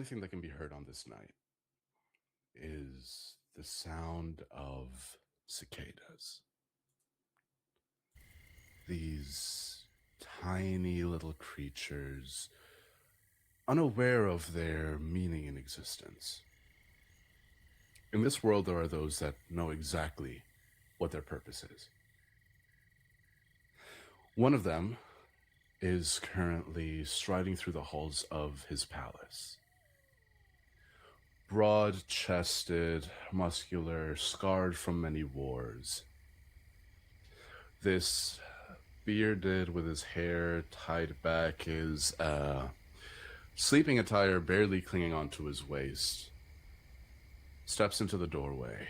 only thing that can be heard on this night is the sound of cicadas. These tiny little creatures, unaware of their meaning in existence. In this world, there are those that know exactly what their purpose is. One of them is currently striding through the halls of his palace. Broad-chested, muscular, scarred from many wars. This bearded, with his hair tied back, his sleeping attire barely clinging onto his waist, steps into the doorway,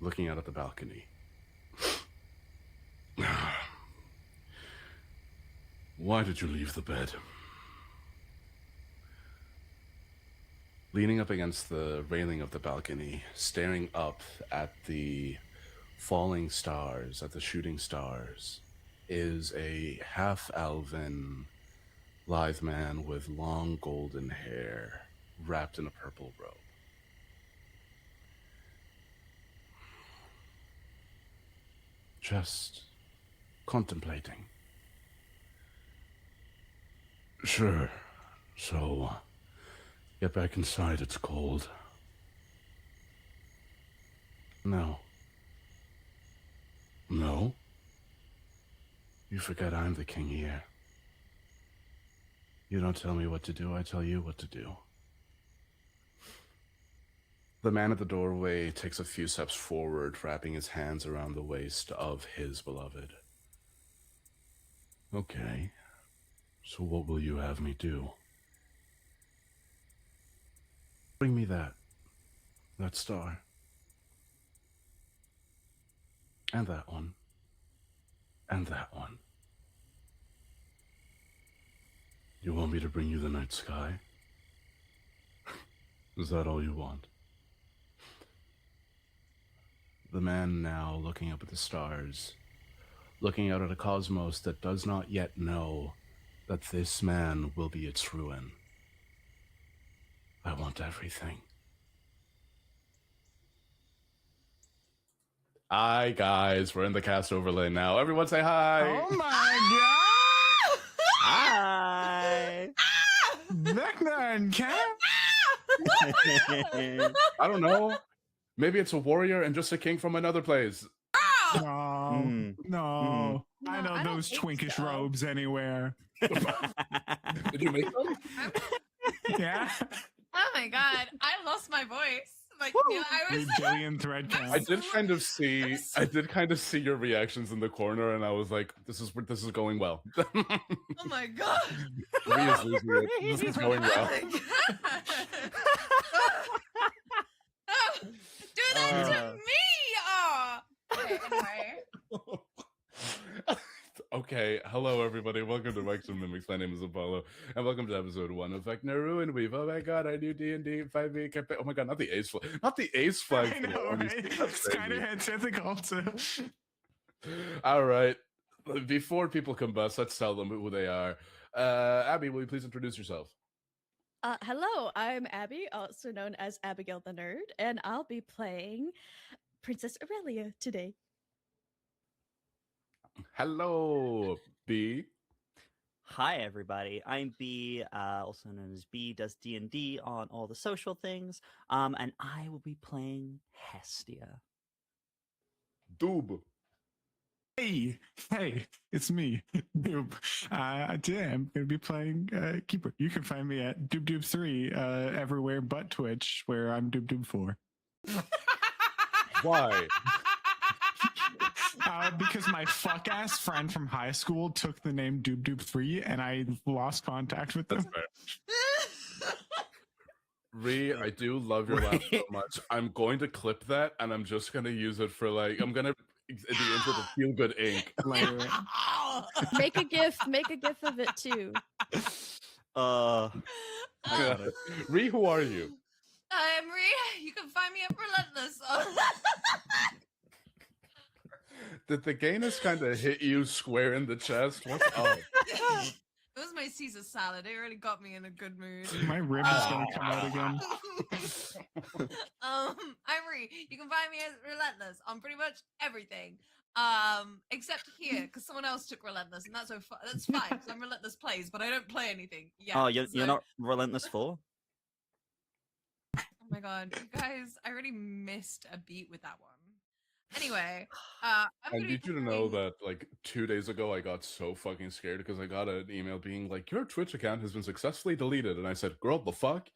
looking out at the balcony. Why did you leave the bed? Leaning up against the railing of the balcony, staring up at the falling stars, at the shooting stars, is a half-elven, lithe man with long golden hair, wrapped in a purple robe. Just contemplating. Sure. So, get back inside, it's cold. No. No? You forget I'm the king here. You don't tell me what to do, I tell you what to do. The man at the doorway takes a few steps forward, wrapping his hands around the waist of his beloved. Okay. So what will you have me do? Bring me that star. And that one. And that one. You want me to bring you the night sky? Is that all you want? The man now looking up at the stars, looking out at a cosmos that does not yet know that this man will be its ruin. I want everything. Hi, guys. We're in the cast overlay now. Everyone say hi. Oh my god! Hi! Vecna and Carroll? I don't know. Maybe it's a warrior and just a king from another place. No, no. I know I don't those think twinkish so. robes anywhere. Did you make them? Yeah? Oh my god, I lost my voice. Like, I was. Billion thread count. I did kind of see your reactions in the corner, and I was like, "This is going well." Oh my god. Rhea is losing it. This is going well. Oh my god. Oh, do that to me! Oh. Okay, anyway. Okay, hello everybody. Welcome to Mics and Mimics. My name is Apollo, and welcome to episode 1 of Vecna Ruinwave. Oh my god, I do D&D 5e campaign. Oh my god, not the ace flag. I know, right? It's kind of antithetical to... All right. Before people combust, let's tell them who they are. Abby, will you please introduce yourself? Hello, I'm Abby, also known as Abigail the Nerd, and I'll be playing Princess Aurelia today. Hello, B. Hi, everybody. I'm B, also known as B, does D&D on all the social things, and I will be playing Hestia. Doob. Hey, it's me, Doob. Today I'm going to be playing Keeper. You can find me at DoobDoob3 everywhere but Twitch, where I'm DoobDoob4. Why? Because my fuck-ass friend from high school took the name DoobDoob3, and I lost contact with them. That's fair. Rhea, I do love your laugh so much. I'm going to clip that, and I'm just going to use it for, I'm going to the intro to Feel Good Inc. Make a gif of it too. Rhea, who are you? I'm Rhea. You can find me at Relentless. Did the gayness kind of hit you square in the chest? What's up? It was my Caesar salad. It really got me in a good mood. My rib is gonna come out again. Ivory, you can find me as Relentless on pretty much everything. Except here, because someone else took Relentless, and that's that's fine, because I'm Relentless plays, but I don't play anything. Yeah. Oh, you're not Relentless 4? Oh my god, you guys, I really missed a beat with that one. Anyway, I'm I gonna be need you to know playing- that, like, 2 days ago, I got so fucking scared because I got an email being like, your Twitch account has been successfully deleted. And I said, girl, the fuck?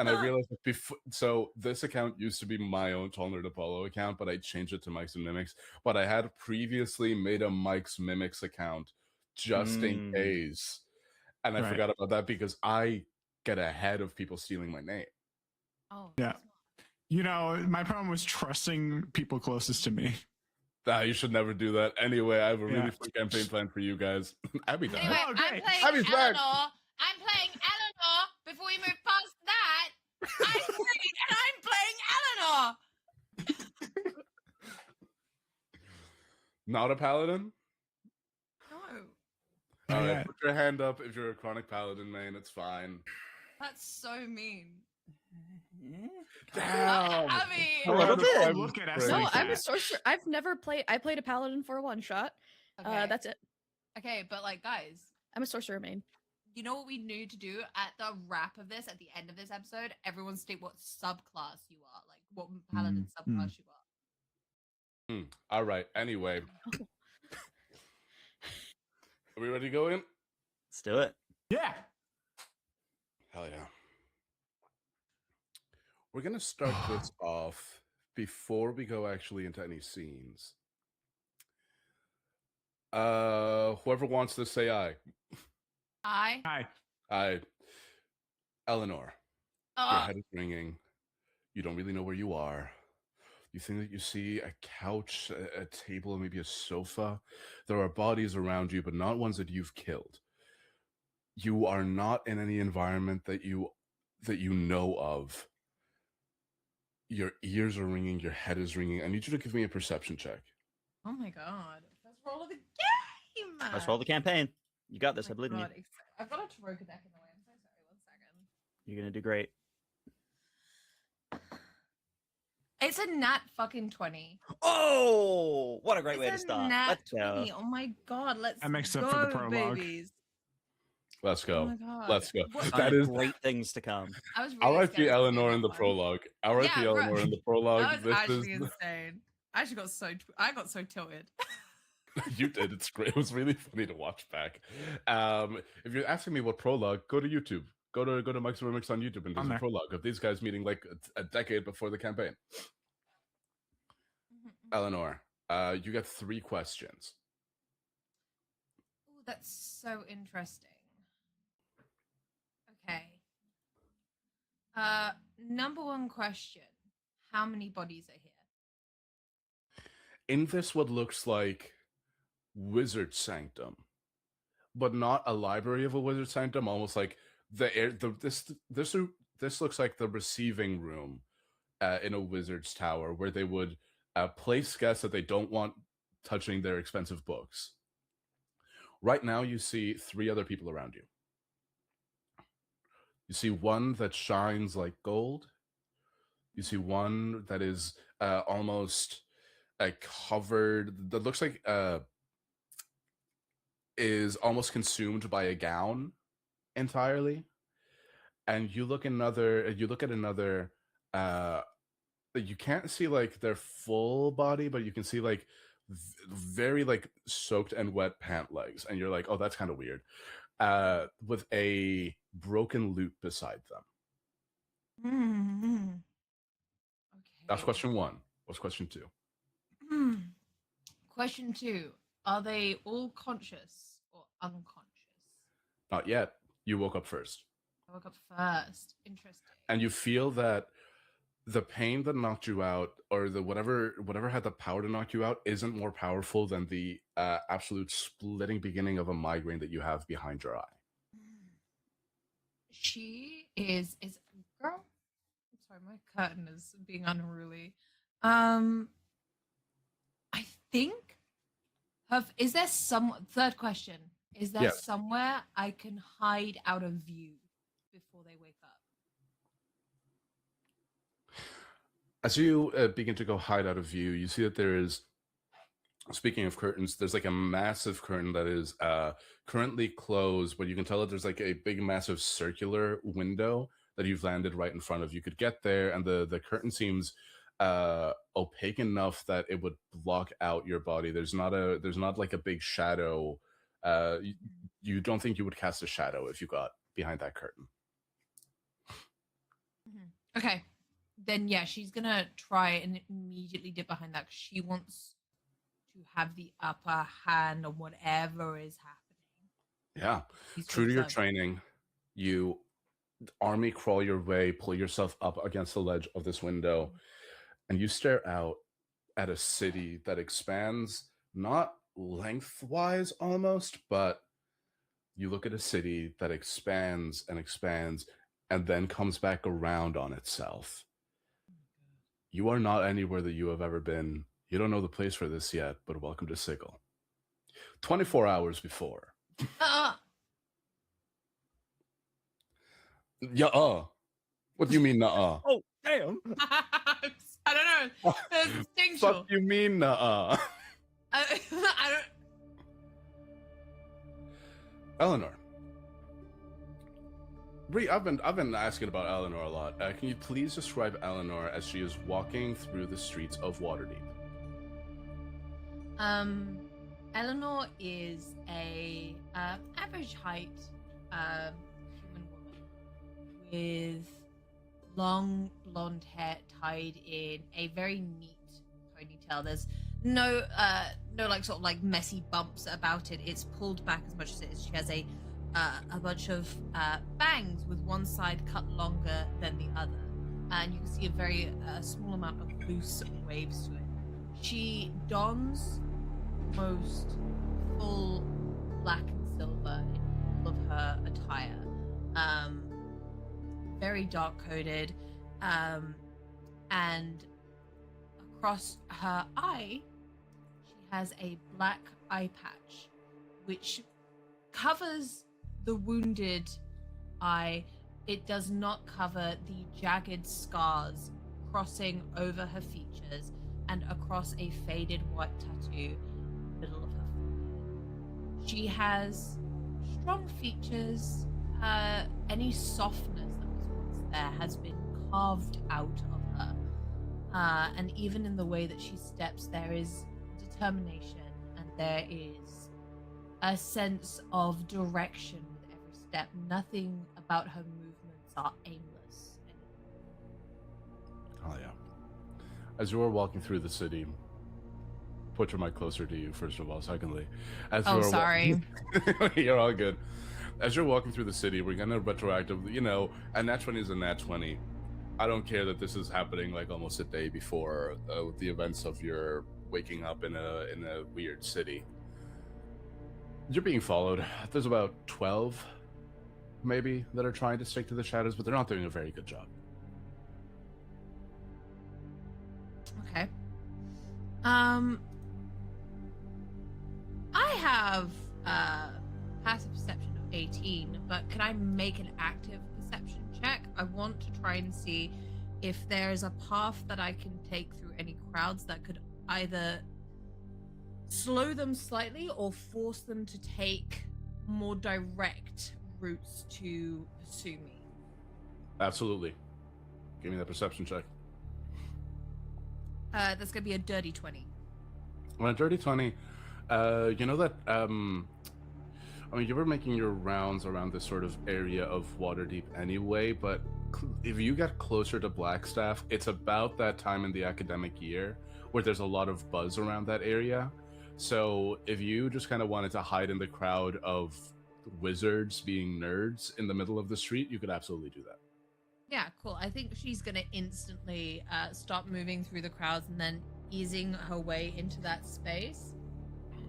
And I realized that before, so this account used to be my own Toner Apollo account, but I changed it to Mike's and Mimics. But I had previously made a Mike's Mimics account just in case. And I Right. forgot about that because I get ahead of people stealing my name. Oh, Yeah. You know, my problem was trusting people closest to me. You should never do that. Anyway, I have a Yeah. really fun campaign plan for you guys. Abby died. Anyway, Oh, I'm great. playing Abby's back. Eleanor. I'm playing Eleanor. Before we move past that, I'm Reed, and I'm playing Eleanor. Not a paladin? No, Oh, Alright, yeah. put your hand up if you're a chronic paladin, man. It's fine. that's so mean. Damn! Abby. A little bit. Look at us Crazy. No, like I'm a that. sorcerer. I've never played. I played a paladin for a one shot. Okay. That's it. Okay, but like, guys, I'm a sorcerer main. you know what we need to do at the wrap of this, at the end of this episode? Everyone state what subclass you are, like what paladin subclass you are. Alright, anyway. Are we ready to go in? Let's do it. Yeah. Hell yeah. We're gonna start this off before we go actually into any scenes. Whoever wants to say aye. Hi. Aye. Eleanor, your Oh, head is ringing. You don't really know where you are. You think that you see a couch, a table, and maybe a sofa. There are bodies around you, but not ones that you've killed. You are not in any environment that you know of. Your ears are ringing, your head is ringing. I need you to give me a perception check. oh my god. First roll of the game. Let's roll the campaign. You got this. Oh I my believe in you. God, I've got a Taroka deck in the way. I'm so sorry. 1 second. You're gonna do great. It's a nat fucking 20. Oh, what a great way to It's a start. nat Let's 20. go. Oh my god, let's That makes up go, for the prologue. babies. Let's Oh go. my god. Let's go. What- That is great things to come. I was really I'll write scared the of Eleanor in the that one. prologue. I'll write the Yeah, Eleanor in the prologue. That was This actually is insane. I actually got I got so tilted. you did. It's great. It was really funny to watch back. If you're asking me what prologue, go to YouTube. Go to Mike's Remix on YouTube, and there's On a there. prologue of these guys meeting like a decade before the campaign. Eleanor, you get 3 questions. Ooh, that's so interesting. Okay. Number 1 question. How many bodies are here? In this, what looks like Wizard Sanctum, but not a library of a Wizard Sanctum, almost like this looks like the receiving room in a wizard's tower where they would place guests that they don't want touching their expensive books. Right now, you see 3 other people around you. You see one that shines like gold. You see one that is almost covered, that looks like is almost consumed by a gown entirely. And you look at another, you can't see like their full body, but you can see like very like soaked and wet pant legs, and you're like, oh, that's kind of weird. With a broken lute beside them. Okay. That's question 1. What's question 2? Question 2. Are they all conscious or unconscious? Not yet. You woke up first. I woke up first. Interesting. And you feel that the pain that knocked you out, or the whatever had the power to knock you out, isn't more powerful than the absolute splitting beginning of a migraine that you have behind your eye. She is girl. I'm sorry, my curtain is being unruly. I think is there some third question. Is there Yes. somewhere I can hide out of view before they wake up? As you begin to go hide out of view, you see that there is, speaking of curtains, there's like a massive curtain that is currently closed, but you can tell that there's like a big, massive circular window that you've landed right in front of. You could get there, and the curtain seems opaque enough that it would block out your body. There's not like a big shadow. You don't think you would cast a shadow if you got behind that curtain. Okay. Then yeah, she's gonna try and immediately dip behind that 'cause she wants to have the upper hand on whatever is happening. Yeah. She's True to your observant. training, you army crawl your way, pull yourself up against the ledge of this window, and you stare out at a city that expands, not lengthwise almost, but you look at a city that expands and expands and then comes back around on itself. You are not anywhere that you have ever been. You don't know the place for this yet, but welcome to Sigil. 24 hours before. Yeah, what do you mean, nuh-uh? Oh, damn. I don't know. There's distinction. Fuck you mean, nuh-uh? I don't. Eleanor. I've been asking about Eleanor a lot. Can you please describe Eleanor as she is walking through the streets of Waterdeep? Eleanor is a average height human woman with long blonde hair tied in a very neat ponytail. There's no like sort of like messy bumps about it. It's pulled back as much as it is. She has a bunch of bangs with one side cut longer than the other, and you can see a very small amount of loose waves to it. She dons most full black and silver in all of her attire, very dark coded, and across her eye she has a black eye patch which covers the wounded eye. It does not cover the jagged scars crossing over her features and across a faded white tattoo in the middle of her forehead. She has strong features. Any softness that was once there has been carved out of her. And even in the way that she steps, there is determination and there is a sense of direction with every step. Nothing about her movements are aimless anymore. Oh yeah. As you are walking through the city, put your mic closer to you, first of all. Secondly, as Oh, you are sorry. You're all good. As you're walking through the city, we're gonna retroactively, a nat 20 is a nat 20. I don't care that this is happening like almost a day before the events of your waking up in a weird city. You're being followed. There's about 12, maybe, that are trying to stick to the shadows, but they're not doing a very good job. Okay. I have passive perception of 18, but can I make an active perception check? I want to try and see if there is a path that I can take through any crowds that could either slow them slightly or force them to take more direct routes to pursue me. Absolutely. Give me that perception check. That's gonna be a dirty 20. On a dirty 20, you know that, you were making your rounds around this sort of area of Waterdeep anyway, but if you get closer to Blackstaff, it's about that time in the academic year where there's a lot of buzz around that area. So if you just kind of wanted to hide in the crowd of wizards being nerds in the middle of the street, you could absolutely do that. Yeah, cool. I think she's gonna instantly stop moving through the crowds and then easing her way into that space.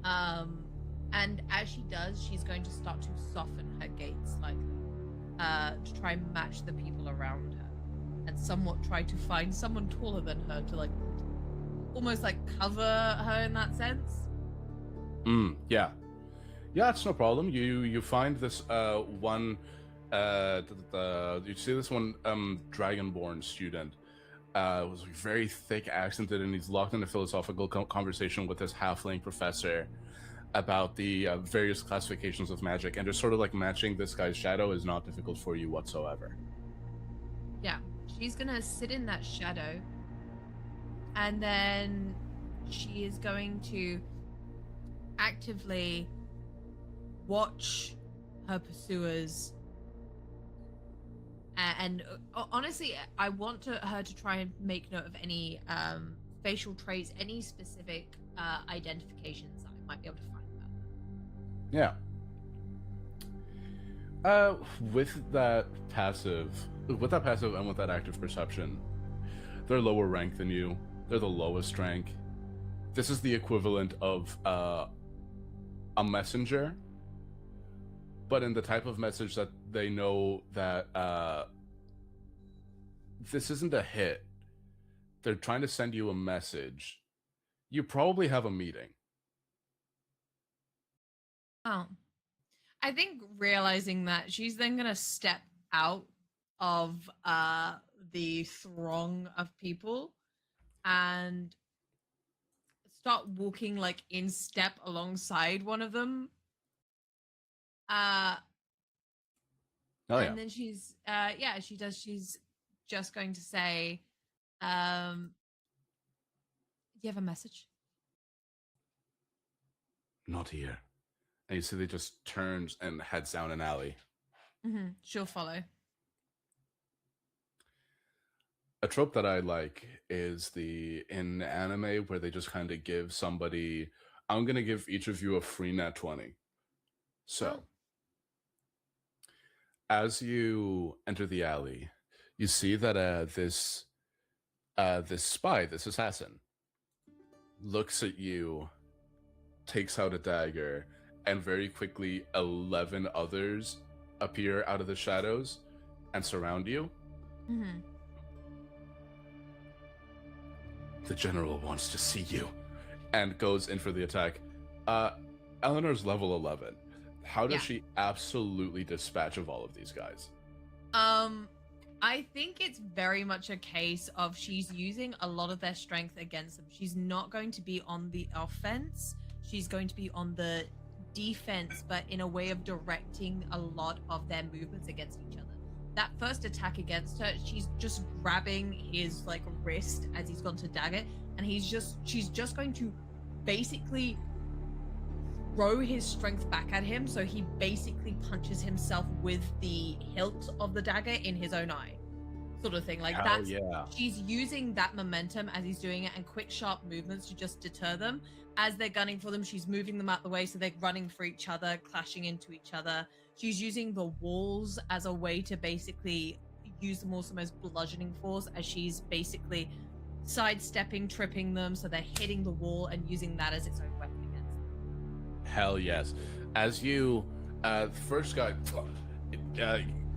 And as she does, she's going to start to soften her gait slightly to try and match the people around her, and somewhat try to find someone taller than her to almost cover her in that sense. Yeah. Yeah, it's no problem. You find this one you see this one dragonborn student. Was very thick accented, and he's locked in a philosophical conversation with this halfling professor about the various classifications of magic, and just sort of like matching this guy's shadow is not difficult for you whatsoever. Yeah, she's gonna sit in that shadow, and then she is going to actively watch her pursuers. And honestly, I want her to try and make note of any facial traits, any specific identifications that I might be able to find about them. Yeah. With that passive and with that active perception, they're lower rank than you. They're the lowest rank. This is the equivalent of a messenger, but in the type of message that they know that this isn't a hit. They're trying to send you a message. You probably have a meeting. Oh. I think realizing that she's then gonna step out of the throng of people and start walking like in step alongside one of them. And then she's she's just going to say, do you have a message? Not here. And you see they just turns and heads down an alley. Mm-hmm. She'll follow. A trope that I like is in anime where they just kind of give somebody, I'm going to give each of you a free nat 20. So, as you enter the alley, you see that this spy, this assassin, looks at you, takes out a dagger, and very quickly 11 others appear out of the shadows and surround you. Mm-hmm. The general wants to see you, and goes in for the attack. Eleanor's level 11. How does she absolutely dispatch of all of these guys? I think it's very much a case of she's using a lot of their strength against them. She's not going to be on the offense. She's going to be on the defense, but in a way of directing a lot of their movements against each other. That first attack against her, she's just grabbing his like wrist as he's gone to dagger, and she's just going to basically throw his strength back at him, so he basically punches himself with the hilt of the dagger in his own eye, sort of thing. Like she's using that momentum as he's doing it, and quick sharp movements to just deter them. As they're gunning for them, she's moving them out the way so they're running for each other, clashing into each other. She's using the walls as a way to basically use them also as bludgeoning force, as she's basically sidestepping, tripping them, so they're hitting the wall and using that as its own weapon against them. Hell yes. As you, first guy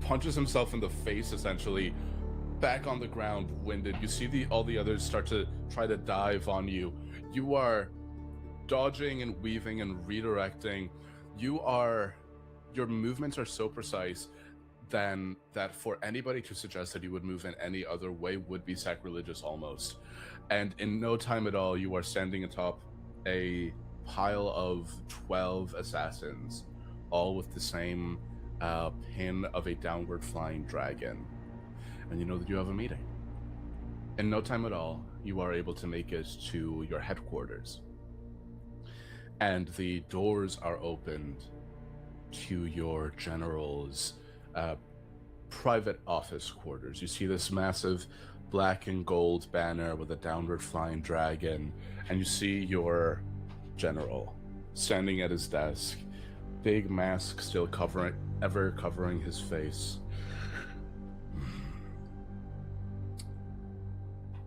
punches himself in the face, essentially, back on the ground, winded. You see all the others start to try to dive on you. You are dodging and weaving and redirecting. Your movements are so precise then that for anybody to suggest that you would move in any other way would be sacrilegious almost. And in no time at all, you are standing atop a pile of 12 assassins, all with the same pin of a downward flying dragon. And you know that you have a meeting. In no time at all, you are able to make it to your headquarters. And the doors are opened to your general's private office quarters. You see this massive black and gold banner with a downward flying dragon, and you see your general standing at his desk, big mask still covering his face.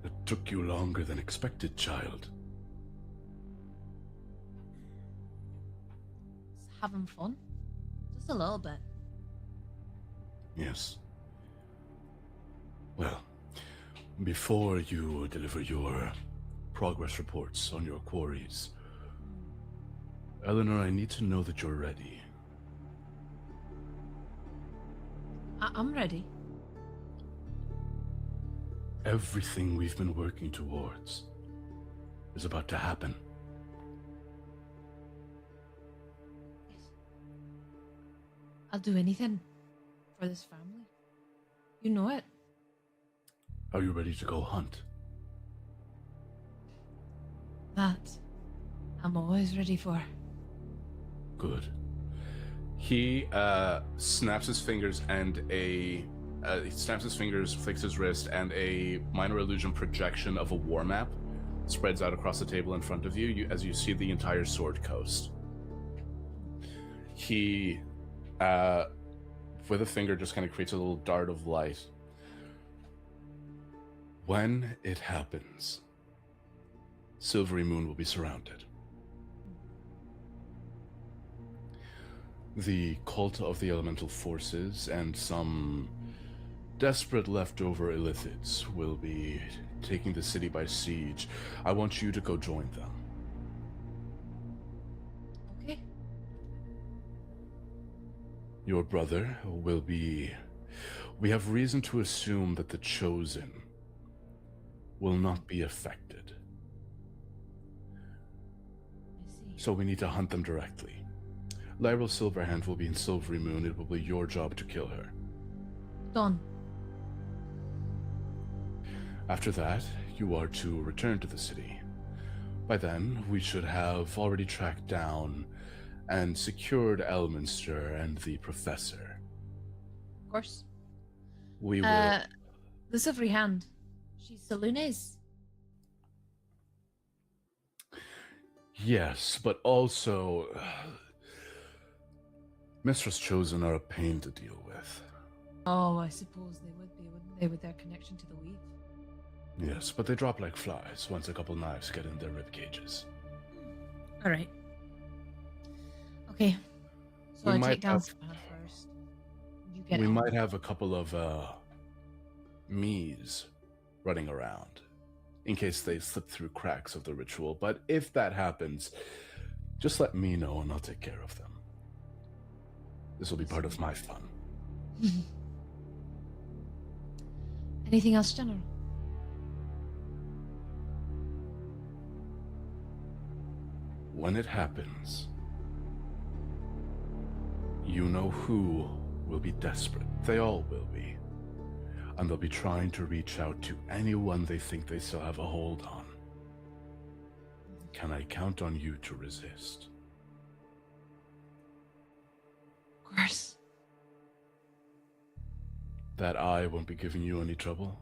It took you longer than expected, child. Just having fun. Just a little bit. Yes. Well, before you deliver your progress reports on your quarries, Eleanor, I need to know that you're ready. I'm ready. Everything we've been working towards is about to happen. Yes. I'll do anything for this family. You know it. Are you ready to go hunt? That I'm always ready for. Good. He snaps his fingers and he snaps his fingers, flicks his wrist, and a minor illusion projection of a war map spreads out across the table in front of you, as you see the entire Sword Coast. He, with a finger, just kind of creates a little dart of light. When it happens, Silvery Moon will be surrounded. The cult of the elemental forces and some desperate leftover illithids will be taking the city by siege. I want you to go join them. Okay. Your brother will be... We have reason to assume that the Chosen will not be affected. I see. So we need to hunt them directly. Lyra Silverhand will be in Silvery Moon. It will be your job to kill her. Done. After that, you are to return to the city. By then, we should have already tracked down and secured Elminster and the Professor. Of course. We will... The Silvery Hand. She's Saloon's. Yes, but also... Mistress Chosen are a pain to deal with. Oh, I suppose they would be, wouldn't they, with their connection to the weave? Yes, but they drop like flies once a couple knives get in their rib cages. All right. Okay. So We I might take down have- Silverhand first. You get We on. might have a couple of me's running around in case they slip through cracks of the ritual, but if that happens, just let me know and I'll take care of them. This will be part of my fun. Anything else, General? When it happens, you know who will be desperate. They all will be. And they'll be trying to reach out to anyone they think they still have a hold on. Can I count on you to resist? Of course. That I won't be giving you any trouble?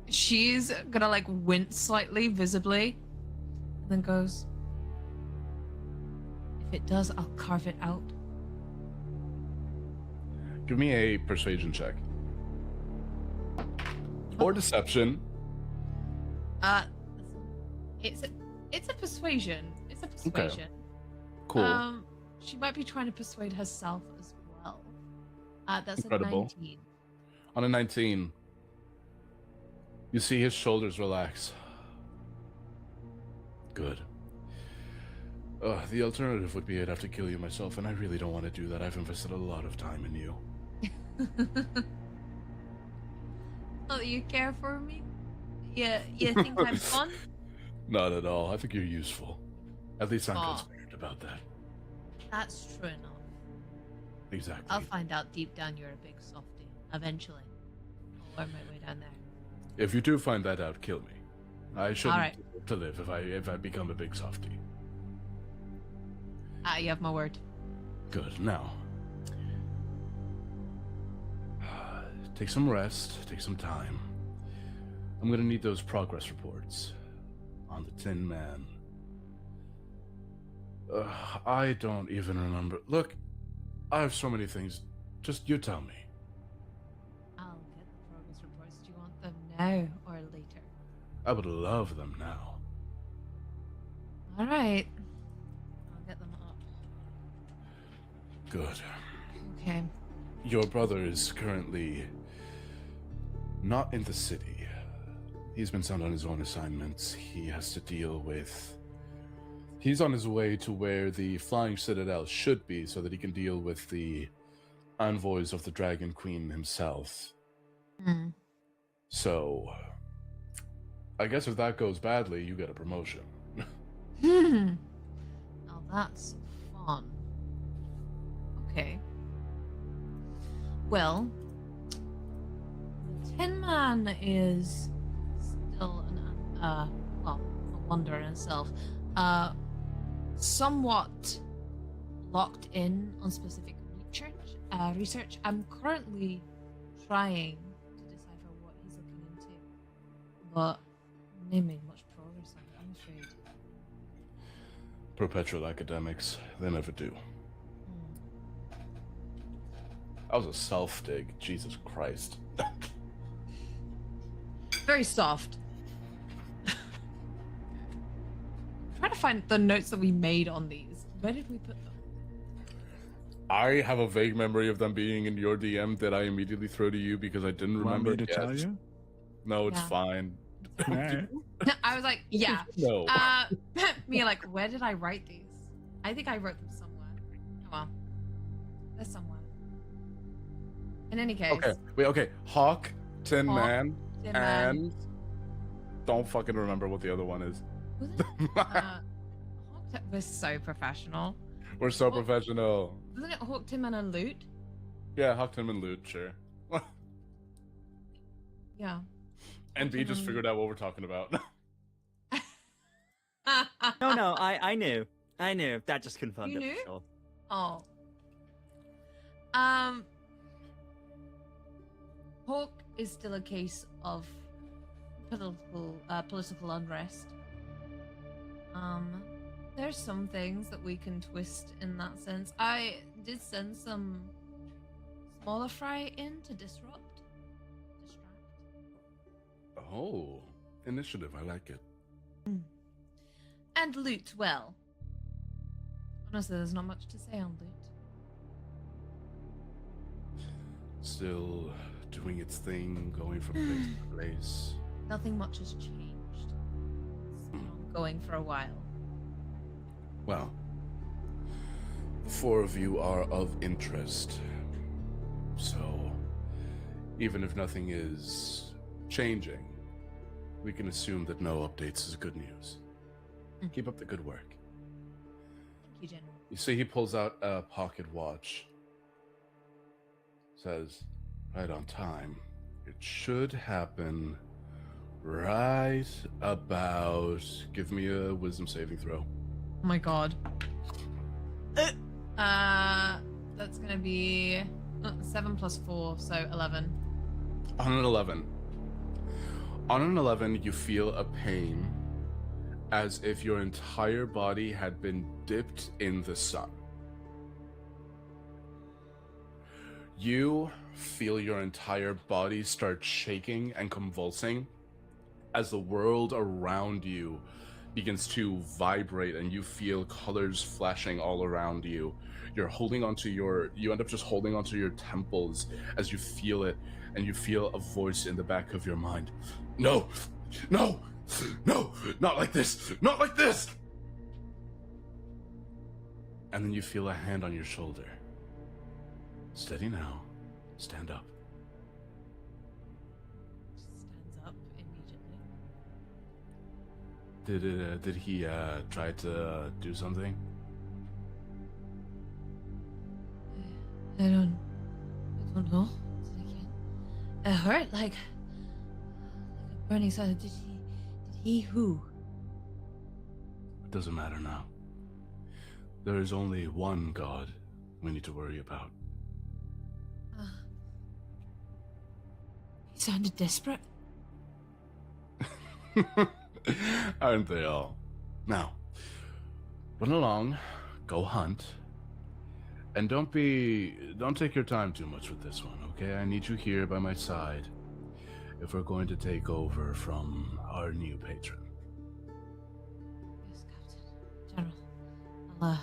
She's gonna like wince slightly, visibly, and then goes, "If it does, I'll carve it out." Give me a persuasion check. Or deception. It's a persuasion. It's a persuasion. Cool. She might be trying to persuade herself as well. That's Incredible. a 19. On a 19, you see his shoulders relax. Good. The alternative would be I'd have to kill you myself, and I really don't want to do that. I've invested a lot of time in you. Oh, you care for me? Yeah, you think I'm fun? Not at all. I think you're useful. At least I'm Aw. transparent about that. That's true enough. Exactly. I'll find out deep down you're a big softie. Eventually. I'll work my way down there. If you do find that out, kill me. I shouldn't Alright. deserve to live if I become a big softie. You have my word. Good. Now, take some rest, take some time. I'm gonna need those progress reports on the Tin Man. I don't even remember. Look, I have so many things. Just you tell me. I'll get the progress reports. Do you want them now or later? I would love them now. Alright. I'll get them up. Good. Okay. Your brother is currently not in the city. He's been sent on his own assignments. He has to deal with... He's on his way to where the Flying Citadel should be so that he can deal with the envoys of the Dragon Queen himself. Hmm. So, I guess if that goes badly, you get a promotion. Now that's fun. Okay. Well, the Tin Man is still a wonder in itself. Somewhat locked in on specific research. I'm currently trying to decipher what he's looking into, but they made much progress on it, I'm afraid. Perpetual academics, they never do. That was a self-dig, Jesus Christ. Very soft. Trying to find the notes that we made on these. Where did we put them? I have a vague memory of them being in your DM that I immediately throw to you because I didn't Want remember. me to tell Yes. you? No, it's Yeah. fine. Alright. I was like, yeah. No. Me like, where did I write these? I think I wrote them somewhere. Oh well. They're somewhere. In any case. Okay, wait, okay. Hawk, Tin Hawk, Man, Tin Man. and... Don't fucking remember what the other one is. Was it? We're so professional. We're so Hawk- professional. Wasn't it Hawk, Tim, and Loot? Yeah, Hawk, Tin Man, Loot, sure. Yeah. And B just Tin Man- figured out what we're talking about. No, I knew. I knew. That just confirmed You it knew? for sure. Oh. Hawk is still a case of political unrest. There's some things that we can twist in that sense. I did send some smaller fry in to distract. Oh, initiative, I like it. And Loot, well. Honestly, there's not much to say on Loot. Still doing its thing, going from place to place. Nothing much has changed. It's been ongoing for a while. Well, the four of you are of interest. So, even if nothing is changing, we can assume that no updates is good news. Keep up the good work. Thank you, General. You see, he pulls out a pocket watch. Says, right on time. It should happen right about... Give me a wisdom saving throw. Oh my god. That's gonna be 7 plus 4, so 11. On an 11. On an 11, you feel a pain as if your entire body had been dipped in the sun. You feel your entire body start shaking and convulsing as the world around you begins to vibrate and you feel colors flashing all around you. You end up just holding onto your temples as you feel it, and you feel a voice in the back of your mind. No, no, no, not like this, not like this. And then you feel a hand on your shoulder. Steady now, stand up. Stands up immediately. Did he try to do something? I don't know. It hurt like a burning sun. Did he who? It doesn't matter now. There is only one God we need to worry about. He sounded desperate. Aren't they all? Now, run along, go hunt, and don't take your time too much with this one, okay? I need you here by my side if we're going to take over from our new patron. Yes, Captain. General.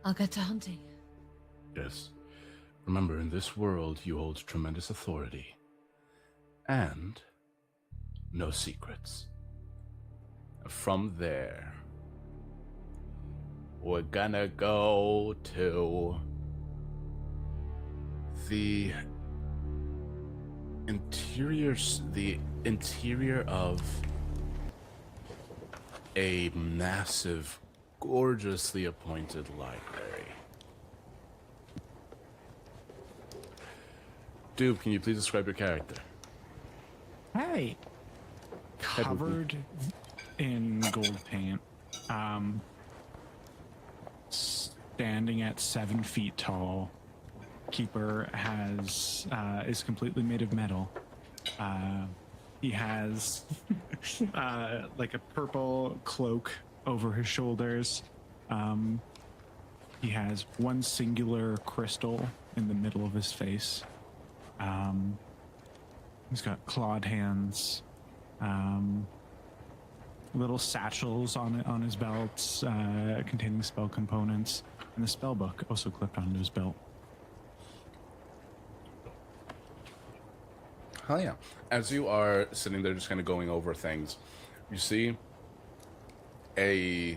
I'll get to hunting. Yes. Remember, in this world, you hold tremendous authority. And no secrets. From there, we're gonna go to the interior of a massive, gorgeously appointed library. Dude, can you please describe your character? Hey, covered in gold paint, standing at 7 feet tall. Keeper is completely made of metal. He has like a purple cloak over his shoulders. He has one singular crystal in the middle of his face. He's got clawed hands, little satchels on his belts containing spell components, and the spell book also clipped onto his belt. Hell yeah. As you are sitting there just kind of going over things, you see a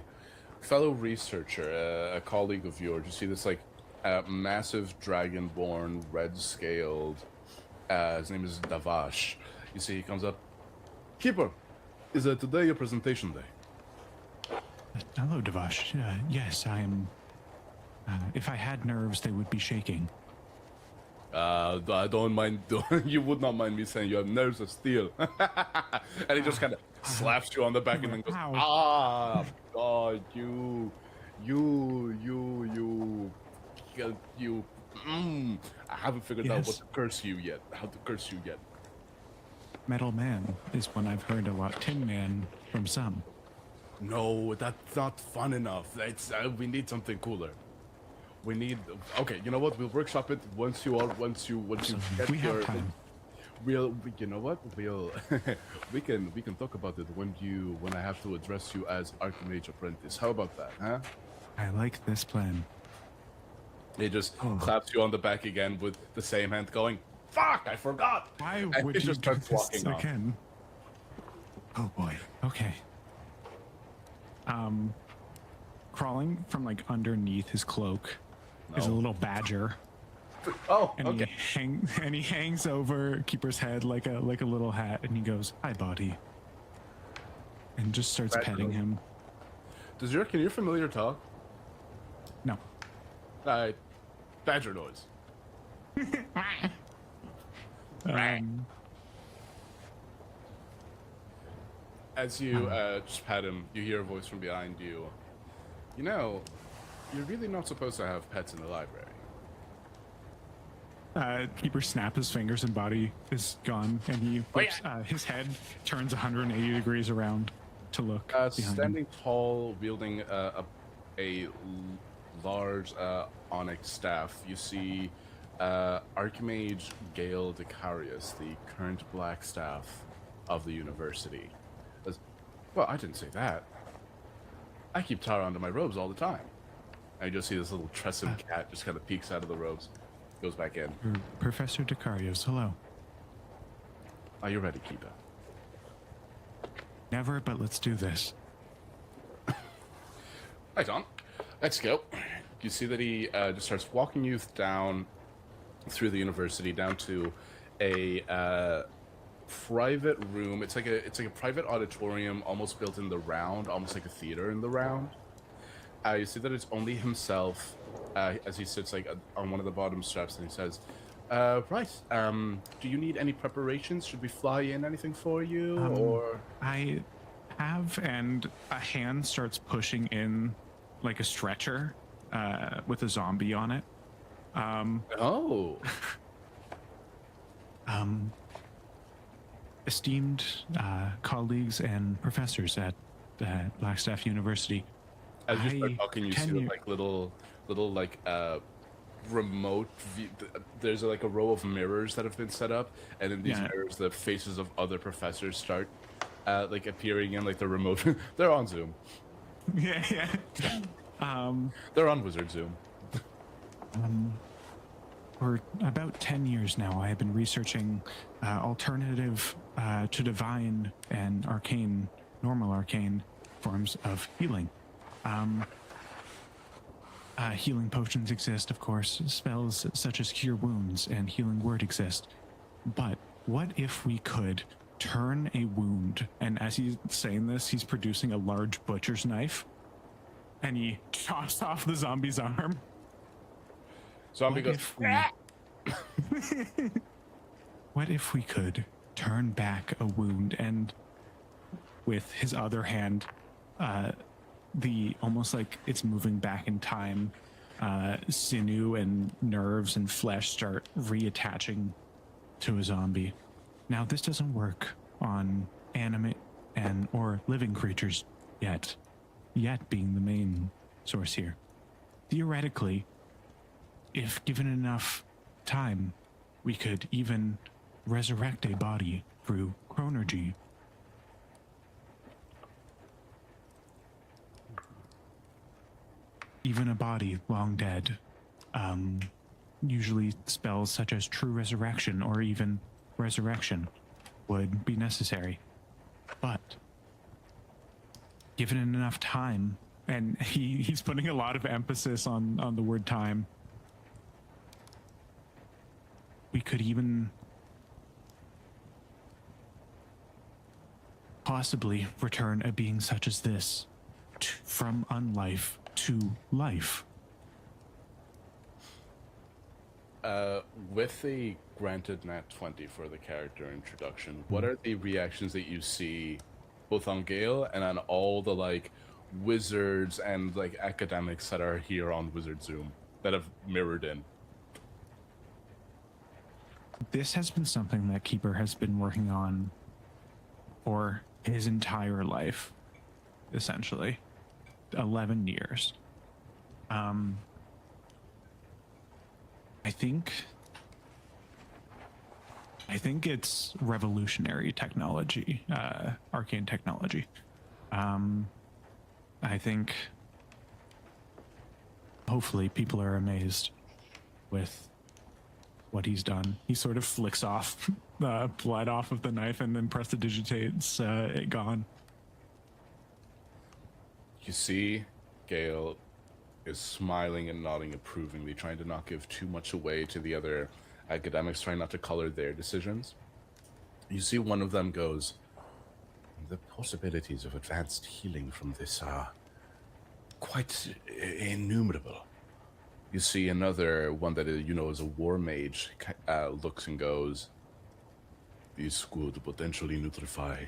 fellow researcher, a colleague of yours. You see this like massive dragonborn, red-scaled, his name is Davash. You see he comes up. Keeper, is today your presentation day? Hello, Davash. Yes, I am. If I had nerves, they would be shaking. I don't mind. You would not mind me saying you have nerves of steel. And he just kind of slaps you on the back and then goes, Ow. God, you. I haven't figured out what to curse you yet. How to curse you yet. Metal Man is one I've heard a lot. Tin Man from some. No, that's not fun enough. We need something cooler. We need. Okay, you know what? We'll workshop it once you get We have your. time. You know what? We can talk about it when I have to address you as Archmage Apprentice. How about that, huh? I like this plan. He just claps you on the back again with the same hand, going, "Fuck! I forgot." Why And would he you just do starts this walking off. again? Oh boy. Okay. Crawling from like underneath his cloak is a little badger. Oh, And okay. he hangs over Keeper's head like a little hat, and he goes, "Hi, buddy," and just starts Badger. petting him. Can your familiar talk? No. Badger noise. As you just pat him, you hear a voice from behind you. You know, you're really not supposed to have pets in the library. Keeper snaps his fingers and body is gone, and he flips, his head turns 180 degrees around to look behind him. Standing tall, wielding a large onyx staff, you see Archmage Gale Decarius, the current black staff of the university. Well, I didn't say that. I keep Tara under my robes all the time. And you just see this little Tressum cat just kind of peeks out of the robes, goes back in. Professor Decarius, hello. Are you ready, Keeper? Never, but let's do this. Right on. Let's go. You see that he just starts walking you down through the university, down to a private room. It's like a private auditorium, almost built in the round, almost like a theater in the round. You see that it's only himself as he sits like on one of the bottom steps, and he says, "Right. Do you need any preparations? Should we fly in anything for you, or?" I have, and a hand starts pushing in like a stretcher with a zombie on it. Oh. Esteemed colleagues and professors at Blackstaff University. As you start talking, you see tenure- like little like remote there's like a row of mirrors that have been set up, and in these mirrors the faces of other professors start like appearing in like the remote. They're on Zoom. Yeah. They're on Wizard Zoom. For about 10 years now, I have been researching alternative to divine and arcane, normal arcane forms of healing. Healing potions exist, of course. Spells such as Cure Wounds and Healing Word exist. But what if we could turn a wound, and as he's saying this, he's producing a large butcher's knife, and he chops off the zombie's arm. Zombie goes. What if we could turn back a wound and with his other hand, the almost like it's moving back in time, sinew and nerves and flesh start reattaching to a zombie. Now this doesn't work on animate and or living creatures yet being the main source here. Theoretically, if given enough time, we could even resurrect a body through chronergy. Even a body long dead. Usually spells such as True Resurrection or even Resurrection would be necessary. But given enough time, and he's putting a lot of emphasis on the word time, we could even possibly return a being such as this from unlife to life. With the granted nat 20 for the character introduction, what are the reactions that you see both on Gale and on all the like wizards and like academics that are here on Wizard Zoom that have mirrored in? This has been something that Keeper has been working on for his entire life, essentially. 11 years. I think it's revolutionary technology, arcane technology. I think hopefully people are amazed with what he's done. He sort of flicks off the blood off of the knife and then prestidigitates it gone. You see, Gale is smiling and nodding approvingly, trying to not give too much away to the other academics, trying not to color their decisions. You see one of them goes, "The possibilities of advanced healing from this are quite innumerable." You see another one that you know is a war mage looks and goes, "This could potentially neutrify,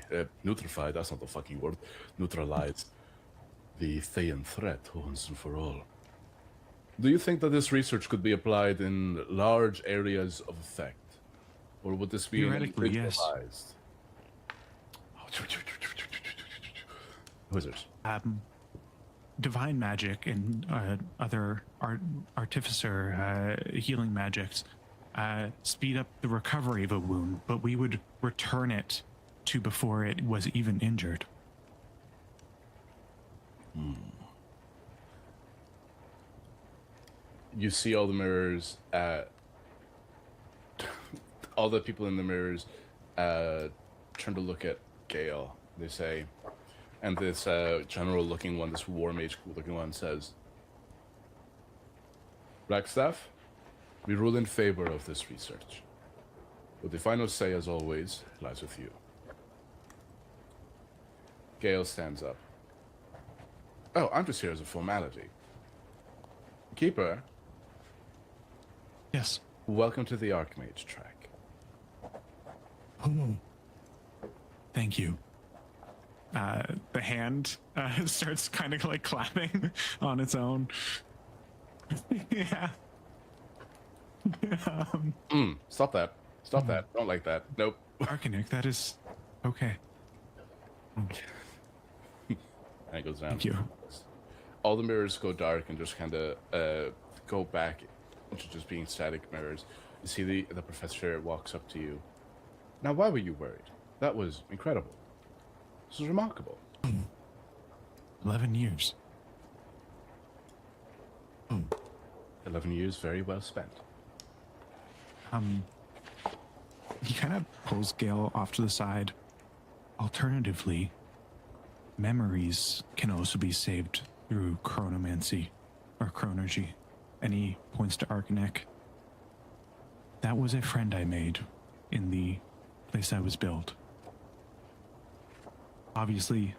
that's not the fucking word, neutralize the Thayan threat once and for all. Do you think that this research could be applied in large areas of effect? Or would this be Theoretically, yes. individualized?" Wizards. Divine magic and other artificer healing magics speed up the recovery of a wound, but we would return it to before it was even injured. You see all the mirrors, all the people in the mirrors turn to look at Gale. They say, and this general looking one, this war mage looking one says, "Blackstaff, we rule in favor of this research. But the final say, as always, lies with you." Gale stands up. "Oh, I'm just here as a formality. Keeper, Yes. welcome to the Archmage track." Oh. Thank you. The hand starts kind of like clapping on its own. Yeah. Stop that. Stop that. Don't like that. Nope. Arcanic, that is okay. And it goes down. Thank you. All the mirrors go dark and just kind of go back into just being static mirrors. You see the professor walks up to you. "Now, why were you worried? That was incredible. This was remarkable." 11 years. 11 years very well spent. He kind of pulls Gale off to the side. Alternatively, memories can also be saved through chronomancy, or chronergy. And he points to Arkanek. That was a friend I made in the place I was built. Obviously,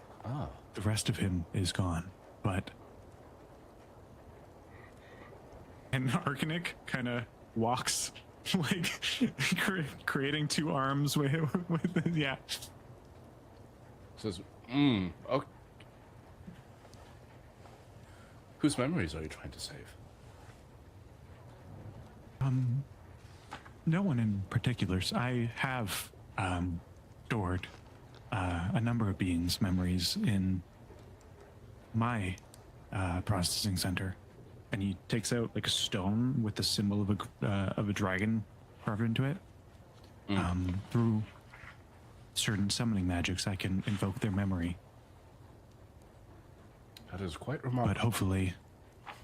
the rest of him is gone, but... And Arkanek kind of walks, like, creating two arms with yeah. Says, okay. Whose memories are you trying to save? No one in particulars. I have stored a number of beings' memories in my processing center, and he takes out like a stone with the symbol of a dragon carved into it. Through certain summoning magics, I can invoke their memory. That is quite remarkable. But hopefully,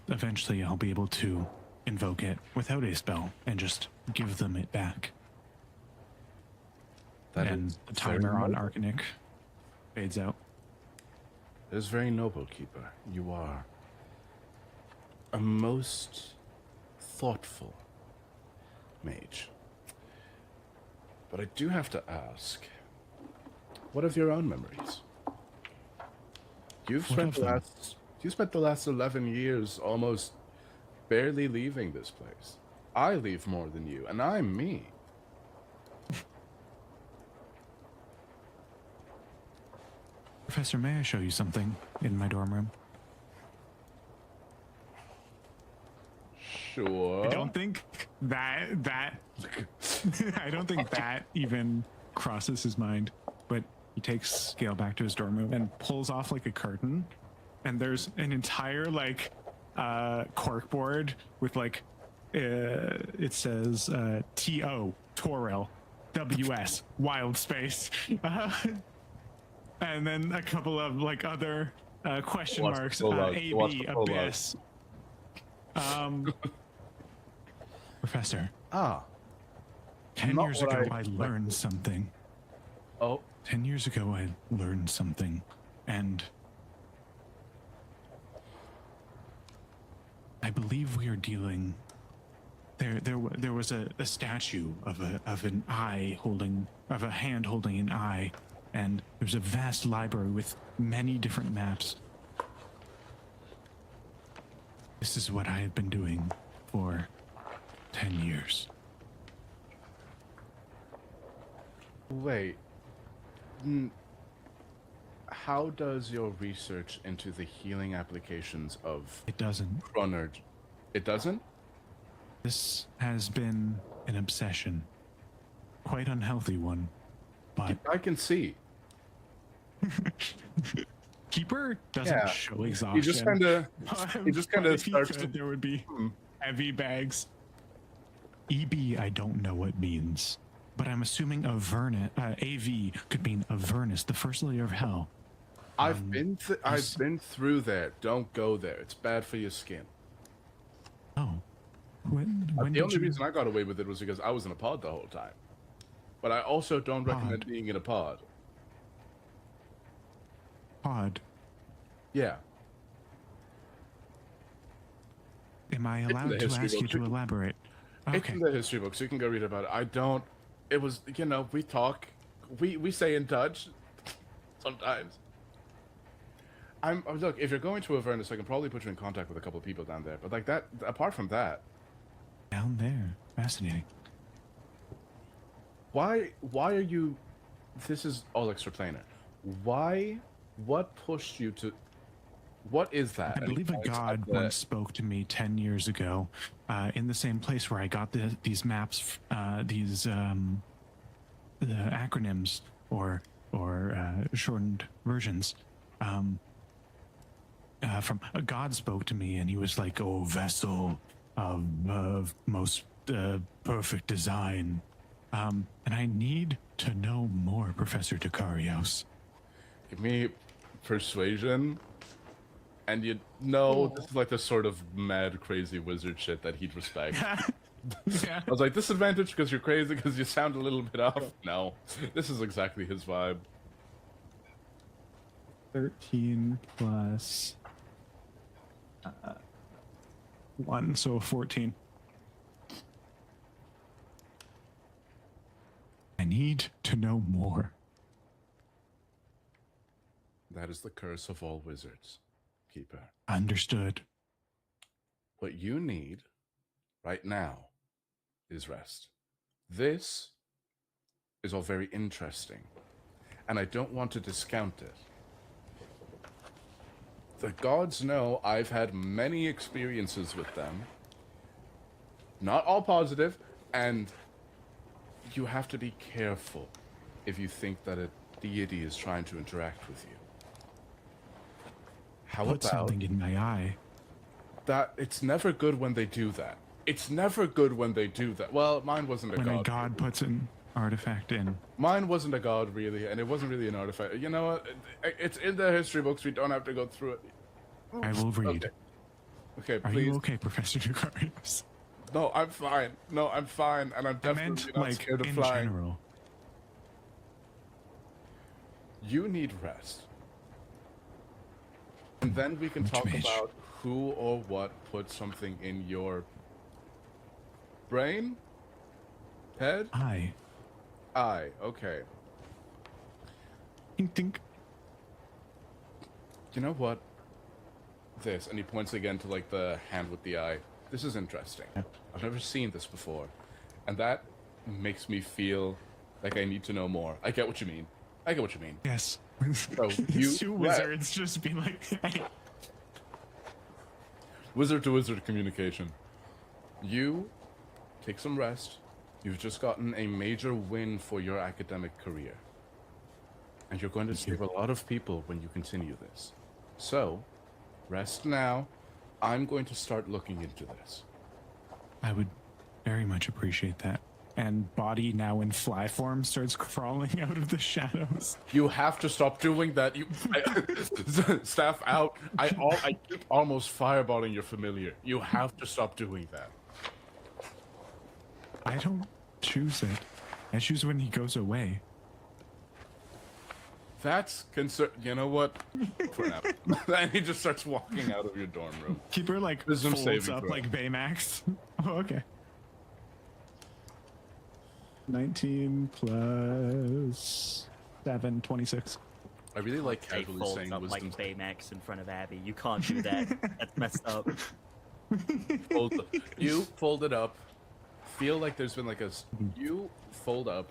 eventually, I'll be able to invoke it without a spell and just give them it back. And the timer on Arkanek fades out. It is very noble, Keeper. You are a most thoughtful mage. But I do have to ask, what of your own memories? You've spent the last 11 years almost barely leaving this place. I leave more than you, and I'm me. Professor, may I show you something in my dorm room? Sure. I don't think that I don't think that even crosses his mind, but he takes Gale back to his dorm room and pulls off like a curtain, and there's an entire like corkboard with like it says T.O. Torel W.S. Wild Space and then a couple of like other question marks A.B. Abyss. Professor. 10 years ago I learned something. Oh. 10 years ago I learned something, and I believe we are dealing. There was a statue of an eye holding, of a hand holding an eye, and there's a vast library with many different maps. This is what I have been doing for 10 years. Wait. How does your research into the healing applications of It doesn't. Chronergy? It doesn't? This has been an obsession. Quite unhealthy one, but... I can see. Keeper doesn't show exhaustion. He just kind of starts to... There would be heavy bags. EB, I don't know what means, but I'm assuming AV could mean Avernus, the first layer of hell. I've been through there. Don't go there. It's bad for your skin. Oh. When the only reason I got away with it was because I was in a pod the whole time. But I also don't recommend being in a pod. Pod? Yeah. Am I allowed to ask you to elaborate? It's in the history books. You can go read about it. It was, we talk. We stay in touch sometimes. Look, if you're going to Avernus, I can probably put you in contact with a couple of people down there. But like that, apart from that... Down there? Fascinating. Why are you... This is all extraplanar. What pushed you to... What is that? I believe a god once spoke to me 10 years ago in the same place where I got these maps, these acronyms or shortened versions. From a god spoke to me, and he was like, "Oh, vessel of most perfect design," and I need to know more, Professor Dekarios. Give me persuasion, and this is like the sort of mad, crazy wizard shit that he'd respect. Yeah. I was like, disadvantage because you're crazy, because you sound a little bit off. No, this is exactly his vibe. 13 plus 1, so 14. I need to know more. That is the curse of all wizards, Keeper. Understood. What you need right now is rest. This is all very interesting, and I don't want to discount it. The gods know I've had many experiences with them, not all positive, and you have to be careful if you think that a deity is trying to interact with you. How Put about something in my eye. that? It's never good when they do that. It's never good when they do that. Well, mine wasn't a When god. a god puts an artifact in. Mine wasn't a god, really, and it wasn't really an artifact. You know what? It's in the history books. We don't have to go through it. I will read. Okay, Are please. you okay, Professor Dukarius? No, I'm fine. No, I'm fine, and I'm I definitely meant, not like, scared of in flying. general. You need rest. And then we can Which talk mage? about who or what put something in your brain? Head? Eye. Eye. Okay. Dink, dink. You know what? This. And he points again to, like, the hand with the eye. This is interesting. Yeah. I've never seen this before. And that makes me feel like I need to know more. I get what you mean. I get what you mean. Yes. So you Two rest. wizards just be like, hey. Wizard to wizard communication. You take some rest. You've just gotten a major win for your academic career. And you're going to save a lot of people when you continue this. So, rest now. I'm going to start looking into this. I would very much appreciate that. And body now in fly form starts crawling out of the shadows. You have to stop doing that. Staff out. I keep almost fireballing your familiar. You have to stop doing that. I don't choose it. I choose when he goes away. That's concern. You know what? For now. And he just starts walking out of your dorm room. Keeper like Wisdom folds saving up throw. like Baymax. Oh, okay. 19 plus 7, 26. I really like Jay casually folds saying up like wisdom. Baymax in front of Abby. You can't do that. That's messed up. You fold it up. Feel like there's been like a. You fold up,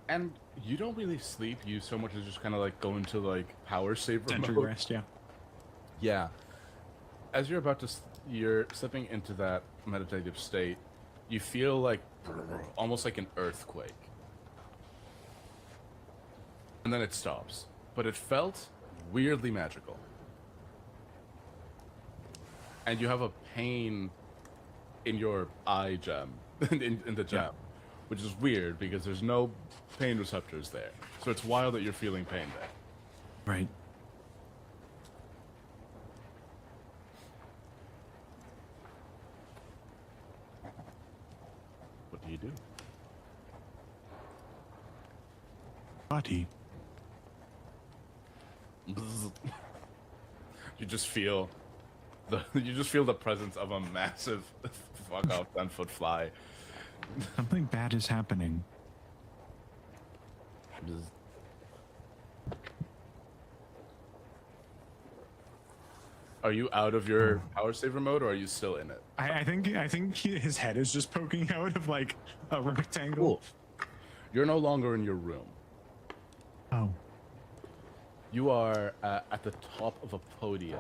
and you don't really sleep. You so much as just kind of like go into like power saver Sentry mode. rest, yeah. Yeah. As you're about to, you're slipping into that meditative state. You feel like almost like an earthquake, and then it stops. But it felt weirdly magical, and you have a pain in your eye gem, in the gem, which is weird because there's no pain receptors there. So it's wild that you're feeling pain there. Right. What do you do? Body. You just feel the presence of a massive fuck off 10-foot fly. Something bad is happening. Are you out of your power saver mode, or are you still in it? I think his head is just poking out of like a rectangle. Cool. You're no longer in your room. Oh. You are at the top of a podium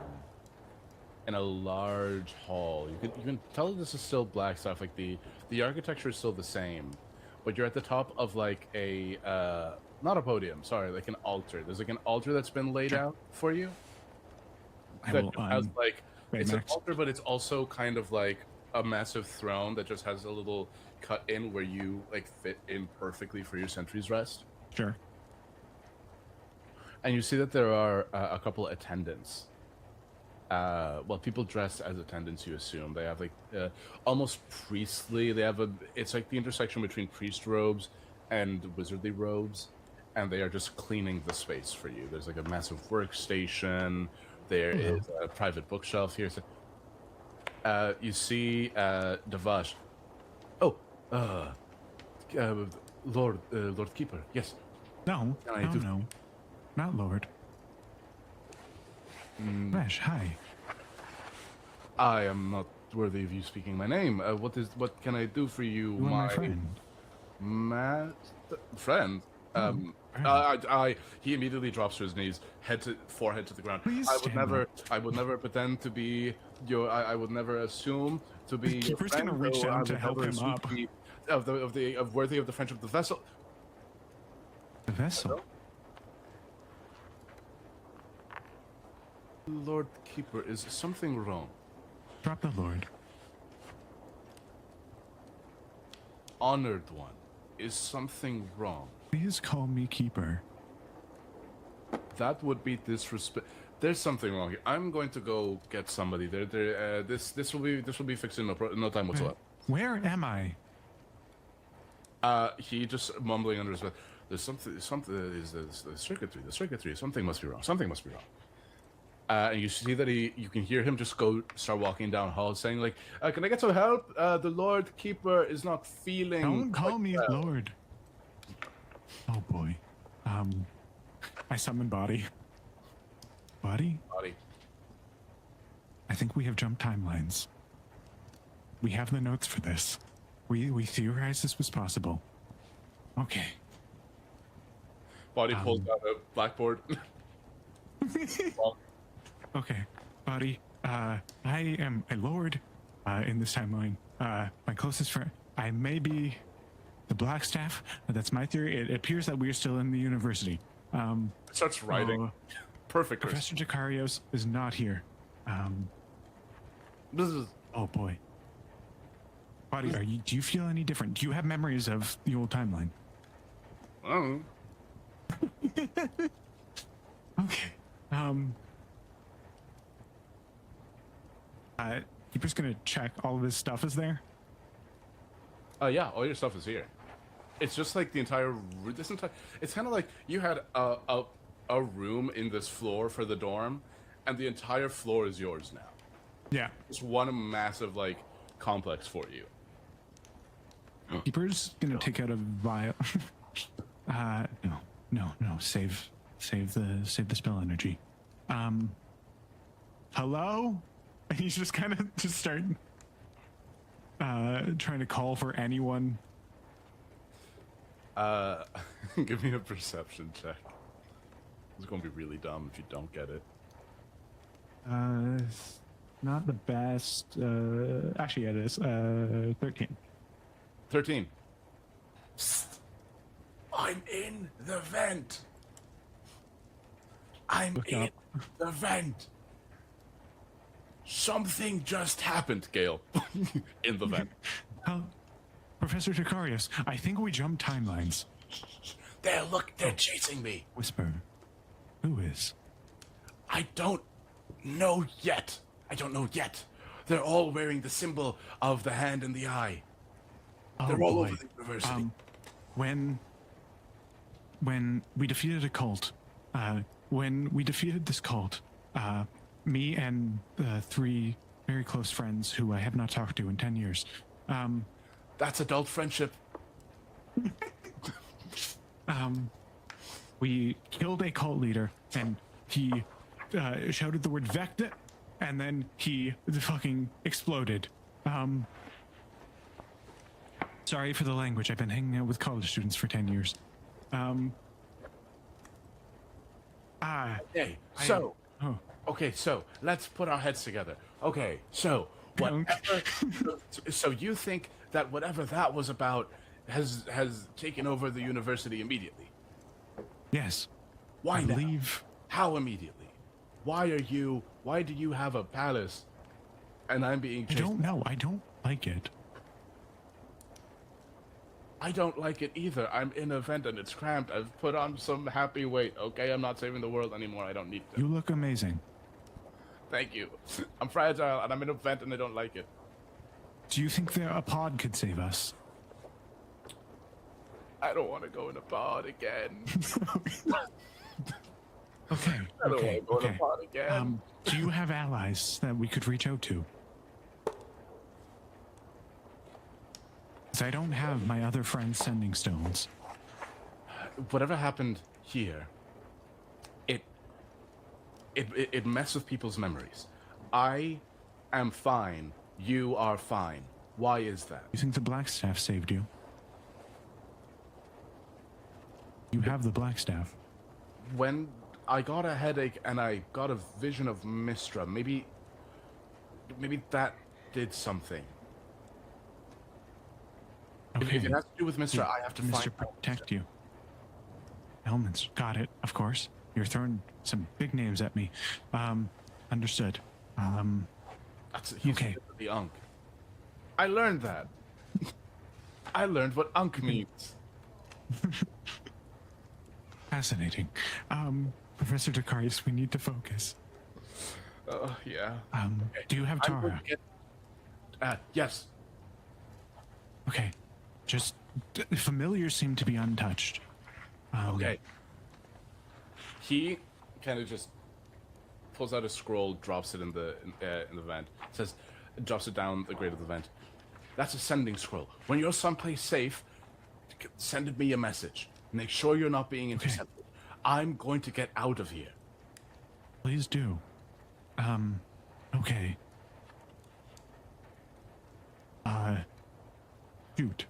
in a large hall. You can tell this is still black stuff. Like the architecture is still the same, but you're at the top of like a not a podium. Sorry, like an altar. There's like an altar that's been laid out for you. I That will has like it's an Baymax. altar, but it's also kind of like a massive throne that just has a little cut in where you like fit in perfectly for your sentry's rest. Sure. And you see that there are a couple of attendants. Well, people dressed as attendants, you assume. They have like almost priestly. They have it's like the intersection between priest robes and wizardly robes. And they are just cleaning the space for you. There's like a massive workstation. There is a private bookshelf here. So You see Devash. Oh, Lord Keeper. Yes. No, Can I no, do- no. Not Lord. Vash, hi. I am not worthy of you speaking my name. What can I do for you, You are my friend. Friend? friend. He immediately drops to his knees, forehead to the ground. Please I would stand never, up. I would never pretend to be your. I would never assume to be your Keeper's friend. gonna reach though I down to would help never him assume up. to be of worthy of the friendship of the vessel. The vessel. Lord Keeper, is something wrong? Drop the Lord. Honored one, is something wrong? Please call me Keeper. That would be disrespect. There's something wrong here. I'm going to go get somebody. This will be fixed in no time whatsoever. Where am I? He just mumbling under his breath. There's something is the circuitry. Something must be wrong. And you see that you can hear him just start walking down hall, saying like, "Can I get some help? The Lord Keeper is not feeling." Don't call quite me well." Lord. Oh boy. I summon Body. Body? Body. I think we have jumped timelines. We have the notes for this. We theorized this was possible. Okay. Body pulls out a blackboard. Okay, Body. I am a lord in this timeline. My closest friend. I may be the Blackstaff. That's my theory. It appears that we are still in the university. Starts writing. Perfect. Professor Jakarios is not here. This is Oh boy. Body, do you feel any different? Do you have memories of the old timeline? Okay. Keeper's gonna check all of his stuff is there. Yeah, all your stuff is here. It's just like the entire. It's kind of like you had a room in this floor for the dorm, and the entire floor is yours now. Yeah. It's one massive like complex for you. Keeper's gonna take out a vial. No. Save the spell energy. Hello? And he's just kind of just starting trying to call for anyone. Give me a perception check. It's gonna be really dumb if you don't get it. It's not the best. Actually, it is. 13. 13. I'm in the vent. I'm Look in up. the vent. Something just happened, Gale. In the vent. Professor Jakarios, I think we jumped timelines. They're chasing me. Whisper. Who is? I don't know yet. They're all wearing the symbol of the hand and the eye. They're all over the university. When we defeated a cult, when we defeated this cult, me and 3 very close friends who I have not talked to in 10 years. That's adult friendship. We killed a cult leader, and he shouted the word Vecna, and then he fucking exploded. Sorry for the language. I've been hanging out with college students for 10 years. Okay, so let's put our heads together. Okay, so so you think that whatever that was about has taken over the university immediately? Yes. Why I now? believe. How immediately? Why do you have a palace and I'm being I chased? don't know. I don't like it. I don't like it either. I'm in a vent and it's cramped. I've put on some happy weight. Okay, I'm not saving the world anymore. I don't need to. You look amazing. Thank you. I'm fragile and I'm in a vent and I don't like it. Do you think that a pod could save us? I don't want to go in a pod again. Okay. I don't want to go in a pod again. Do you have allies that we could reach out to? Because I don't have my other friends sending stones. Whatever happened here, it messed with people's memories. I am fine. You are fine. Why is that? You think the black staff saved you? You have the black staff. When I got a headache and I got a vision of Mistra, maybe that did something. Okay. If it has to do with Mistra, I have to Mr. find Protect you. Elements. Got it. Of course. You're throwing some big names at me. Understood. He's okay. The Unk. I learned that. I learned what Unk means. Fascinating. Professor Dakarius, we need to focus. Yeah. Do you have I'm going Tara? to get- yes. Okay. Just familiars seem to be untouched. Okay. He kind of just pulls out a scroll, drops it in the vent. Says, drops it down the grate of the vent. That's a sending scroll. When you're someplace safe, send me a message. Make sure you're not being intercepted. I'm going to get out of here. Please do. Okay. Shoot.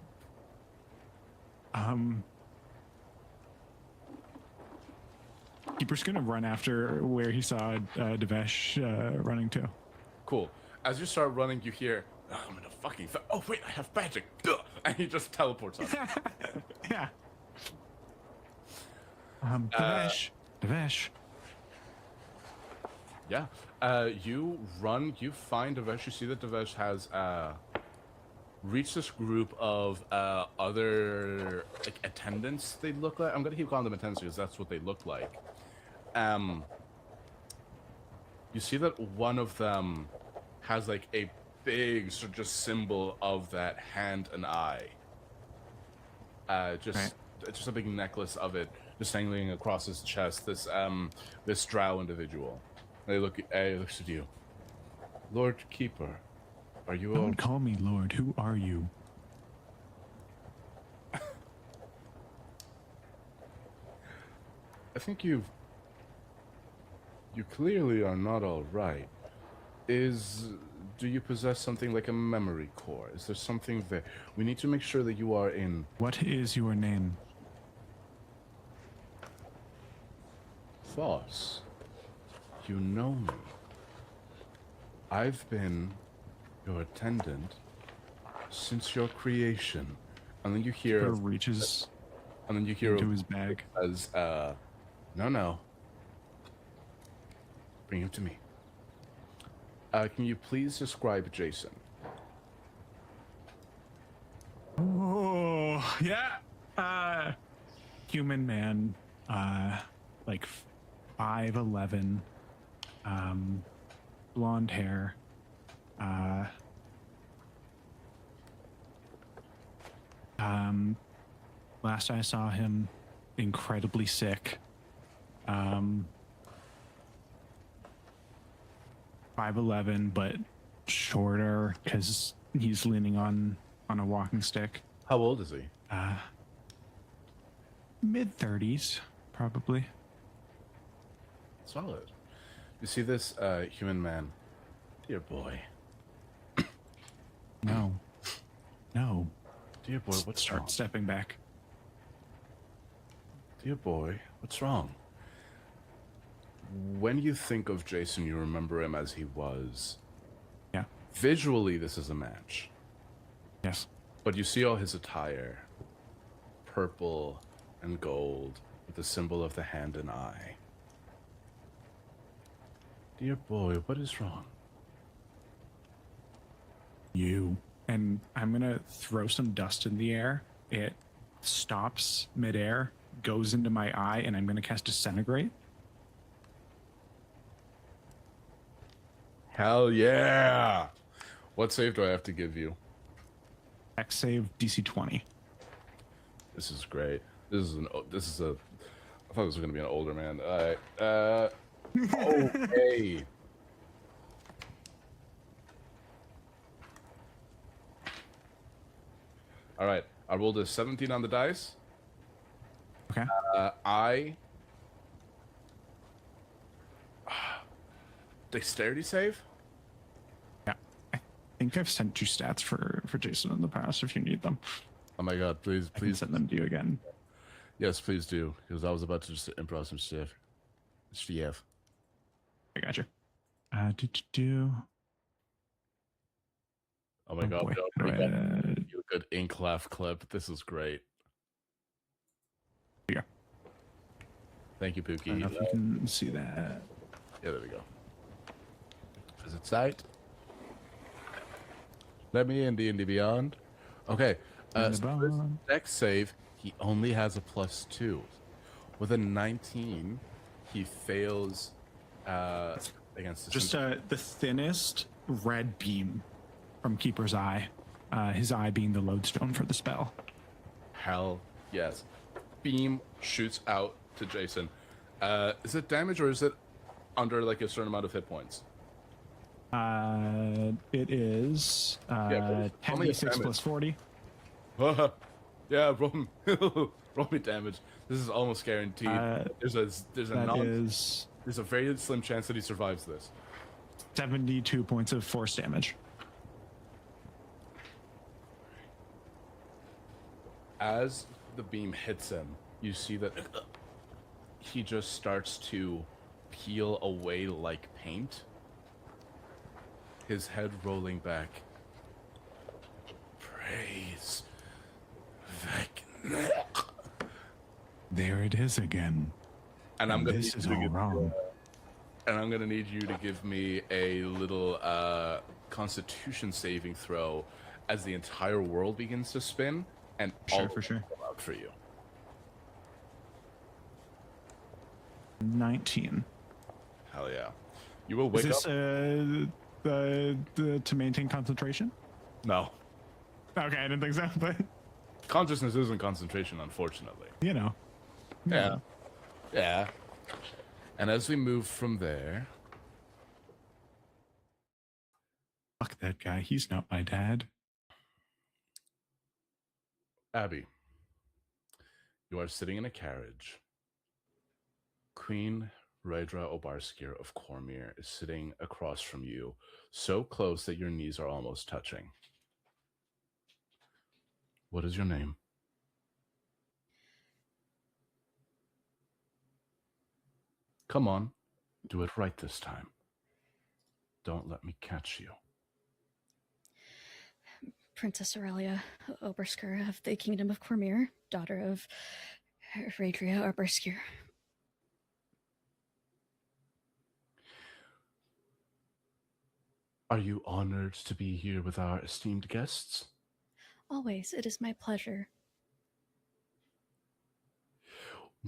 Keeper's gonna run after where he saw Devesh running to. Cool. As you start running, you hear, "Oh, I'm in a fucking... oh, wait, I have magic. Duh. And he just teleports on. Yeah. Devesh. Yeah. You run, you find Devesh. You see that Devesh has reached this group of other attendants, they look like. I'm going to keep calling them attendants because that's what they look like. You see that one of them has like a big sort of just symbol of that hand and eye. Just a big necklace of it, just dangling across his chest. This drow individual. They looks at you. Lord Keeper, are you all... Don't call me Lord. Who are you? I think you clearly are not all right. Do you possess something like a memory core? Is there something there? We need to make sure that you are in... What is your name? Thos. You know me. I've been your attendant since your creation. And then you hear... Keeper reaches and then you hear into his bag. As, no. Bring him to me. Can you please describe Jason? Oh, yeah. Human man, like 5'11", blonde hair, last I saw him, incredibly sick. 5'11", but shorter because he's leaning on a walking stick. How old is he? Mid-30s, probably. Solid. You see this human man? Dear boy. No. Dear boy, what's wrong? Start stepping back. Dear boy, what's wrong? When you think of Jason, you remember him as he was. Yeah. Visually, this is a match. Yes. But you see all his attire. Purple and gold, with the symbol of the hand and eye. Dear boy, what is wrong? You. And I'm gonna throw some dust in the air. It stops midair, goes into my eye, and I'm gonna cast Disintegrate. Hell yeah! What save do I have to give you? X save DC 20. This is great. I thought this was gonna be an older man. Okay. All right. I rolled a 17 on the dice. Okay. Dexterity save? Yeah. I think I've sent you stats for Jason in the past if you need them. Oh my god, please, I can please. send them to you again. Yes, please do. Because I was about to just improv some stuff. Stuff. I got you. Do. Oh my god, boy. we got a good ink laugh clip. This is great. Yeah. Thank you, I don't Pookie. know if you can see that. Yeah, there we go. Visit site. Let me in D&D Beyond. Okay. So this dex save, he only has a +2. With a 19, he fails against the Just the thinnest red beam from Keeper's eye. His eye being the lodestone for the spell. Hell yes. Beam shoots out to Jason. Is it damage or is it under like a certain amount of hit points? It is 10d6 plus 40. Yeah, roll me damage. This is almost guaranteed. There's a very slim chance that he survives this. 72 points of force damage. As the beam hits him, you see that he just starts to peel away like paint. His head rolling back. Praise Vecna. There it is again. And I'm gonna this is all wrong. And I'm gonna need you to give me a little Constitution saving throw as the entire world begins to spin and all For sure. out for you. 19. Hell yeah! You will wake Is this up. the to maintain concentration? No, Okay, I didn't think so, but consciousness isn't concentration, unfortunately. you know. Yeah. And as we move from there, Fuck that guy. He's not my dad. Abby, you are sitting in a carriage. Queen Rhaedra Obarskir of Cormyr is sitting across from you, so close that your knees are almost touching. What is your name? Come on, do it right this time. Don't let me catch you. Princess Aurelia Obersker of the Kingdom of Cormyr, daughter of Rhaedra Obersker. Are you honored to be here with our esteemed guests? Always, it is my pleasure.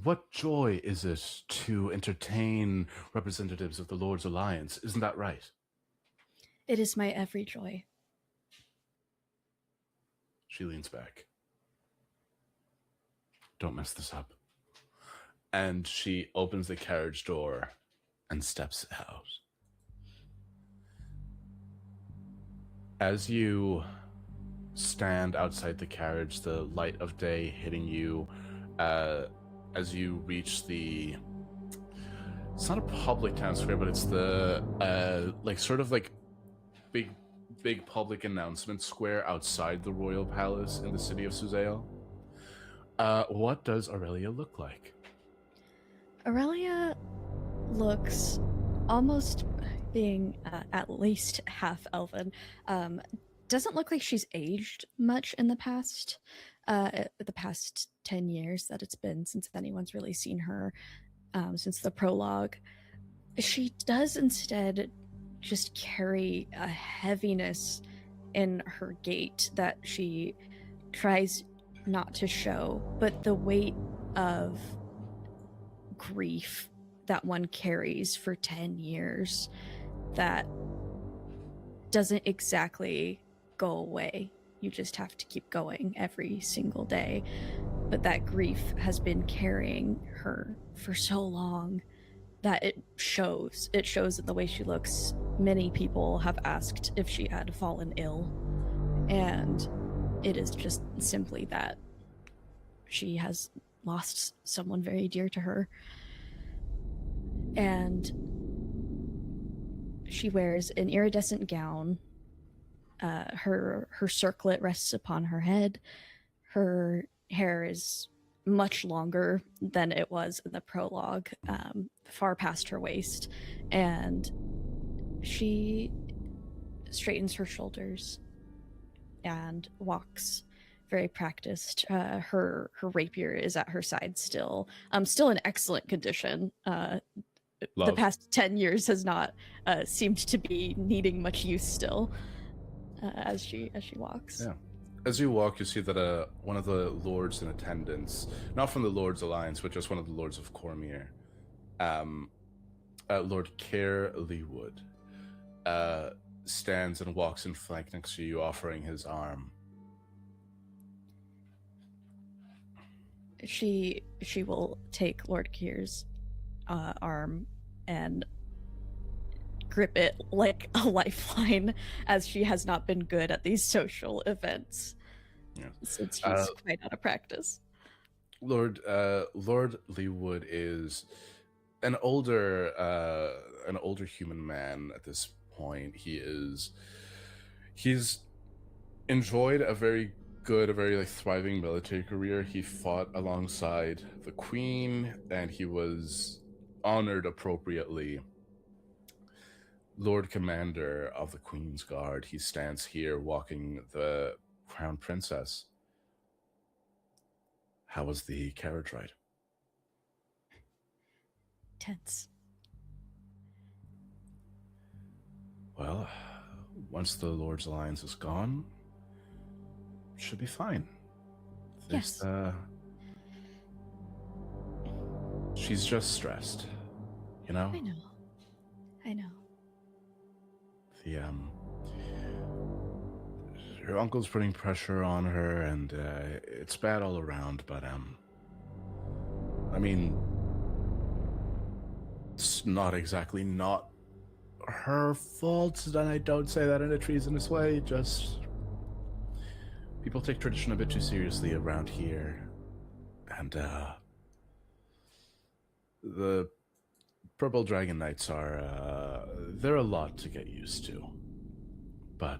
What joy is it to entertain representatives of the Lord's Alliance? Isn't that right? It is my every joy. She leans back. Don't mess this up. And she opens the carriage door and steps out. As you stand outside the carriage, the light of day hitting you, as you reach the... It's not a public town square, but it's the, big public announcement square outside the royal palace in the city of Suzale. What does Aurelia look like? Aurelia looks almost being at least half elven. Doesn't look like she's aged much in the past 10 years that it's been since anyone's really seen her, since the prologue. She does instead just carry a heaviness in her gait that she tries not to show, but the weight of grief that one carries for 10 years that doesn't exactly go away. You just have to keep going every single day. But that grief has been carrying her for so long that it shows. It shows in the way she looks. Many people have asked if she had fallen ill. And it is just simply that she has lost someone very dear to her. And she wears an iridescent gown. Her circlet rests upon her head. Her hair is much longer than it was in the prologue, far past her waist, and she straightens her shoulders and walks very practiced. Her rapier is at her side still, still in excellent condition. The past 10 years has not seemed to be needing much use still, as she walks. Yeah. As you walk, you see that one of the lords in attendance, not from the Lord's Alliance, but just one of the lords of Cormier, Lord Carroll, stands and walks in flank next to you, offering his arm. She will take Lord Kier's arm and grip it like a lifeline, as she has not been good at these social events since she's quite out of practice. Lord Leewood is an older human man at this point. He's enjoyed a very thriving military career. He fought alongside the Queen, and he was honored appropriately. Lord Commander of the Queen's Guard. He stands here walking the Crown Princess. How was the carriage ride? Tense. Well, once the Lord's Alliance is gone, it should be fine. Yes. She's just stressed, you know? I know. Her uncle's putting pressure on her, and it's bad all around, but I mean, it's not exactly not her fault, and I don't say that in a treasonous way, just people take tradition a bit too seriously around here, and the Purple Dragon Knights they're a lot to get used to. But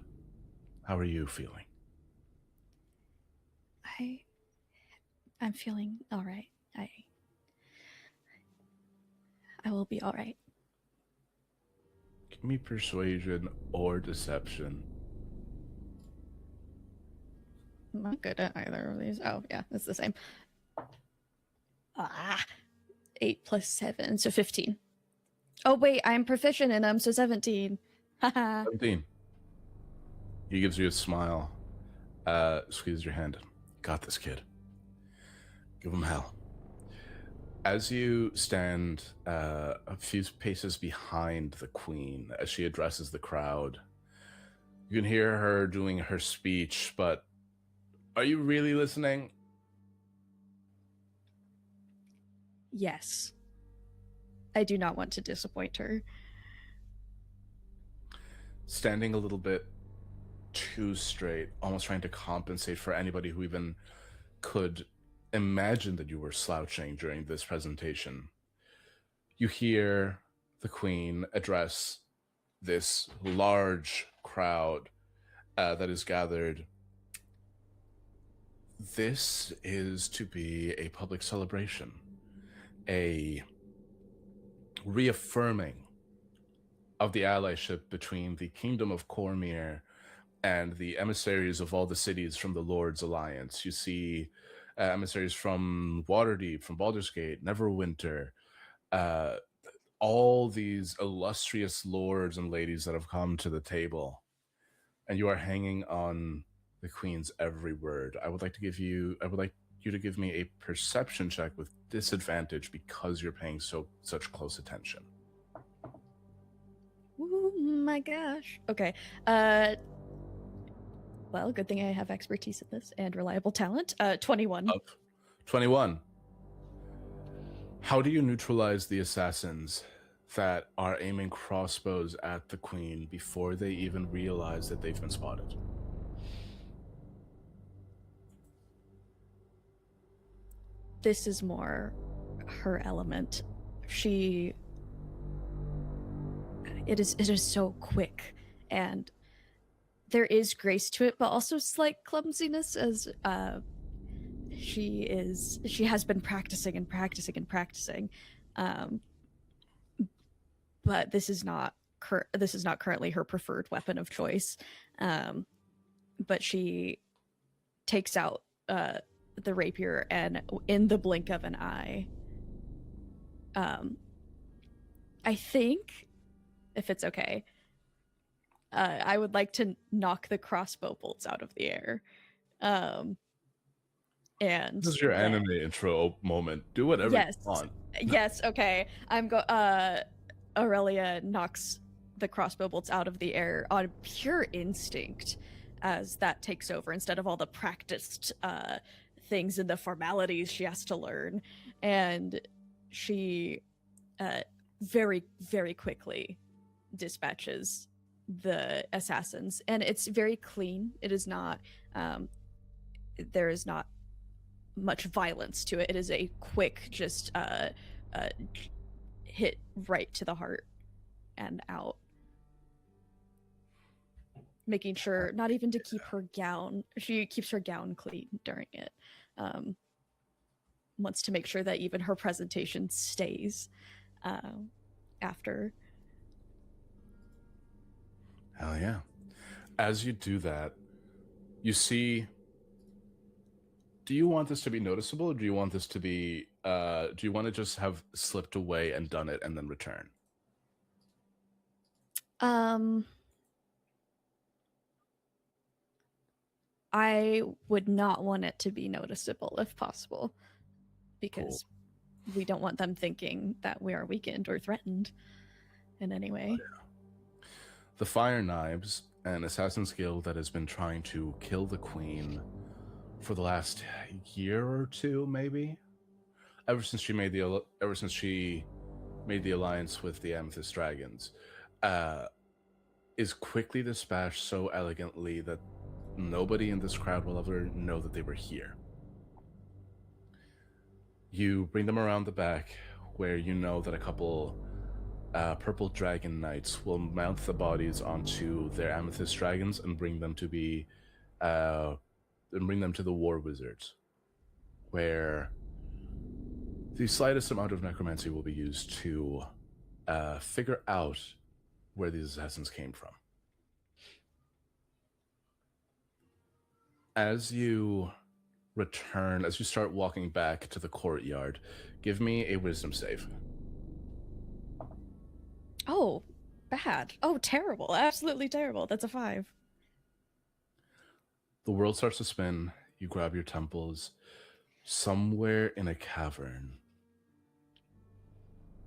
how are you feeling? I'm feeling all right. I will be all right. Give me persuasion or deception. I'm not good at either of these. Oh, yeah, it's the same. 8 plus 7, so 15. Oh, wait, I'm proficient in them, so 17. 17. He gives you a smile. Squeezes your hand. Got this, kid. Give him hell. As you stand a few paces behind the Queen, as she addresses the crowd, you can hear her doing her speech, but are you really listening? Yes. I do not want to disappoint her. Standing a little bit too straight, almost trying to compensate for anybody who even could imagine that you were slouching during this presentation. You hear the Queen address this large crowd that is gathered. This is to be a public celebration, a reaffirming of the allyship between the Kingdom of Cormier and the emissaries of all the cities from the Lord's Alliance. You see emissaries from Waterdeep, from Baldur's Gate, Neverwinter, all these illustrious lords and ladies that have come to the table, and you are hanging on the Queen's every word. I would like you to give me a perception check with disadvantage because you're paying such close attention. Oh my gosh. Okay. Well, good thing I have expertise in this and reliable talent. 21. 21. How do you neutralize the assassins that are aiming crossbows at the Queen before they even realize that they've been spotted? this is more her element. It is so quick, and there is grace to it, but also slight clumsiness, as she has been practicing and practicing and practicing. But this is not currently her preferred weapon of choice. But she takes out the rapier, and in the blink of an eye, I think, if it's okay, I would like to knock the crossbow bolts out of the air. And This is your then- anime intro moment. Do whatever Yes. you want. Yes, okay. Aurelia knocks the crossbow bolts out of the air on pure instinct, as that takes over instead of all the practiced things and the formalities she has to learn. And she very, very quickly dispatches the assassins. And it's very clean. It is not, there is not much violence to it. It is a quick, just hit right to the heart and out. Making sure not even to keep her gown, she keeps her gown clean during it. Wants to make sure that even her presentation stays after. Hell yeah. As you do that, you see, do you want this to be noticeable, or do you want this to be, do you want to just have slipped away and done it and then return? I would not want it to be noticeable if possible, because we don't want them thinking that we are weakened or threatened in any way. The Fire Knives, an assassin's guild that has been trying to kill the queen for the last year or two, maybe, ever since she made the alliance with the Amethyst Dragons, is quickly dispatched so elegantly that nobody in this crowd will ever know that they were here. You bring them around the back, where you know that a couple purple dragon knights will mount the bodies onto their amethyst dragons and bring them to the war wizards, where the slightest amount of necromancy will be used to figure out where these assassins came from. As you return, as you start walking back to the courtyard, give me a wisdom save. Oh, bad. Oh, terrible. Absolutely terrible. That's a 5. The world starts to spin. You grab your temples. Somewhere in a cavern,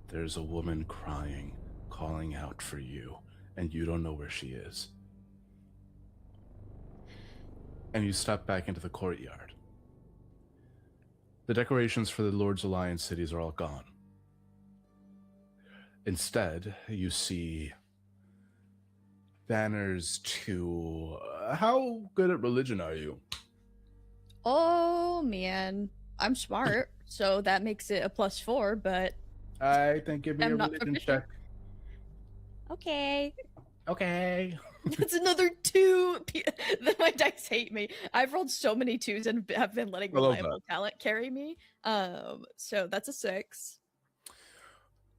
there's a woman crying, calling out for you, and you don't know where she is. And you step back into the courtyard. The decorations for the Lord's Alliance cities are all gone. Instead, you see banners to... how good at religion are you? Oh, man. I'm smart, so that makes it a +4, but... I think give me I'm a not religion proficient. check. Okay. Okay. That's another 2. My dice hate me. I've rolled so many 2s and have been letting I love reliable talent carry me. So that's a 6.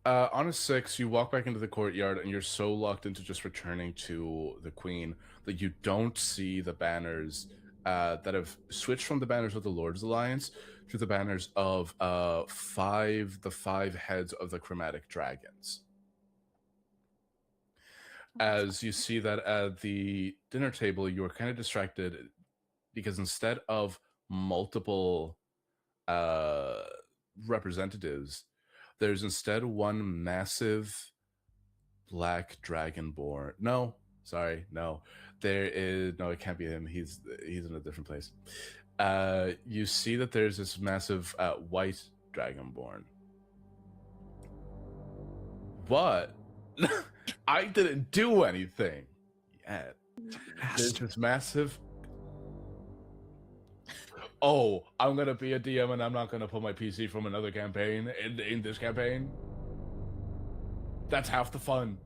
On a 6, you walk back into the courtyard and you're so locked into just returning to the queen that you don't see the banners that have switched from the banners of the Lord's Alliance to the banners of the 5 heads of the chromatic dragons. As you see that at the dinner table, you're kind of distracted because instead of multiple representatives, there's instead one massive black dragonborn. No, sorry, no. There is no. It can't be him. He's in a different place. You see that there's this massive white dragonborn. But I didn't do anything yet. There's this massive oh, I'm gonna be a DM and I'm not gonna put my PC from another campaign in this campaign. That's half the fun.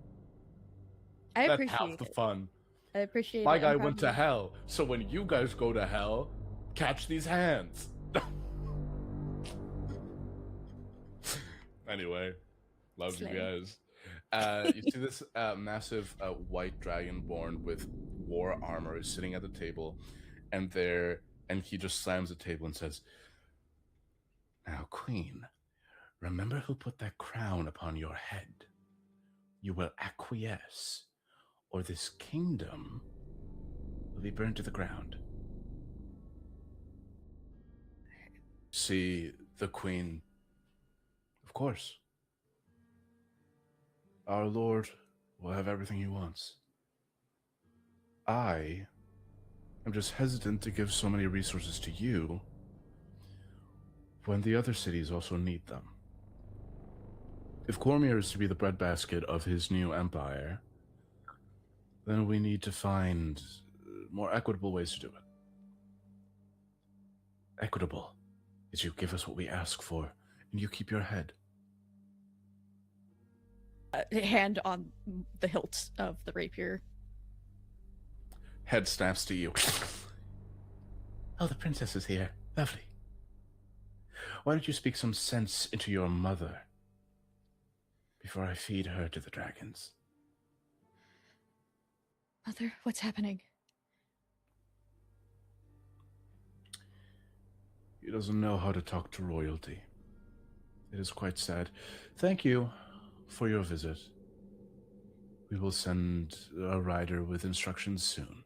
I That's half appreciate the it. fun. I appreciate My it. guy I'm went to proud of hell, so when you guys go to hell, catch these hands. Anyway, love Slay. you guys. You see this massive white dragonborn with war armor is sitting at the table, and he just slams the table and says, "Now, Queen, remember who put that crown upon your head. You will acquiesce, or this kingdom will be burned to the ground." See the Queen, of course. Our Lord will have everything he wants. I am just hesitant to give so many resources to you when the other cities also need them. If Cormier is to be the breadbasket of his new empire, then we need to find more equitable ways to do it. Equitable is you give us what we ask for, and you keep your head. hand on the hilt of the rapier. Head snaps to you. Oh, the princess is here. Lovely. Why don't you speak some sense into your mother before I feed her to the dragons? Mother, what's happening? He doesn't know how to talk to royalty. It is quite sad. Thank you for your visit. We will send a rider with instructions soon.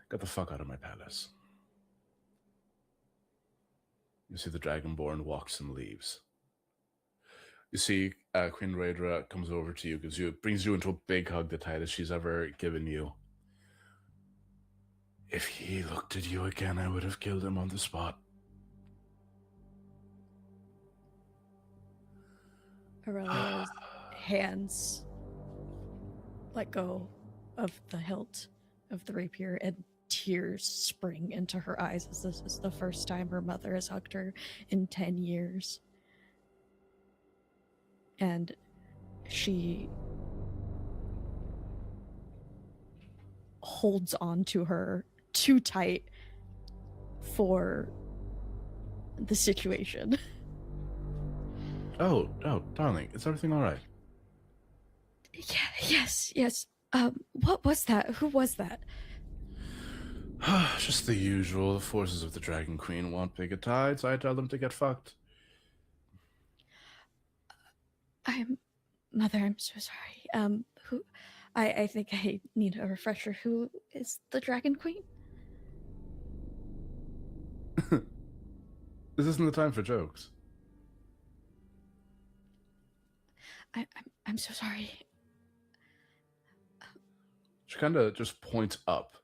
Get the fuck out of my palace. You see the Dragonborn walks and leaves. You see Queen Raedra comes over to you, brings you into a big hug, the tightest she's ever given you. If he looked at you again, I would have killed him on the spot. Aurelia's hands let go of the hilt of the rapier, and tears spring into her eyes as this is the first time her mother has hugged her in 10 years. And she holds on to her too tight for the situation. Oh, darling, is everything all right? Yeah, yes. What was that? Who was that? Just the usual. The forces of the Dragon Queen want bigger tides. I tell them to get fucked. Mother, I'm so sorry. Who? I think I need a refresher. Who is the Dragon Queen? This isn't the time for jokes. I'm so sorry. She kind of just points up.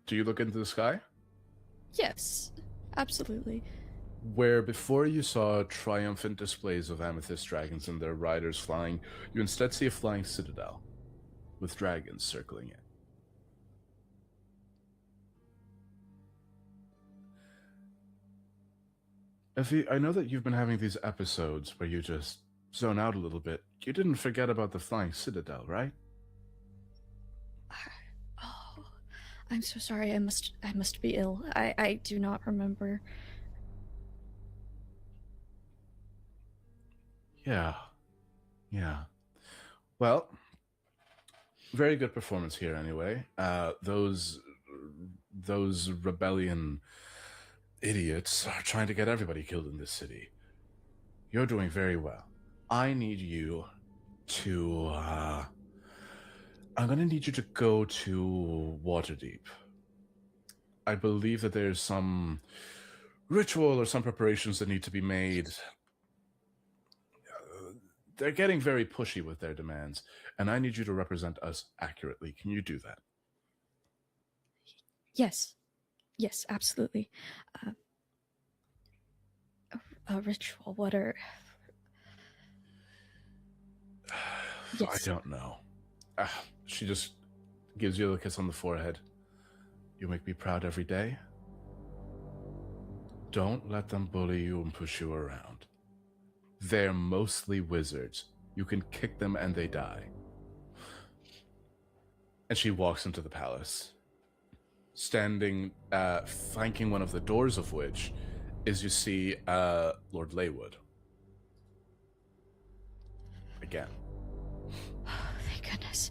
Do you look into the sky? Yes, absolutely. Where before you saw triumphant displays of amethyst dragons and their riders flying, you instead see a flying citadel with dragons circling it. Effie, I know that you've been having these episodes where you just zone out a little bit. You didn't forget about the flying citadel, right? Oh, I'm so sorry. I must be ill. I do not remember. Yeah. Well, very good performance here anyway. Those rebellion idiots are trying to get everybody killed in this city. You're doing very well. I need you to I'm gonna need you to go to Waterdeep. I believe that there's some ritual or some preparations that need to be made. They're getting very pushy with their demands, and I need you to represent us accurately. Can you do that? Yes, absolutely. A ritual. What are? I don't know. She just gives you a kiss on the forehead. You make me proud every day. Don't let them bully you and push you around. They're mostly wizards. You can kick them and they die. And she walks into the palace, standing, flanking one of the doors of which is, you see, Lord Leywood. Again. Thank goodness.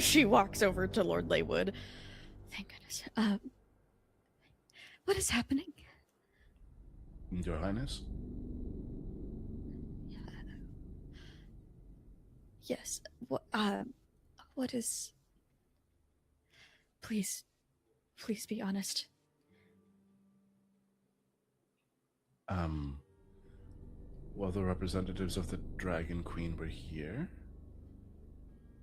She walks over to Lord Leywood. Thank goodness. What is happening? Your Highness? Yes. What is... Please be honest. Well, the representatives of the Dragon Queen were here,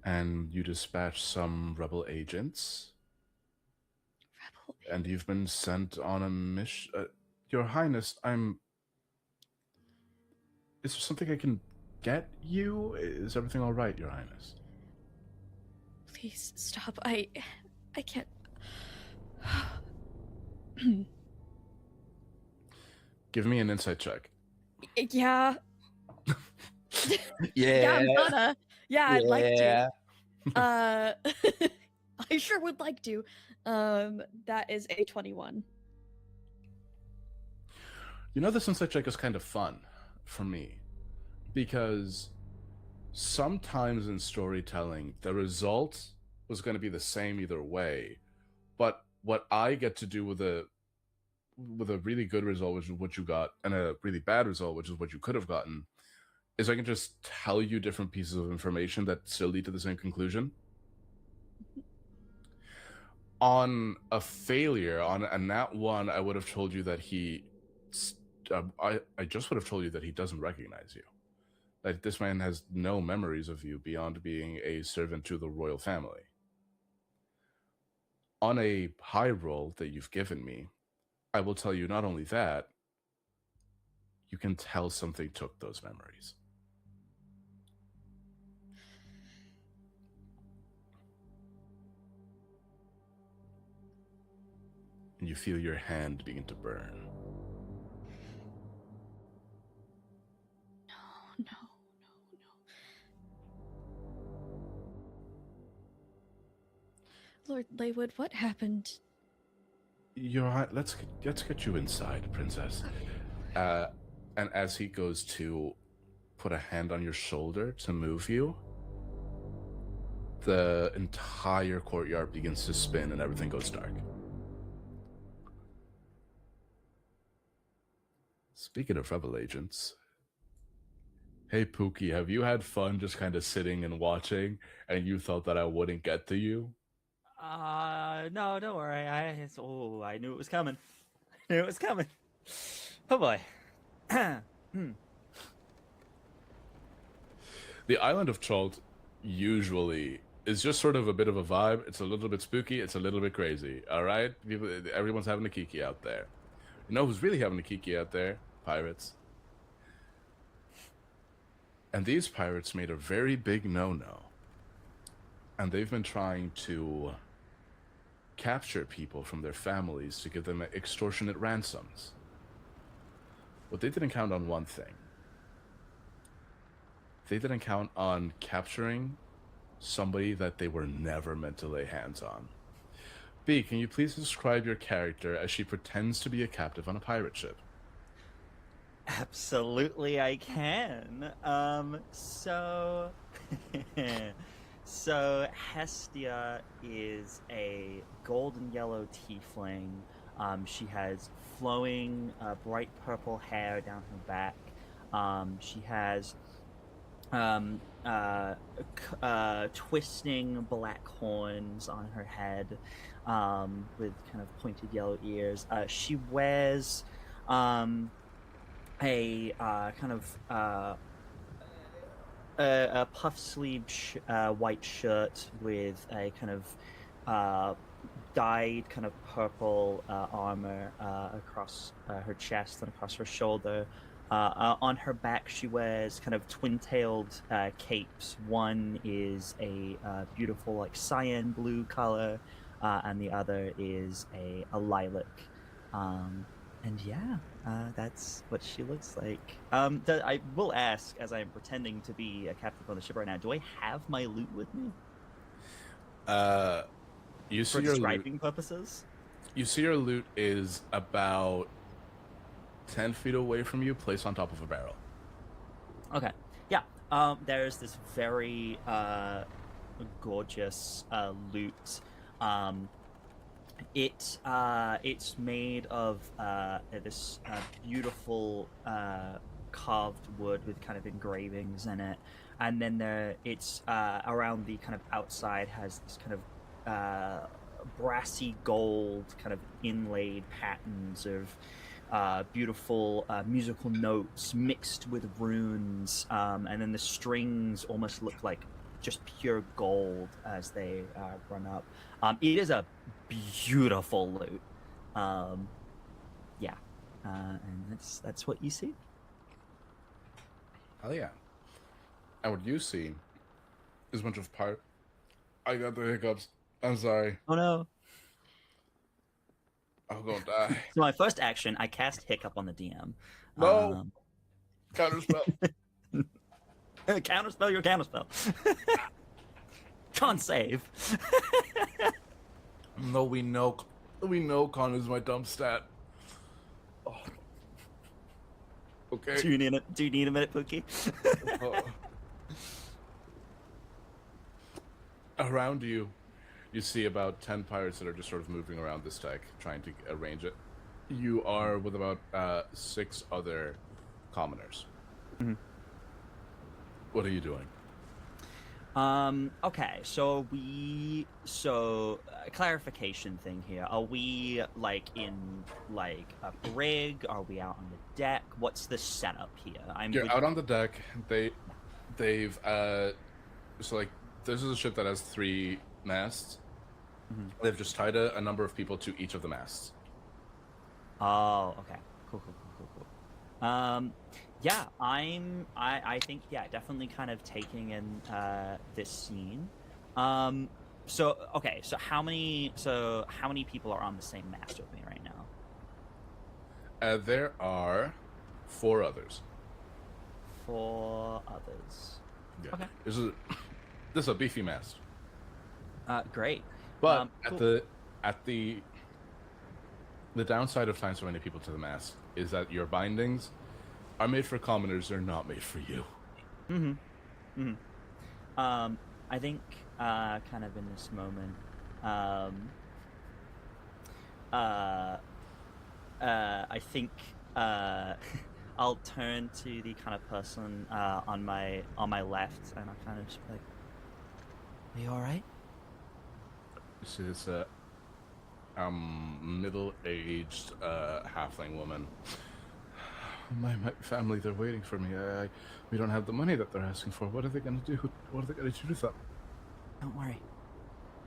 and you dispatched some rebel agents, and you've been sent on a mission. Your Highness, Is there something I can get you? Is everything all right, Your Highness? Please stop. I can't. Give me an insight check. Yeah. Yeah. I'm gonna. Yeah, I'd like Yeah. to. I sure would like to. That is a 21. You know, this insight check is kind of fun for me, because sometimes in storytelling, the result was going to be the same either way, but what I get to do with a really good result, which is what you got, and a really bad result, which is what you could have gotten, is I can just tell you different pieces of information that still lead to the same conclusion. On a failure, on a nat 1, I would have told you that I just would have told you that he doesn't recognize you. That this man has no memories of you beyond being a servant to the royal family. On a high roll that you've given me, I will tell you not only that, you can tell something took those memories. And you feel your hand begin to burn. No. Lord Leywood, what happened? Let's get you inside, princess. And as he goes to put a hand on your shoulder to move you, the entire courtyard begins to spin and everything goes dark. Speaking of rebel agents, hey Pookie, have you had fun just kind of sitting and watching, and you thought that I wouldn't get to you? No, don't worry. I knew it was coming. I knew it was coming. Oh boy. The island of Chult usually is just sort of a bit of a vibe. It's a little bit spooky. It's a little bit crazy. All right? Everyone's having a kiki out there. You know who's really having a kiki out there? Pirates. And these pirates made a very big no-no. And they've been trying to capture people from their families to give them extortionate ransoms. But they didn't count on one thing. They didn't count on capturing somebody that they were never meant to lay hands on. B, can you please describe your character as she pretends to be a captive on a pirate ship? Absolutely, I can. So Hestia is a golden yellow tiefling. She has flowing, bright purple hair down her back. She has twisting black horns on her head, with kind of pointed yellow ears. She wears a kind of a puff sleeve white shirt with a kind of dyed kind of purple armor across her chest and across her shoulder. On her back, she wears kind of twin-tailed capes. One is a beautiful, like, cyan blue color, and the other is a lilac And yeah, that's what she looks like. I will ask, as I'm pretending to be a captain on the ship right now, do I have my loot with me You for see your loot. describing purposes? You see your loot is about 10 feet away from you, placed on top of a barrel. Okay. Yeah. There's this very gorgeous loot. It's made of this beautiful carved wood with kind of engravings in it, and then it's around the kind of outside has this kind of brassy gold kind of inlaid patterns of beautiful musical notes mixed with runes, and then the strings almost look like just pure gold as they run up. It is a beautiful loot. Yeah, and that's what you see. Hell yeah. And what you see is a bunch of pirate. I got the hiccups. I'm sorry. Oh no. I'm gonna die. So my first action, I cast Hiccup on the DM. No! Counterspell. Counterspell your counterspell. Can't save. No, we know con is my dumb stat. Oh. Okay. Do you need a minute, Pookie? Around you see about 10 pirates that are just sort of moving around this deck, trying to arrange it. You are with about 6 other commoners. Mm-hmm. What are you doing? Okay, so clarification thing here. Are we like in like a brig? Are we out on the deck? What's the setup here? You're out on the deck. They've so like this is a ship that has 3 masts. Mm-hmm. They've just tied a number of people to each of the masts. Oh, okay. Cool. Yeah, I think definitely kind of taking in this scene. So how many people are on the same mast with me right now? There are 4 others. 4 others. Yeah. Okay. This is a beefy mast. Great. But cool. at the downside of tying so many people to the mast is that your bindings are made for commoners, they're not made for you. I think kind of in this moment, I think I'll turn to the kind of person on my left, and I'll kind of just be like, "Are you all right?" This is a middle-aged halfling woman. My family, they're waiting for me. We don't have the money that they're asking for. What are they going to do? What are they going to do with that? Don't worry.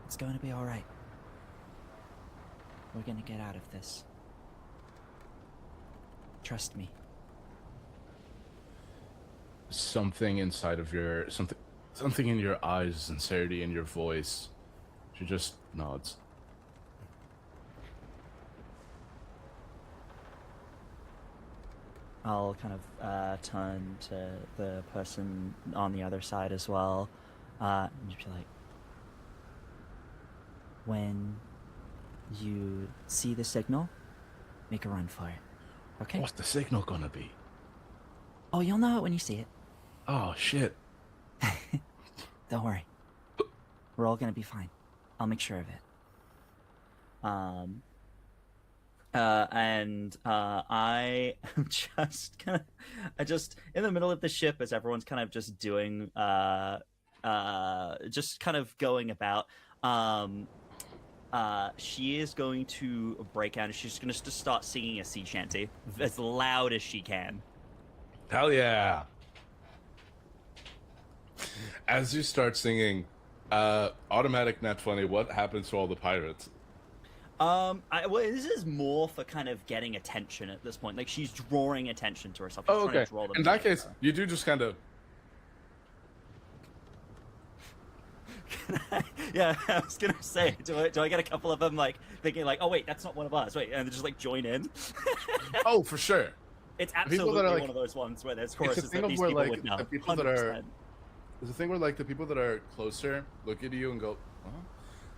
It's going to be all right. We're going to get out of this. Trust me. Something inside of your... Something in your eyes, sincerity in your voice. She just nods. I'll kind of turn to the person on the other side as well, and just be like, when you see the signal, make a run for it, okay? What's the signal gonna be? Oh, you'll know it when you see it. Oh, shit. Don't worry. We're all gonna be fine. I'll make sure of it. I am just kind of, in the middle of the ship as everyone's kind of just doing, just kind of going about. She is going to break out and she's going to start singing a sea shanty as loud as she can. Hell yeah. As you start singing, automatic nat 20, what happens to all the pirates? Well, this is more for kind of getting attention at this point. Like, she's drawing attention to herself. Oh, okay. In that case, her. you do just kind of... Yeah, I was gonna say, do I get a couple of them like thinking like, oh wait, that's not one of us, wait, and they just like join in? Oh, for sure. It's People that absolutely are, like- one of those ones where there's It's a choruses thing that of these where, people like, would know. the people that are 100%. There's a thing where, like, the people that are closer look at you and go, huh?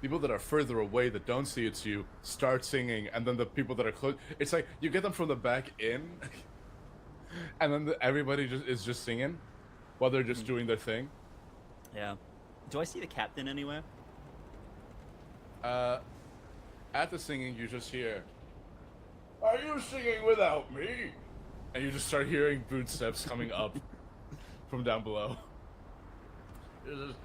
People that are further away that don't see it's you start singing, and then the people that are close, it's like you get them from the back in, and then everybody is just singing while they're just doing their thing. Yeah. Do I see the captain anywhere? At the singing, you just hear, "Are you singing without me?" And you just start hearing footsteps coming up from down below. It's just,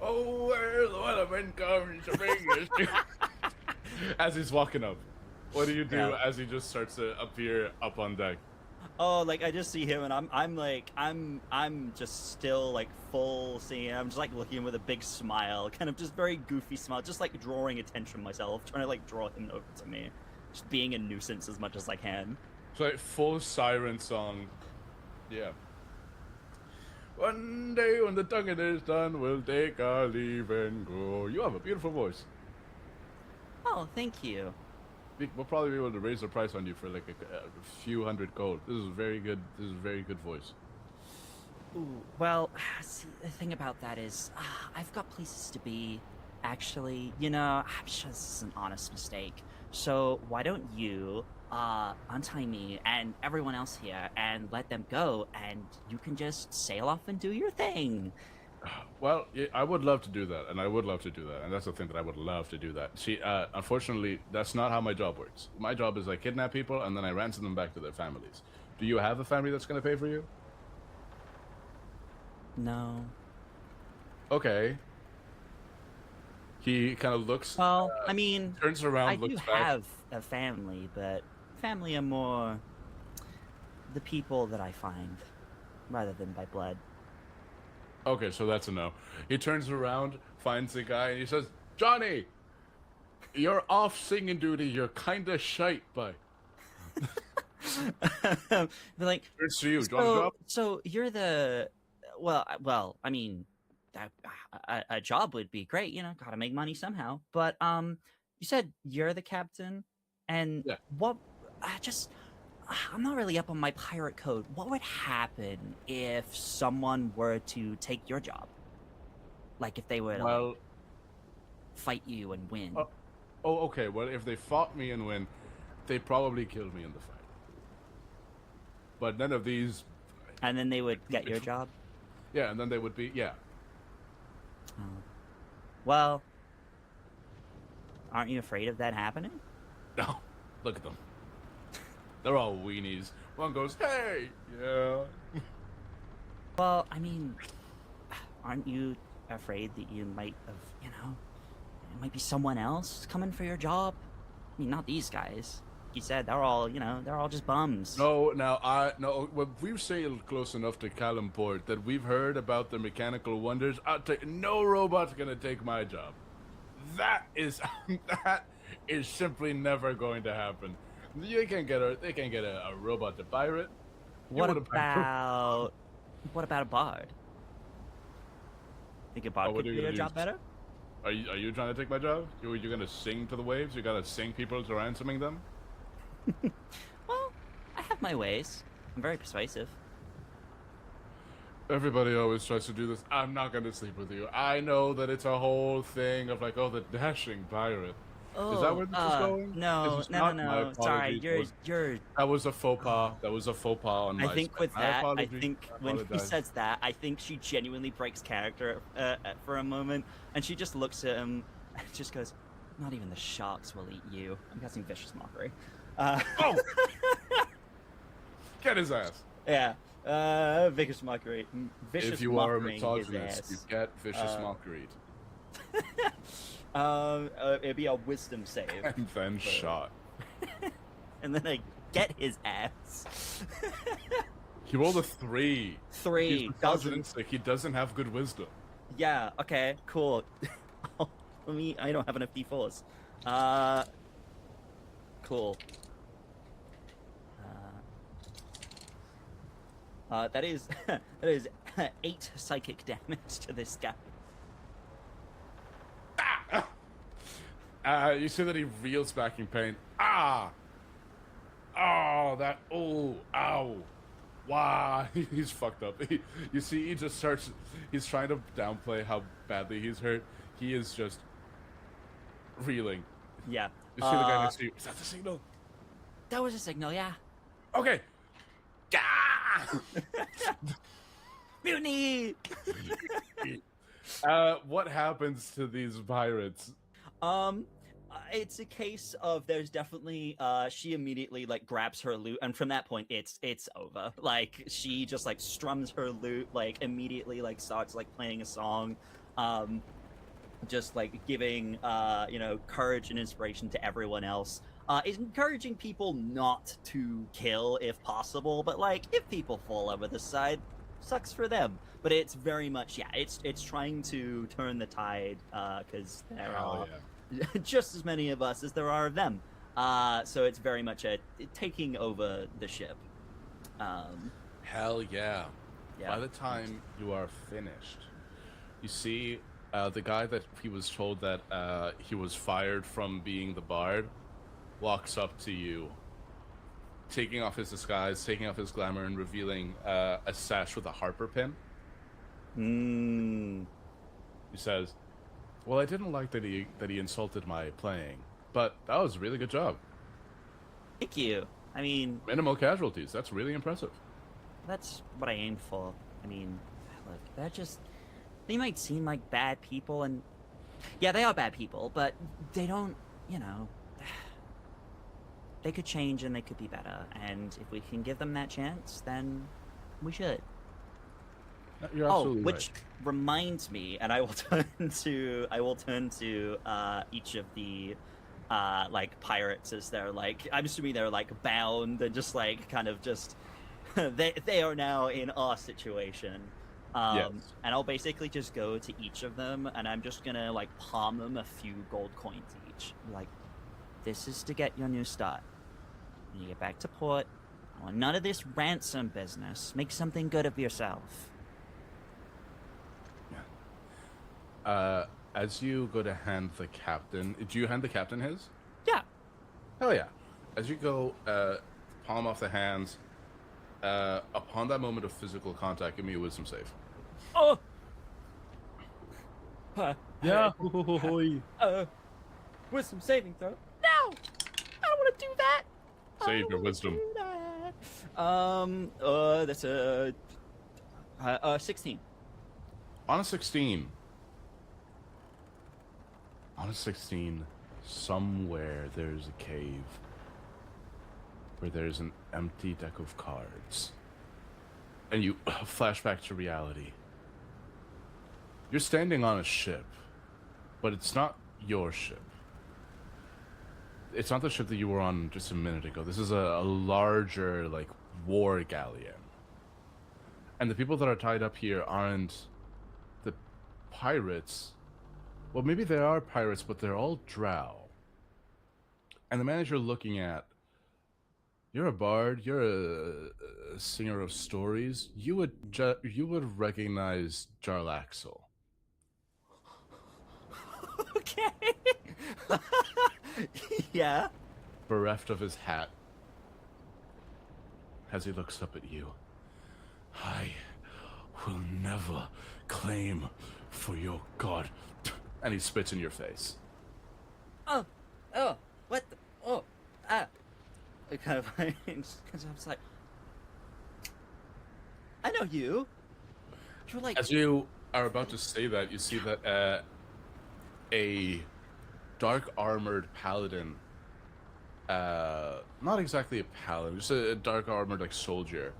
"Oh, where the weatherman comes to bring us." As he's walking up, what do you do Yeah. as he just starts to appear up on deck? Oh, like I just see him and I'm just still like full seeing. I'm just like looking with a big smile, kind of just very goofy smile, just like drawing attention myself, trying to like draw him over to me, just being a nuisance as much as I can. It's like full siren song. Yeah. One day when the tonguing is done, we'll take our leave and go. You have a beautiful voice. Oh, thank you. We'll probably be able to raise the price on you for like a few hundred gold. This is very good. This is a very good voice. Ooh, well, see, the thing about that is, I've got places to be. Actually, you know, I'm sure this is an honest mistake. So why don't you untie me and everyone else here and let them go, and you can just sail off and do your thing. Well, yeah, I would love to do that, and I would love to do that, and that's the thing that I would love to do that. See, unfortunately, that's not how my job works. My job is I kidnap people, and then I ransom them back to their families. Do you have a family that's going to pay for you? No. Okay. He kind of looks... Well, I mean, turns around, I do looks back. have a family, but family are more the people that I find, rather than by blood. Okay, so that's a no. He turns around, finds the guy, and he says, "Johnny, you're off singing duty. You're kind of shite, bye." But like, Turns to you. Do you want a job? so you're the well, I mean, that a job would be great, you know, gotta make money somehow. But you said you're the captain, and Yeah. what? I'm not really up on my pirate code. What would happen if someone were to take your job? Like if they were to like, Well, fight you and win. okay. Well, if they fought me and win, they'd probably kill me in the fight. But none of these... And then they would get your job? Yeah, and then they would be... Yeah. Oh. Well, aren't you afraid of that happening? No. Look at them. They're all weenies. One goes, "Hey!" Yeah. Well, I mean, aren't you afraid that you might have, you know, it might be someone else coming for your job? I mean, not these guys. You said they're all, you know, they're all just bums. No, well, we've sailed close enough to Calimport that we've heard about the mechanical wonders. No robot's gonna take my job. That is simply never going to happen. They can't get a robot to pirate. What about a bard? Think a bard what could are you do their gonna job do? better? Are you trying to take my job? You're gonna sing to the waves? You gotta sing people to ransoming them? Well, I have my ways. I'm very persuasive. Everybody always tries to do this. I'm not gonna sleep with you. I know that it's a whole thing of like, oh, the dashing pirate. Oh, Is that where this is going? No, This is no, not no, my no. Sorry, apologies. you're. That was a faux pas. That was a faux pas on my I think side. with My that, I apologies. think I when he apologize. says that, I think she genuinely breaks character for a moment, and she just looks at him and just goes, "Not even the sharks will eat you." I'm guessing vicious mockery. Oh! Get his ass. Yeah, vicious mockery. Vicious If you are a mockery his misogynist, you ass. get vicious mockery. It'd be a wisdom save, And then shot. and then I get his ass. He rolled a 3. 3 He's doesn't. misogynistic. He doesn't have good wisdom. Yeah. Okay. Cool. I don't have enough d4s. Cool. That is 8 psychic damage to this guy. You see that he reels back in pain. Ah! Oh, that. Oh, ow. Wow. He's fucked up. You see, he just starts. He's trying to downplay how badly he's hurt. He is just reeling. Yeah. You see the guy next to you. Is that the signal? That was a signal, yeah. Okay. Ah! Mutiny! What happens to these pirates? It's a case of there's definitely she immediately like grabs her lute, and from that point it's over. Like she just like strums her lute, like immediately like starts like playing a song, just like giving courage and inspiration to everyone else. Is encouraging people not to kill if possible, but like if people fall over the side, sucks for them. But it's very much it's trying to turn the tide because there are just as many of us as there are of them. So it's very much taking over the ship. Hell yeah. Yeah. By the time you are finished, you see the guy that he was told that he was fired from being the bard walks up to you, taking off his disguise, taking off his glamour, and revealing a sash with a harper pin. He says, "Well, I didn't like that he insulted my playing, but that was a really good job. Thank you. I mean, Minimal casualties. That's really impressive." that's what I aim for. I mean, look, they might seem like bad people, and yeah, they are bad people, but they don't, they could change and they could be better. And if we can give them that chance, then we should. You're absolutely which right. reminds me, and I will turn to each of the like pirates as they're like, I'm assuming they're like bound and just like kind of just they are now in our situation. Yes. And I'll basically just go to each of them and I'm just gonna like palm them a few gold coins each. Like, this is to get your new start. When you get back to port, I want none of this ransom business. Make something good of yourself. As you go to hand the captain, do you hand the captain his? Yeah. Hell yeah. As you go, palm off the hands, upon that moment of physical contact, give me a wisdom save. Oh! Yeah. Wisdom saving throw? No! I don't want to do that! Save your wisdom. That's a 16. On a 16. On a 16, somewhere there's a cave where there's an empty deck of cards. And you flash back to reality. You're standing on a ship, but it's not your ship. It's not the ship that you were on just a minute ago. This is a larger, like, war galleon. And the people that are tied up here aren't the pirates. Well, maybe they are pirates, but they're all drow. And the man that you're looking at, you're a bard, you're a singer of stories. You would recognize Jarlaxle. Okay. Yeah. Bereft of his hat, as he looks up at you. I will never claim for your god. And he spits in your face. Oh, what the, It kind of like, because I was like, I know you. You're like, As you are about to say that, you see that a dark armored paladin, not exactly a paladin, just a dark armored like soldier,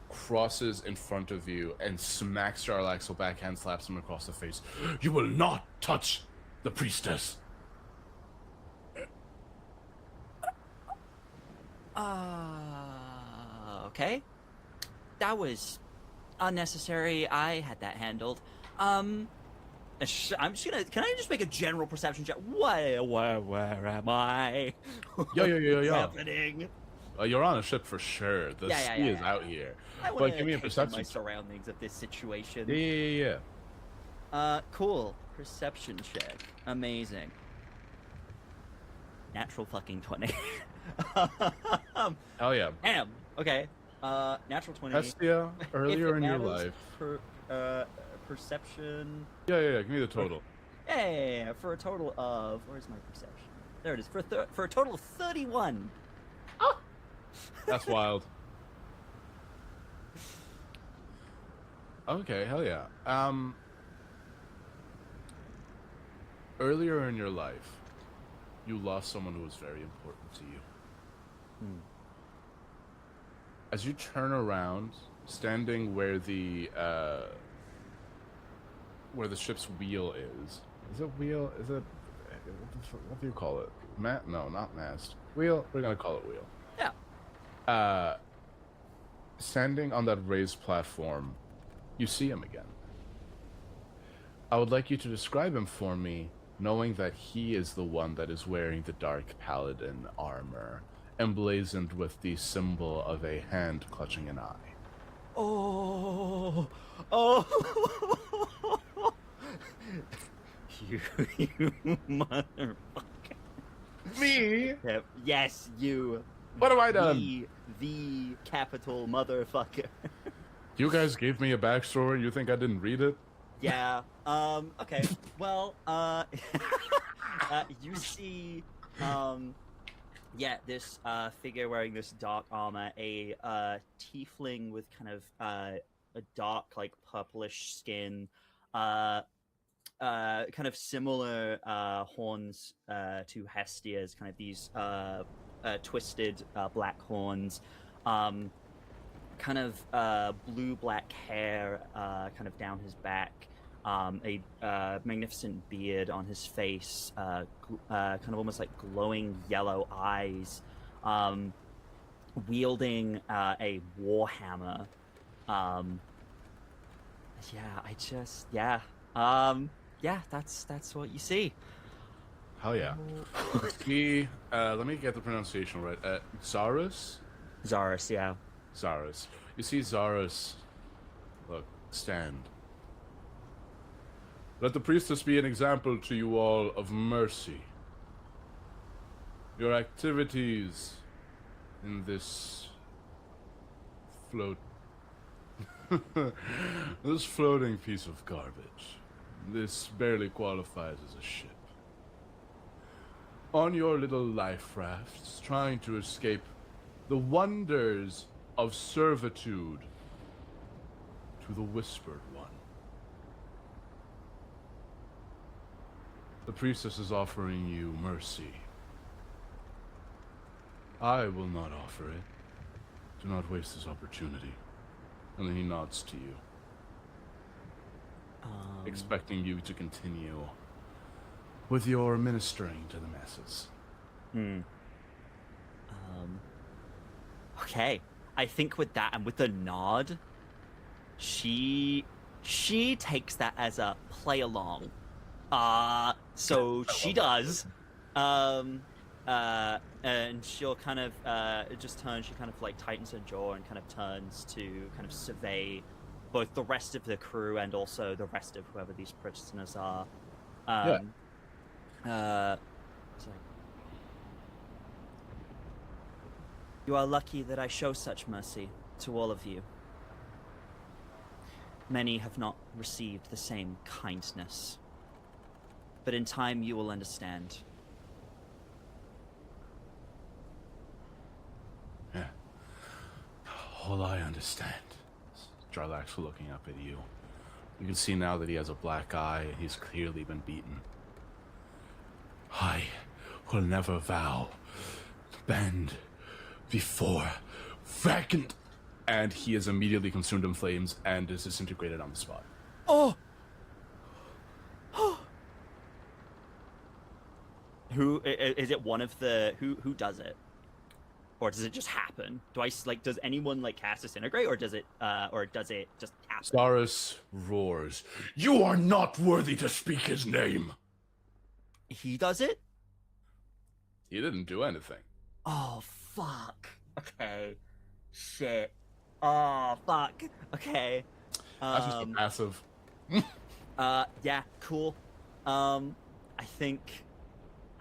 crosses in front of you and smacks Jarlaxle, backhand slaps him across the face. You will not touch the priestess. Okay. That was unnecessary. I had that handled. I'm just gonna. Can I just make a general perception check? Where am I? Yeah. What's happening? You're on a ship for sure. The sea is out here. But give me a perception. My surroundings of this situation. Yeah. Cool. Perception check. Amazing. natural fucking 20. Hell yeah. Damn. Okay. Natural 20. Hestia, If earlier it in your matters, life. Perception. Yeah. Give me the total. Yeah, for a total of, where's my perception? There it is. For a total of 31. That's wild. Okay, hell yeah. Earlier in your life, you lost someone who was very important to you. As you turn around, standing where the ship's wheel is it wheel? Is it what do you call it? No, not mast. Wheel. We're gonna call it wheel. Yeah. Standing on that raised platform, you see him again. I would like you to describe him for me, knowing that he is the one that is wearing the dark paladin armor, emblazoned with the symbol of a hand clutching an eye. Oh. You motherfucker. Me? Yep. Yes, you. What have I done? The capital motherfucker. You guys gave me a backstory. You think I didn't read it? Yeah. Okay. Well. You see. Yeah. This figure wearing this dark armor, a tiefling with kind of a dark, like purplish skin, kind of similar horns to Hestia's, kind of these twisted black horns, kind of blue-black hair kind of down his back, a magnificent beard on his face, kind of almost like glowing yellow eyes, wielding a warhammer. Yeah, that's what you see. Hell yeah. Let me get the pronunciation right. Zarus? Zarus, yeah. Zarus. You see Zarus, look, stand. Let the priestess be an example to you all of mercy. Your activities in this this floating piece of garbage. This barely qualifies as a ship. On your little life rafts, trying to escape the wonders of servitude to the Whispered One. The priestess is offering you mercy. I will not offer it. Do not waste this opportunity. And then he nods to you, expecting you to continue with your ministering to the masses. Okay. I think with that and with the nod, she takes that as a play along. So she does. And she'll kind of just turn. She kind of like tightens her jaw and kind of turns to kind of survey both the rest of the crew and also the rest of whoever these prisoners are. It's like, you are lucky that I show such mercy to all of you. Many have not received the same kindness, but in time you will understand. Yeah. All I understand. Jarlax's looking up at you. You can see now that he has a black eye and he's clearly been beaten. I will never vow to bend before Vecna. And he is immediately consumed in flames and is disintegrated on the spot. Oh! Who is it? One of the who does it, or does it just happen? Does anyone like cast disintegrate, or does it just happen? Zarus roars, "You are not worthy to speak his name." He does it? He didn't do anything. Oh fuck. Okay. Shit. Oh fuck. Okay. That's just a passive. Yeah. Cool.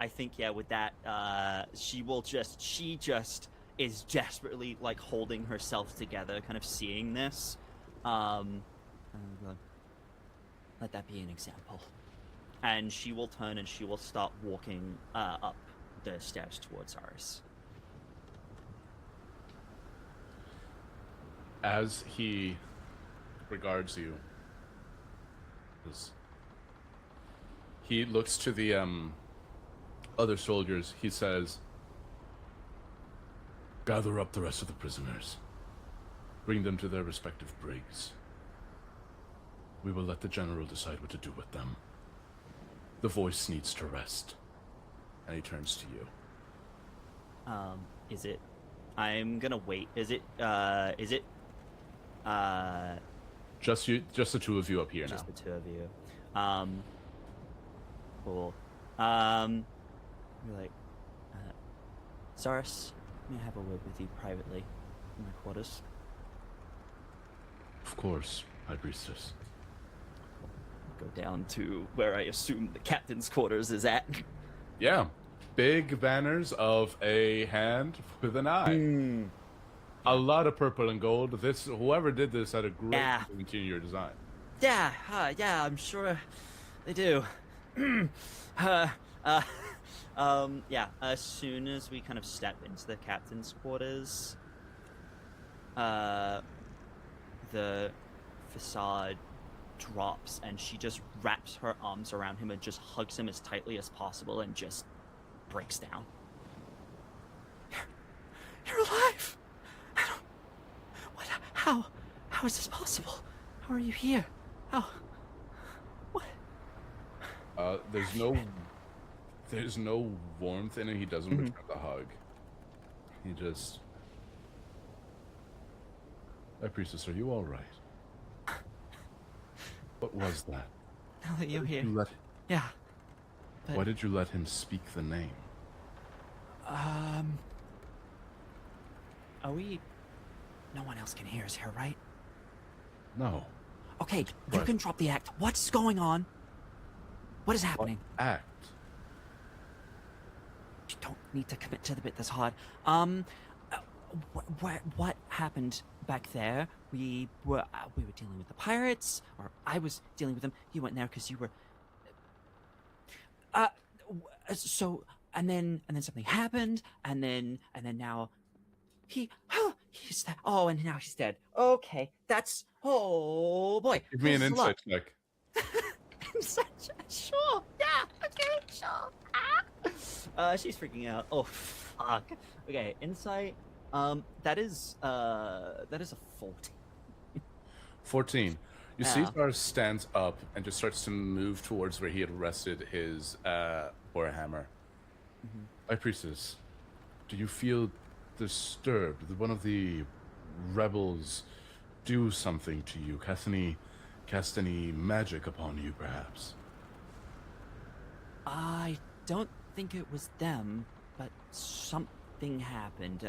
I I think with that, she just is desperately like holding herself together, kind of seeing this. And let that be an example. And she will turn and she will start walking up the stairs towards ours. As he regards you, he looks to the other soldiers. He says, "Gather up the rest of the prisoners. Bring them to their respective brigs. We will let the general decide what to do with them. The voice needs to rest." And he turns to you. Is it? I'm gonna wait. Is it? Just the two of you up here now. Just the two of you. Cool. You're like, Saris, may I have a word with you privately in my quarters? Of course, High Priestess. Go down to where I assume the captain's quarters is at. Yeah. Big banners of a hand with an eye. A lot of purple and gold. Whoever did this had a great interior design. Yeah, I'm sure they do. As soon as we kind of step into the captain's quarters, the facade drops and she just wraps her arms around him and just hugs him as tightly as possible and just breaks down. You're alive! How is this possible? How are you here? How? What? There's no warmth in it. He doesn't return the hug. He just... High Priestess, are you all right? What was that? Now that you're here. Yeah. But... Why did you let him speak the name? Are we... No one else can hear us here, right? No. Okay, you can drop the act. What's going on? What is happening? What act? You don't need to commit to the bit this hard. What happened back there? We were dealing with the pirates, or I was dealing with them. You went there because you were... And then something happened, and then now... He's dead. Oh, and now he's dead. Okay, that's... Oh, boy. Give me an insight check. Insight check? Sure. Yeah, okay, sure. She's freaking out. Oh, fuck. Okay, insight. That is a 14. 14. You see Sars stands up and just starts to move towards where he had rested his warhammer. High Priestess, do you feel disturbed? Did one of the rebels do something to you? Cast any magic upon you, perhaps? I don't think it was them, but something happened.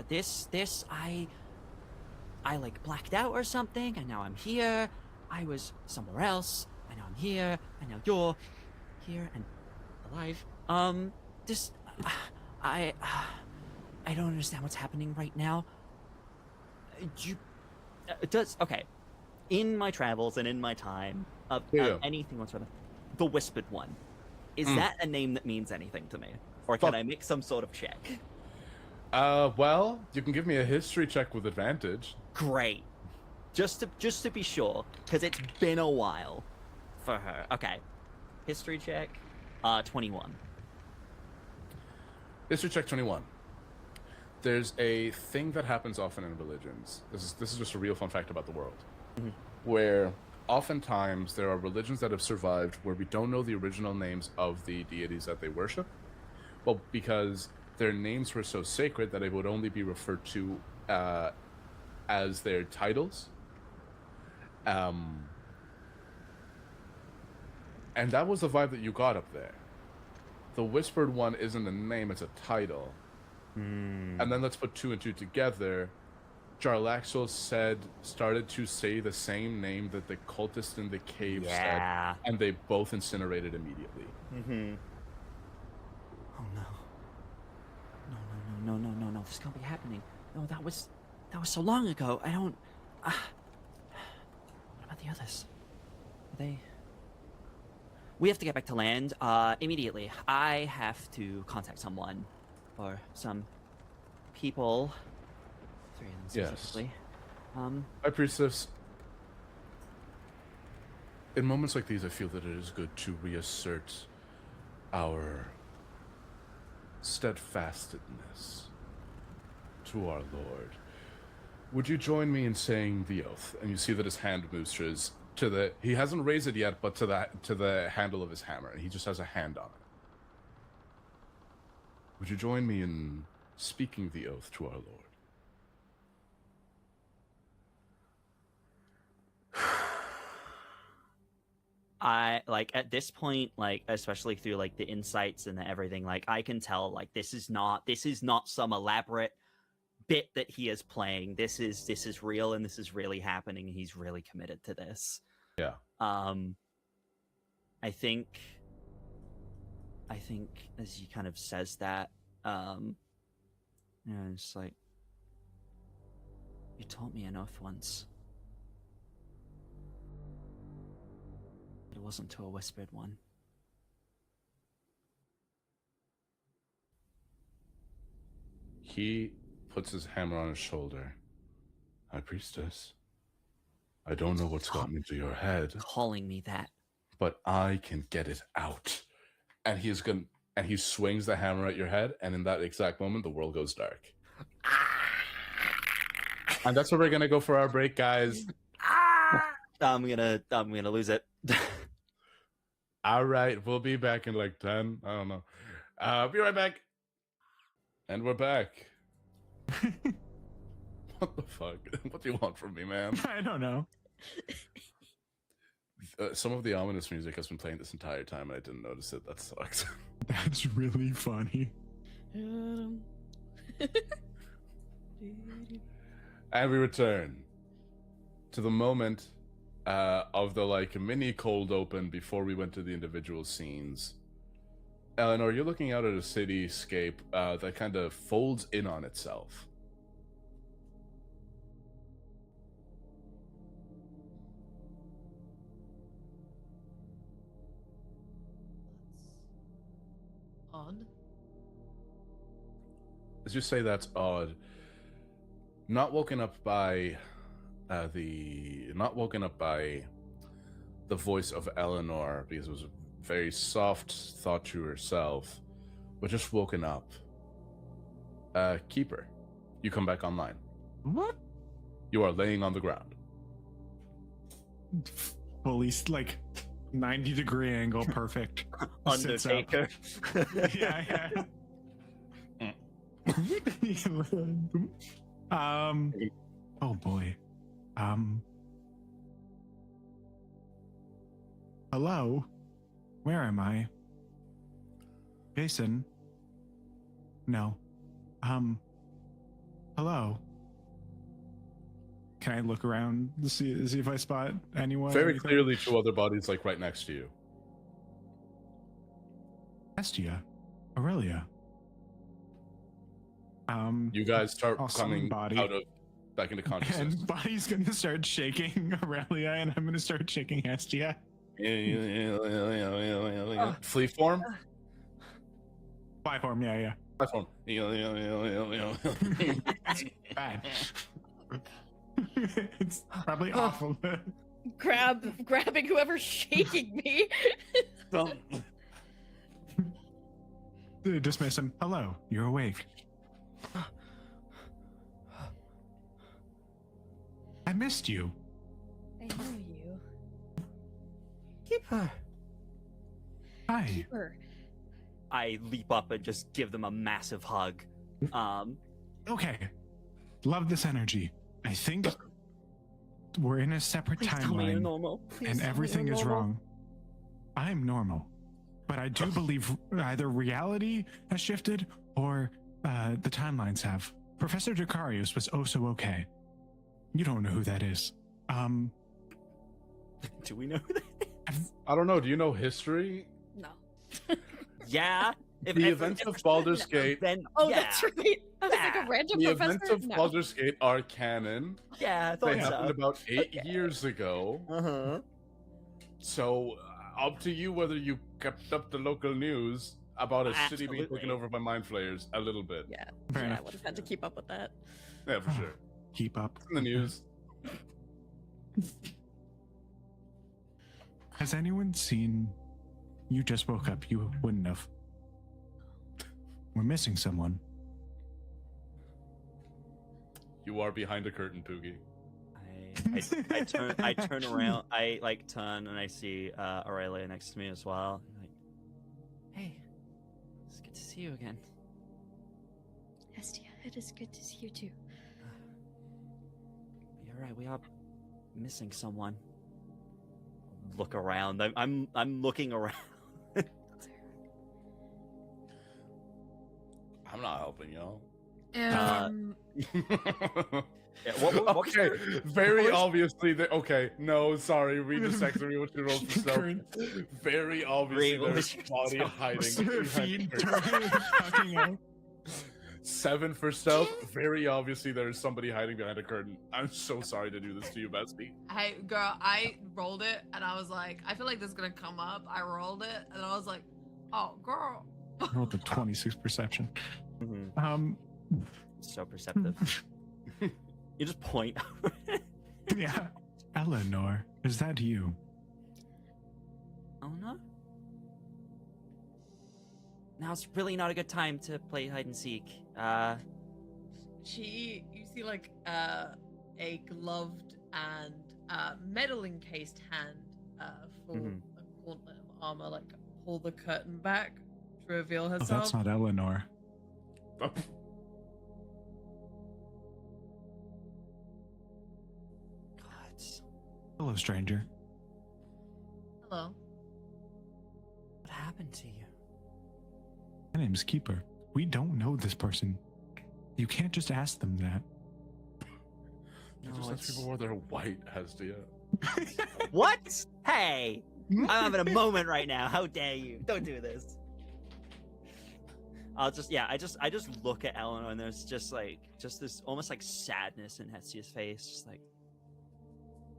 I like blacked out or something, and now I'm here. I was somewhere else, and now I'm here, and now you're here and alive. I don't understand what's happening right now. Okay. In my travels and in my time of anything whatsoever, the Whispered One, is that a name that means anything to me? Or can I make some sort of check? Well, you can give me a history check with advantage. Great. Just to be sure, because it's been a while for her. Okay. History check, 21. History check 21. There's a thing that happens often in religions. This is just a real fun fact about the world. Where oftentimes there are religions that have survived where we don't know the original names of the deities that they worship. Well, because their names were so sacred that it would only be referred to as their titles. And that was the vibe that you got up there. The Whispered One isn't a name, it's a title. And then let's put two and two together. Jarlaxle started to say the same name that the cultist in the cave said, and they both incinerated immediately. Oh no. No. This can't be happening. No, that was so long ago. I don't... what about the others? Are they... We have to get back to land, immediately. I have to contact someone. Or some people. 3 of them specifically. High Priestess, in moments like these, I feel that it is good to reassert our steadfastness to our Lord. Would you join me in saying the oath? And you see that his hand moves to the... He hasn't raised it yet, but to the handle of his hammer, and he just has a hand on it. Would you join me in speaking the oath to our Lord? I, like, at this point, like, especially through, like, the insights and everything, like, I can tell, like, this is not some elaborate bit that he is playing. This is real, and this is really happening, and he's really committed to this. Yeah. I think as he kind of says that, it's like, you taught me an oath once. It wasn't to a whispered one. He puts his hammer on his shoulder. High Priestess, I don't know what's gotten into your head, Calling me that. but I can get it out. And he swings the hammer at your head, and in that exact moment, the world goes dark. And that's where we're gonna go for our break, guys. I'm gonna lose it. All right, we'll be back in like 10. I don't know. Be right back. And we're back. What the fuck? What do you want from me, man? I don't know. Some of the ominous music has been playing this entire time, and I didn't notice it. That sucks. That's really funny. And we return to the moment of the like mini cold open before we went to the individual scenes. Eleanor, you're looking out at a cityscape that kind of folds in on itself. Odd. As you say, that's odd. Not woken up by the voice of Eleanor, because it was a very soft thought to herself, but just woken up. Keeper, you come back online. What? You are laying on the ground. Fully, like, 90-degree angle, perfect. Sits up. Undertaker. Yeah. Oh boy. Hello? Where am I? Jason? No. Hello? Can I look around to see if I spot anyone? Very anything? clearly, 2 other bodies like right next to you. Estia. Aurelia. You guys start I'll summon coming Body. back into consciousness. And Body's gonna start shaking Aurelia, and I'm gonna start shaking Estia. Flea form? Fly form, yeah. Flea form. Bad. It's probably awful. Grabbing whoever's shaking me. Dismiss him. Hello, you're awake. I missed you. I know you. Keeper. Hi. Keeper. I leap up and just give them a massive hug. Okay. Love this energy. I think we're in a separate Please tell me you're timeline, normal. Please and tell me everything you're is normal. wrong. I'm normal, but I do believe either reality has shifted or the timelines have. Professor Dracarius was oh so okay. You don't know who that is. Do we know who that is? I don't know. Do you know history? No. Yeah. The events of Baldur's Gate. Oh, that's right. I was like Yeah. a random The professor. events of No. Baldur's Gate are canon. Yeah, I They thought happened so. about 8 Okay. years ago. Uh-huh. So, up to you whether you kept up the local news about a city being taken Absolutely. over by mind flayers a little bit. Yeah, Fair I enough. would have had to keep up with that. Yeah, for sure. Keep up. It's in the news. Has anyone seen? You just woke up. You wouldn't have. We're missing someone. You are behind a curtain, Poogie. I turn around. I like turn and I see Aurelia next to me as well. I'm like, hey, it's good to see you again. Estia, it is good to see you too. You're right. We are missing someone. Look around. I'm looking around. I'm not helping y'all. Yeah, what Okay, very obviously. Okay, no, sorry. Read the section. Read what you wrote for self. Very obviously, Read there's what body you- hiding. behind Feed the curtain. fucking out. 7 for stealth. Very obviously, there's somebody hiding behind a curtain. I'm so sorry to do this to you, Bestie. Hey, girl, I rolled it and I was like, I feel like this is gonna come up. I rolled it and I was like, oh, girl. Rolled a 26 perception. Mhm. So perceptive. You just point. Yeah. Eleanor, is that you? Oh no. Now's really not a good time to play hide and seek. You see like a gloved and metal encased hand full Mhm. a gauntlet of armor like pull the curtain back to reveal Oh, herself. that's not Eleanor. God. Hello, stranger. Hello. What happened to you? My name's Keeper. We don't know this person. You can't just ask them that. You No, just ask it's- people whether they're white, Hestia. What? Hey! I'm having a moment right now. How dare you? Don't do this. I just look at Eleanor and there's just this almost like sadness in Hestia's face. Just like,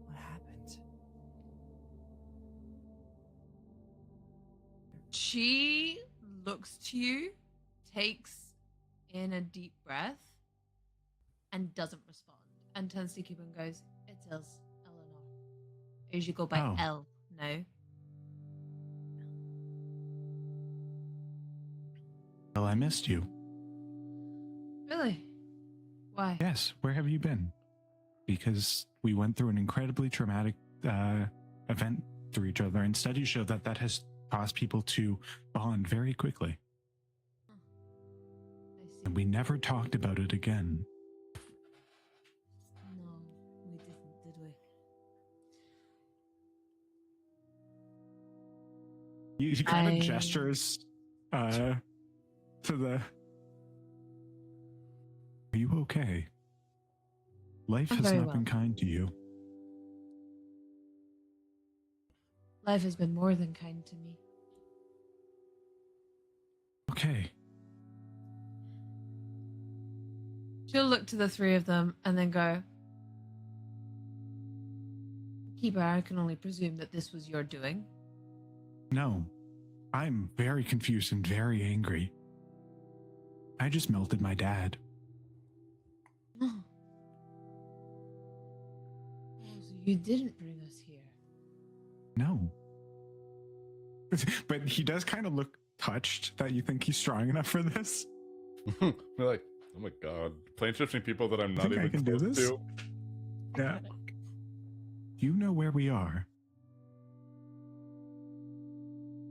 what happened? She looks to you, takes in a deep breath, and doesn't respond. And turns to Keeper and goes, "It's Eleanor. You go by Oh. L, no?" Well, I missed you. Really? Why? Yes, where have you been? Because we went through an incredibly traumatic event through each other, and studies show that that has caused people to bond very quickly. I see. And we never talked about it again. No, we didn't, did we? He kind I- of gestures to the. Are you okay? Life I'm has very not well. been kind to you. Life has been more than kind to me. Okay. She'll look to the three of them and then go, "Keeper, I can only presume that this was your doing." No. I'm very confused and very angry. I just melted my dad. Oh, so you didn't bring us here. No. But he does kind of look touched that you think he's strong enough for this. They're like, oh my god, plane shifting people that I'm not Think I even can do close this? to. Yeah. You know where we are.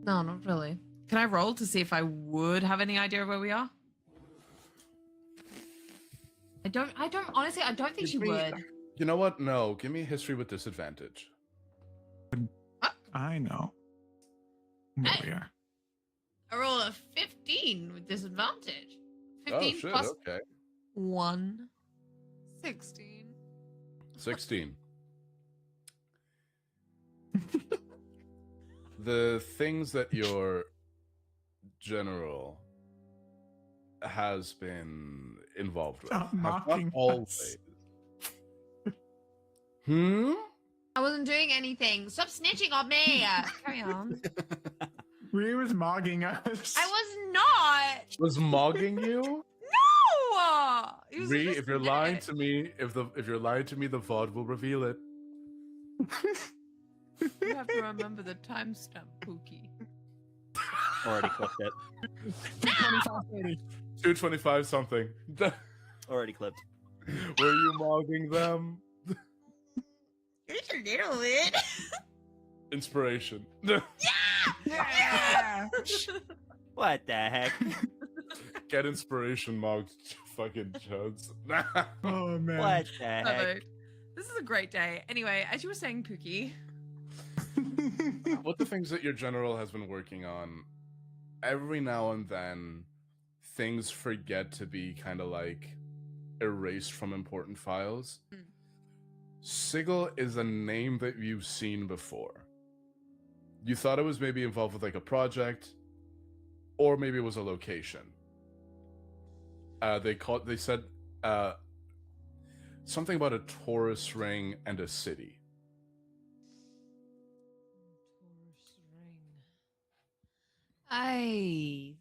No, not really. Can I roll to see if I would have any idea of where we are? I don't honestly, I don't think she Give me- would. You know what? No, give me history with disadvantage. I know where Hey. we are. I roll a 15 with disadvantage. Oh 15 shit, plus okay. 1. 16. 16. The things that your general has been involved with. Stop Have not mocking always. us. I wasn't doing anything. Stop snitching on me. Carry on. Rhea was mogging us. I was not. Was mogging you? No. It was Ree, just if you're a lying minute. to me, if you're lying to me, the VOD will reveal it. You have to remember the timestamp, Pookie. Already clipped it. 25:30. 225 something. Already clipped. Were you mogging them? Just a little bit. Inspiration. Yeah. What the heck? Get inspiration mogged, fucking chuds. Oh man. What the heck? Perfect. This is a great day. Anyway, as you were saying, Pookie. What the things that your general has been working on, every now and then, things forget to be kind of like erased from important files. Mm. Sigil is a name that you've seen before. You thought it was maybe involved with like a project, or maybe it was a location. They said something about a Taurus ring and a city. Taurus ring. I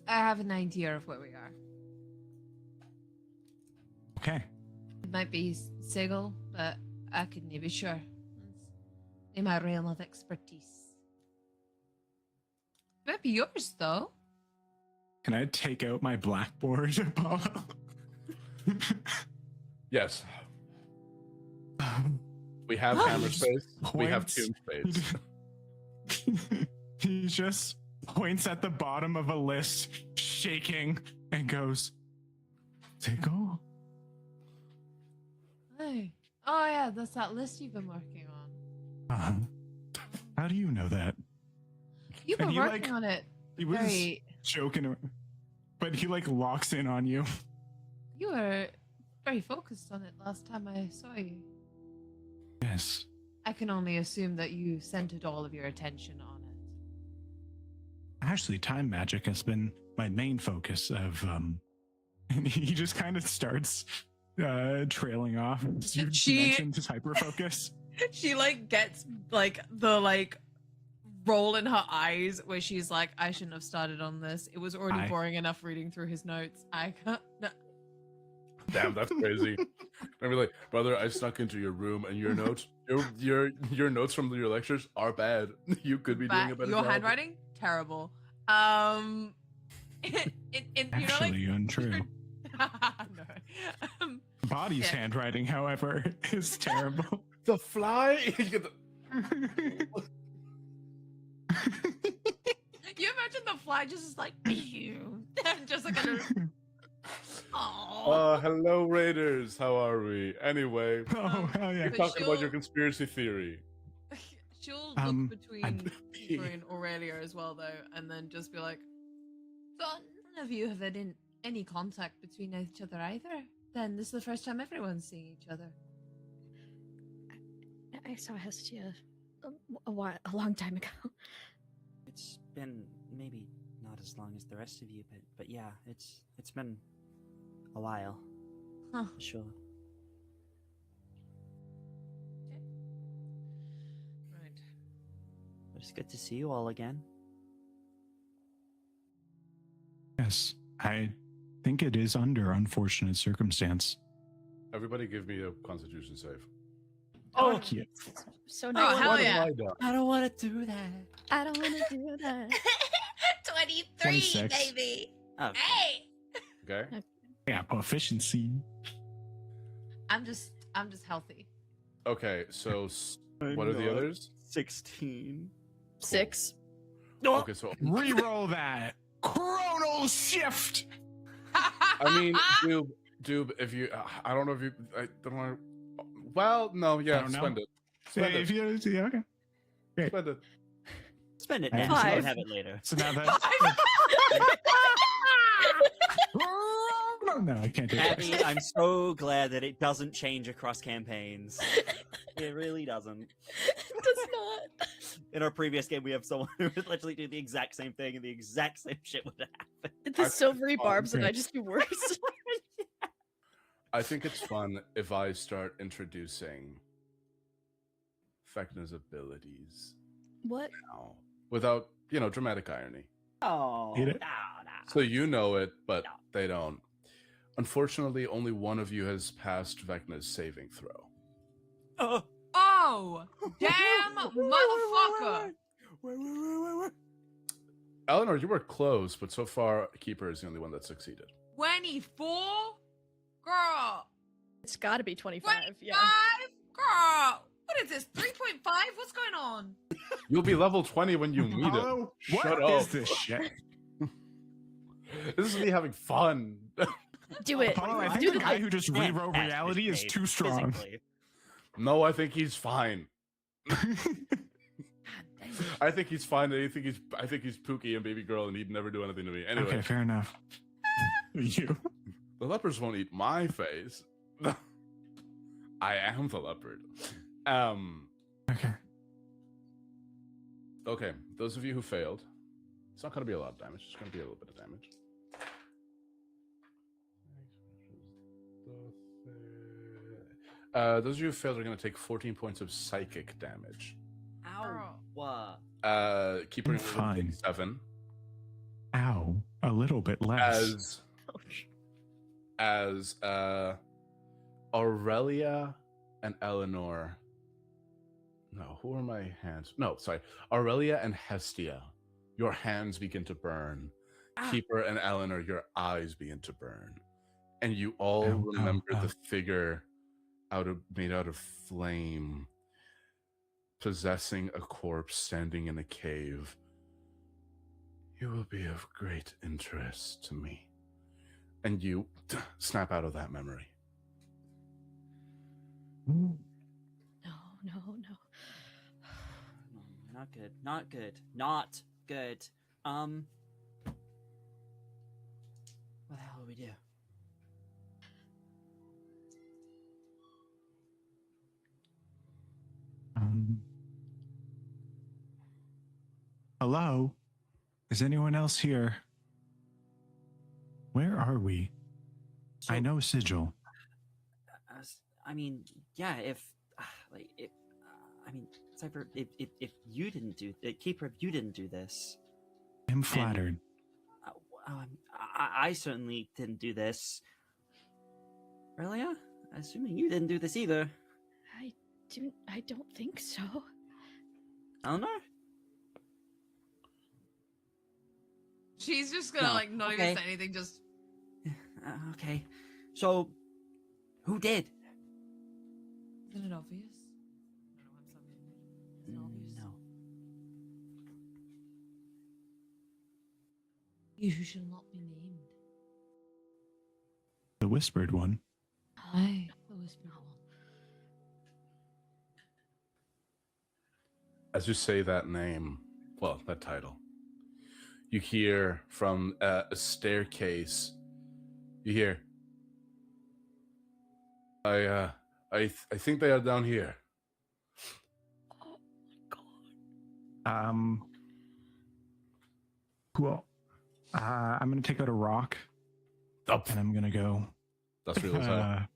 have an idea of where we are. Okay. It might be Sigil, but I couldn't be sure. It's in my realm of expertise. It might be yours, though. Can I take out my blackboard, Apollo? Yes. We have hammer space. We have Points. tomb space. He just points at the bottom of a list, shaking, and goes, Sigil? Hey. Oh, yeah, that's that list you've been working on. How do you know that? You've And been he, working like, on it. He was Very. joking, but he like locks in on you. You were very focused on it last time I saw you. Yes. I can only assume that you centered all of your attention on it. Actually, time magic has been my main focus of and he just kind of starts trailing off. You mentioned his hyper focus. She like gets like the roll in her eyes where she's like, I shouldn't have started on this. It was already boring enough reading through his notes. I can't. No. Damn, that's crazy. I'd be like, brother, I snuck into your room, and your notes, your notes from your lectures are bad. You could be doing a better Your job. handwriting, terrible. Actually, untrue. No. Body's Yeah. handwriting, however, is terrible. The fly. You imagine the fly just is like, just like a. Hello, Raiders. How are we? Anyway, Oh, hell yeah. we're But talking about she'll- your conspiracy theory. She'll look I'm- between Keeper and Aurelia as well, though, and then just be like, "So none of you have had any contact between each other either. Then this is the first time everyone's seeing each other." I saw Hestia a long time ago. It's been maybe not as long as the rest of you, but yeah, it's been a while. Huh. For sure. Right. But it's good to see you all again. Yes, I think it is under unfortunate circumstance. Everybody, give me a Constitution save. Oh, yeah. So Oh, now hell What yeah. have I done? I don't want to do that. I don't want to do that. 23, 26. baby. Oh, Hey. Okay. Yeah, proficiency. I'm just healthy. Okay. So, what are the others? 16. 6. Okay. So, Reroll that. Chronal shift. I mean, Doob, if you, I don't know if you, I don't want to. Well, no, I yeah, don't know. spend it. Yeah, Spend if it. you, yeah, okay. Spend it. Spend it I now. have You five. don't have it later. So now that. No, I can't do Abby, that. I'm so glad that it doesn't change across campaigns. It really doesn't. does not. In our previous game, we have someone who would literally do the exact same thing, and the exact same shit would happen. The silvery barbs, and okay. I just do worse. I think it's fun if I start introducing Vecna's abilities What? now, without, dramatic irony. Oh, Hit it. no. So you know it, but No. they don't. Unfortunately, only one of you has passed Vecna's saving throw. Oh, Oh, damn motherfucker! Wait. Eleanor, you were close, but so far, Keeper is the only one that succeeded. 24? Girl. It's got to be 25. 25? Yeah. Girl. What is this? 3.5? What's going on? You'll be level 20 when you meet him. Hello? Shut What up. is this shit? This is me having fun. Do it. Apollo, I think Do the the guy who just rewrote reality is too strong. No, I think he's fine. God dang. I think he's fine. I think he's Pookie and Baby Girl, and he'd never do anything to me. Anyway, Okay, fair enough. You. the leopards won't eat my face. I am the leopard. Okay. Okay, those of you who failed, it's not going to be a lot of damage. It's going to be a little bit of damage. Those of you who failed are going to take 14 points of psychic damage. Ow. What? Keeper Fine. 7. Ow. A little bit less. As Aurelia and Eleanor. No, who are my hands? No, sorry. Aurelia and Hestia. Your hands begin to burn. Keeper and Eleanor, your eyes begin to burn. And you all remember the figure made out of flame, possessing a corpse standing in a cave. You will be of great interest to me. And you snap out of that memory. No, no, no. Not good. Not good. Not good. What the hell do we do? Hello? Is anyone else here? Where are we? So, I know Sigil. I mean, yeah. If Cypher, if you didn't do Keeper, if you didn't do this, I'm flattered. I certainly didn't do this. Aurelia, assuming you didn't do this either. I don't think so. Eleanor? She's just gonna No, not okay. even say anything. Just Okay. So, who did? isn't it obvious? I don't know. I'm sorry. Isn't it obvious? No. You who shall not be named. The whispered one. Aye, the whispered one. As you say that name, well, that title, you hear from a staircase. You hear, I think they are down here. Oh my god. Cool. I'm gonna take out a rock Up. and I'm gonna go. That's real time.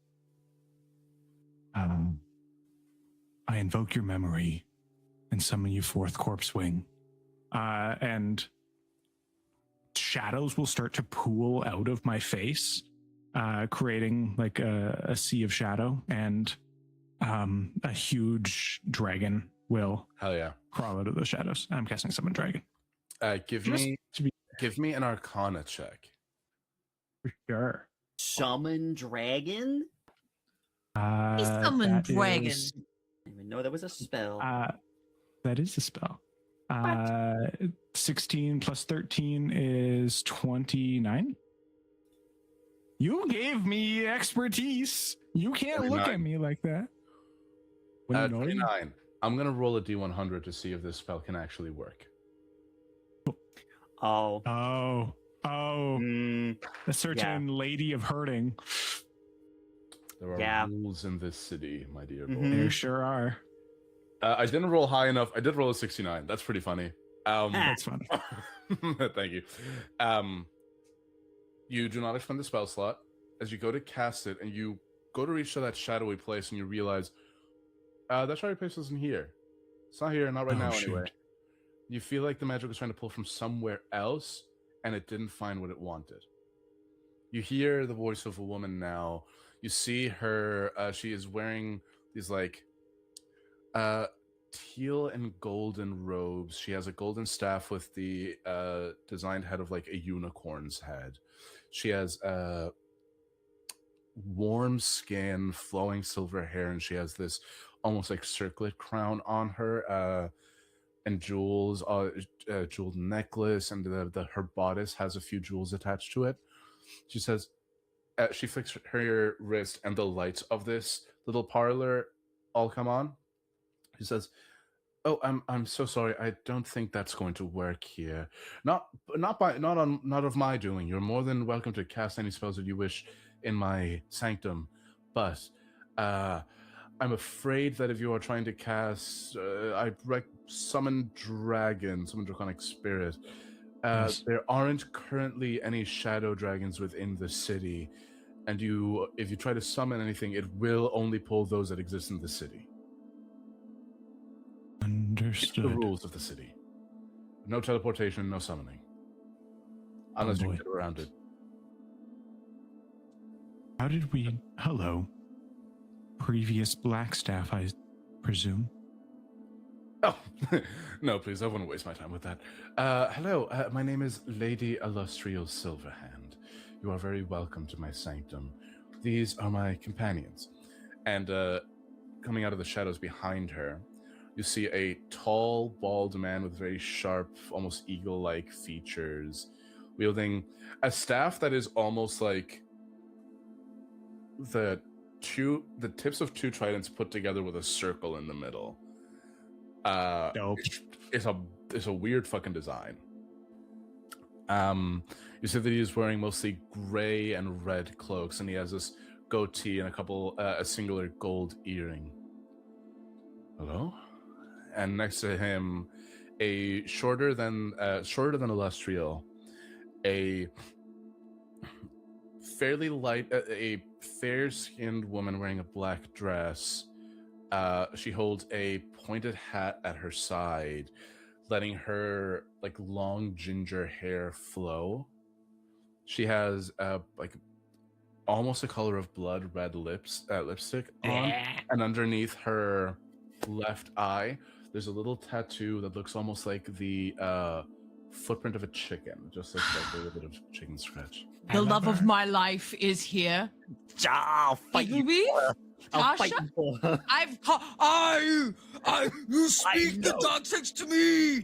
I invoke your memory and summon you forth, Corpse Wing. And shadows will start to pool out of my face, creating like a sea of shadow, and a huge dragon will Hell yeah. crawl out of the shadows. I'm casting Summon Dragon. Give Just me to be an Arcana check. for sure. Summon dragon? He summoned that dragon. is- I didn't even know that was a spell. that is a spell. 16 plus 13 is 29. You gave me expertise. You can't look 29. at me like that. When you know it. 29. I'm going to roll a d100 to see if this spell can actually work. Oh. Oh, a certain lady of hurting. There are Yeah. rules in this city, my dear boy. Mhm. There sure are. I didn't roll high enough. I did roll a 69. That's pretty funny. That's funny. Thank you. You do not expend the spell slot. As you go to cast it, and you go to reach to that shadowy place, and you realize that shadowy place isn't here. It's not here, not right now anyway. You feel like the magic was trying to pull from somewhere else, and it didn't find what it wanted. You hear the voice of a woman now. You see her. She is wearing these like teal and golden robes. She has a golden staff with the designed head of like a unicorn's head. She has warm skin, flowing silver hair, and she has this almost like circlet crown on her, and jewels, jeweled necklace, and her bodice has a few jewels attached to it. She says, she flicks her wrist, and the lights of this little parlor all come on. She says, "Oh, I'm so sorry. I don't think that's going to work here. Not of my doing. You're more than welcome to cast any spells that you wish in my sanctum, but I'm afraid that if you are trying to cast, summon draconic spirit. Yes. There aren't currently any shadow dragons within the city, and if you try to summon anything, it will only pull those that exist in the city. Understood. It's the rules of the city. No teleportation, no summoning. Unless you can get around it. How did we... Hello. Previous Blackstaff, I presume. Oh, no, please, I wouldn't waste my time with that. Hello, my name is Lady Illustrial Silverhand. You are very welcome to my sanctum. These are my companions. And coming out of the shadows behind her, you see a tall, bald man with very sharp, almost eagle-like features, wielding a staff that is almost like the tips of two tridents put together with a circle in the middle. Dope. It's a weird fucking design. You see that he's wearing mostly gray and red cloaks, and he has this goatee and a singular gold earring. Hello? And next to him, a shorter than Illustrial, a fairly light, a fair-skinned woman wearing a black dress. She holds a pointed hat at her side, letting her like long ginger hair flow. She has like almost the color of blood red lipstick on, and underneath her left eye, there's a little tattoo that looks almost like the footprint of a chicken, just like a little bit of chicken scratch. The love of my life is here. I'll fight you. Igby? for her. I'll fight Tasha? you for her. You speak the know. dark sex to me.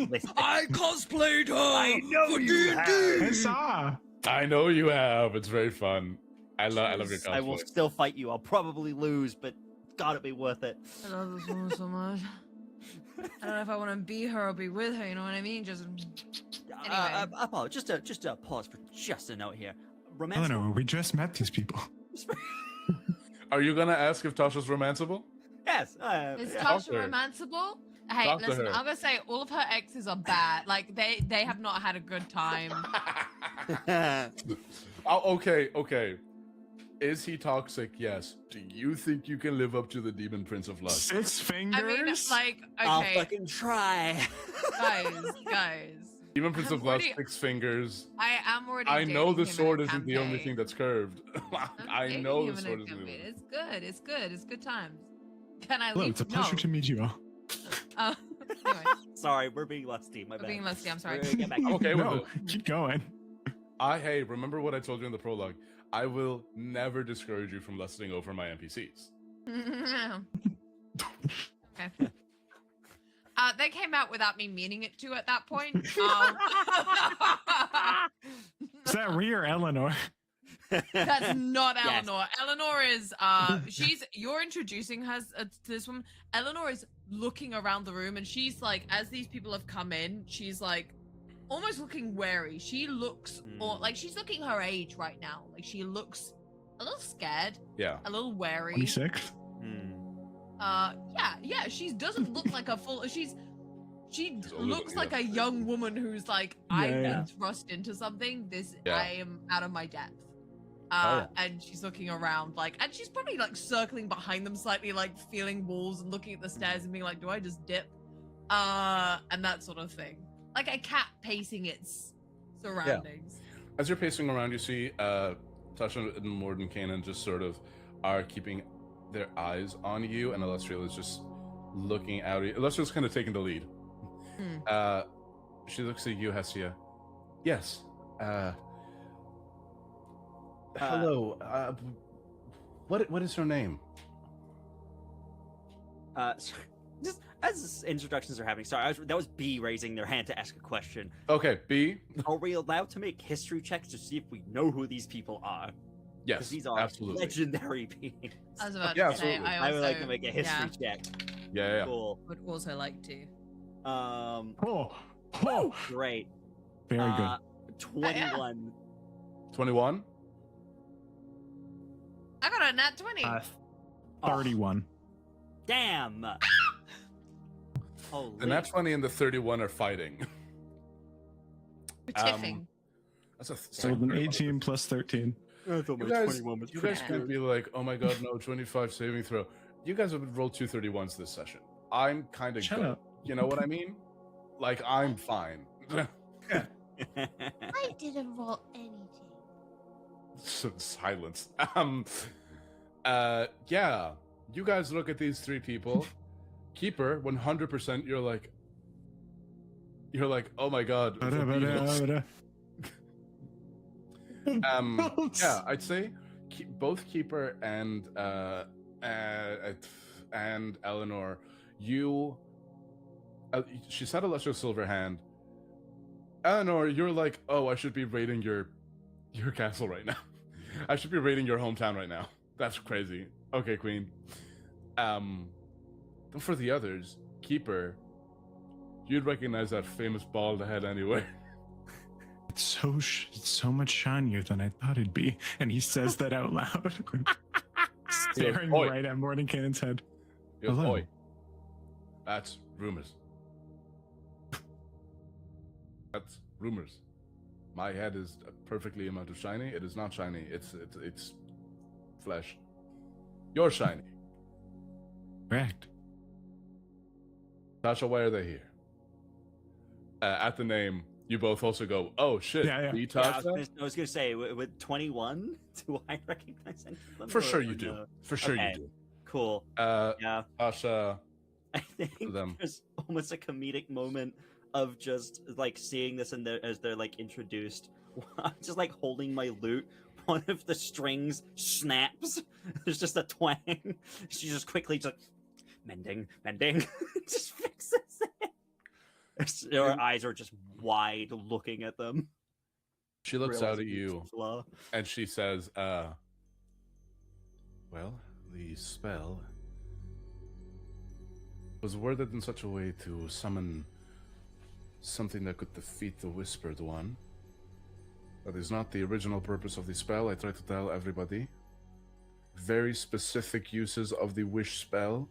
Listen, I cosplayed her. I know for you D&D. have. I saw. I know you have. It's very fun. I love your cosplay. I will still fight you. I'll probably lose, but gotta be worth it. I love this woman so much. I don't know if I want to be her or be with her, you know what I mean? Just anyway. Apollo, just a pause for just a note here. Eleanor, we just met these people. Are you gonna ask if Tasha's romanceable? Yes. Is Yeah. Tasha to her. romanceable? Hey, Talk to listen, her. I'm gonna say all of her exes are bad. Like they have not had a good time. Oh, okay. Is he toxic? Yes. Do you think you can live up to the Demon Prince of Lust? 6 fingers? I mean, like, I'll okay, fucking try. guys. Demon Prince of Lust, already- 6 fingers. I am already. I know the dating him in a sword isn't the only campaign. thing that's curved. I'm I dating know him the in a sword isn't the campaign. only It's good. It's good. It's good times. Can I Hello, leave? it's a pleasure no. to meet you all. Anyway, Sorry, we're being lusty. My we're bad. being lusty. I'm sorry. We're gonna get back. I'm okay with No, it. keep going. Hey, remember what I told you in the prologue? I will never discourage you from lusting over my NPCs. Okay. They came out without me meaning it to at that point. Is that Rhea or Eleanor? That's not Yes. Eleanor. Eleanor is you're introducing her to this woman. Eleanor is looking around the room, and she's like, as these people have come in, she's like almost looking wary. She looks like she's looking her age right now. Like she looks a little scared, Yeah. a little wary. 26? Hmm. Yeah, yeah, she doesn't look like a full. She older looks than like you. a young woman who's like, Yeah, I've yeah. been thrust into something. Yeah. I am out of my depth. Oh, yeah. And she's looking around, like, and she's probably like circling behind them slightly, like feeling walls and looking at the stairs and being like, do I just dip? And that sort of thing. Like a cat pacing its surroundings. As you're pacing around, you see Tasha and Morden Kanan just sort of are keeping their eyes on you, and Illustrial is just looking out at you. Illustrial's kind of taking the lead. She looks at you, Hestia. Yes. Hello. What is her name? Just as introductions are happening, sorry, that was B raising their hand to ask a question. Okay, B. Are we allowed to make history checks to see if we know who these people are? Yes, Because these are absolutely. legendary beings. I was about Yeah, to say, absolutely. I would like to make a history check. Yeah. Cool. Would also like to. Oh, Great. very good. 21. 21. I got a nat 20. 31. Damn. Holy. The nat 20 and the 31 are fighting. We're tiffing. That's a So an 18 plus 13. I thought You my guys, 21 was you pretty guys could good. be like, oh my god, no, 25 saving throw. You guys have rolled 2 31s this session. I'm kind of Shut good. up. You know what I mean? Like, I'm fine. I didn't roll anything. Silence. Yeah. You guys look at these 3 people. Keeper, 100%. You're like, oh my god. the Beatles. Yeah, I'd say both Keeper and Eleanor, you. She said Illustrial Silverhand. Eleanor, you're like, oh, I should be raiding your castle right now. I should be raiding your hometown right now. That's crazy. Okay, Queen. For the others, Keeper, you'd recognize that famous bald head anyway. It's so much shinier than I thought it'd be. And he says that out loud. Staring Oi. right at Mordenkainen's head. He goes, Hello. oi. That's rumors. That's rumors. My head is a perfectly amount of shiny. It is not shiny. It's flesh. You're shiny. Correct. Tasha, why are they here? At the name, you both also go, oh shit, Yeah. me, Yeah, Tasha? I was gonna say, with 21, do I recognize any of them? For or- sure or you do. no? For sure Okay. you do. Cool. Uh, Yeah. Tasha, I think them. there's almost a comedic moment of just like seeing this in there as they're like introduced. I'm just like holding my lute. One of the strings snaps. There's just a twang. She just quickly just mending, just fixes it. Her eyes are just wide, looking at them. she looks out at Realizing you it's a flaw. and she says, well, the spell was worded in such a way to summon something that could defeat the Whispered One. That is not the original purpose of the spell, I try to tell everybody. Very specific uses of the wish spell.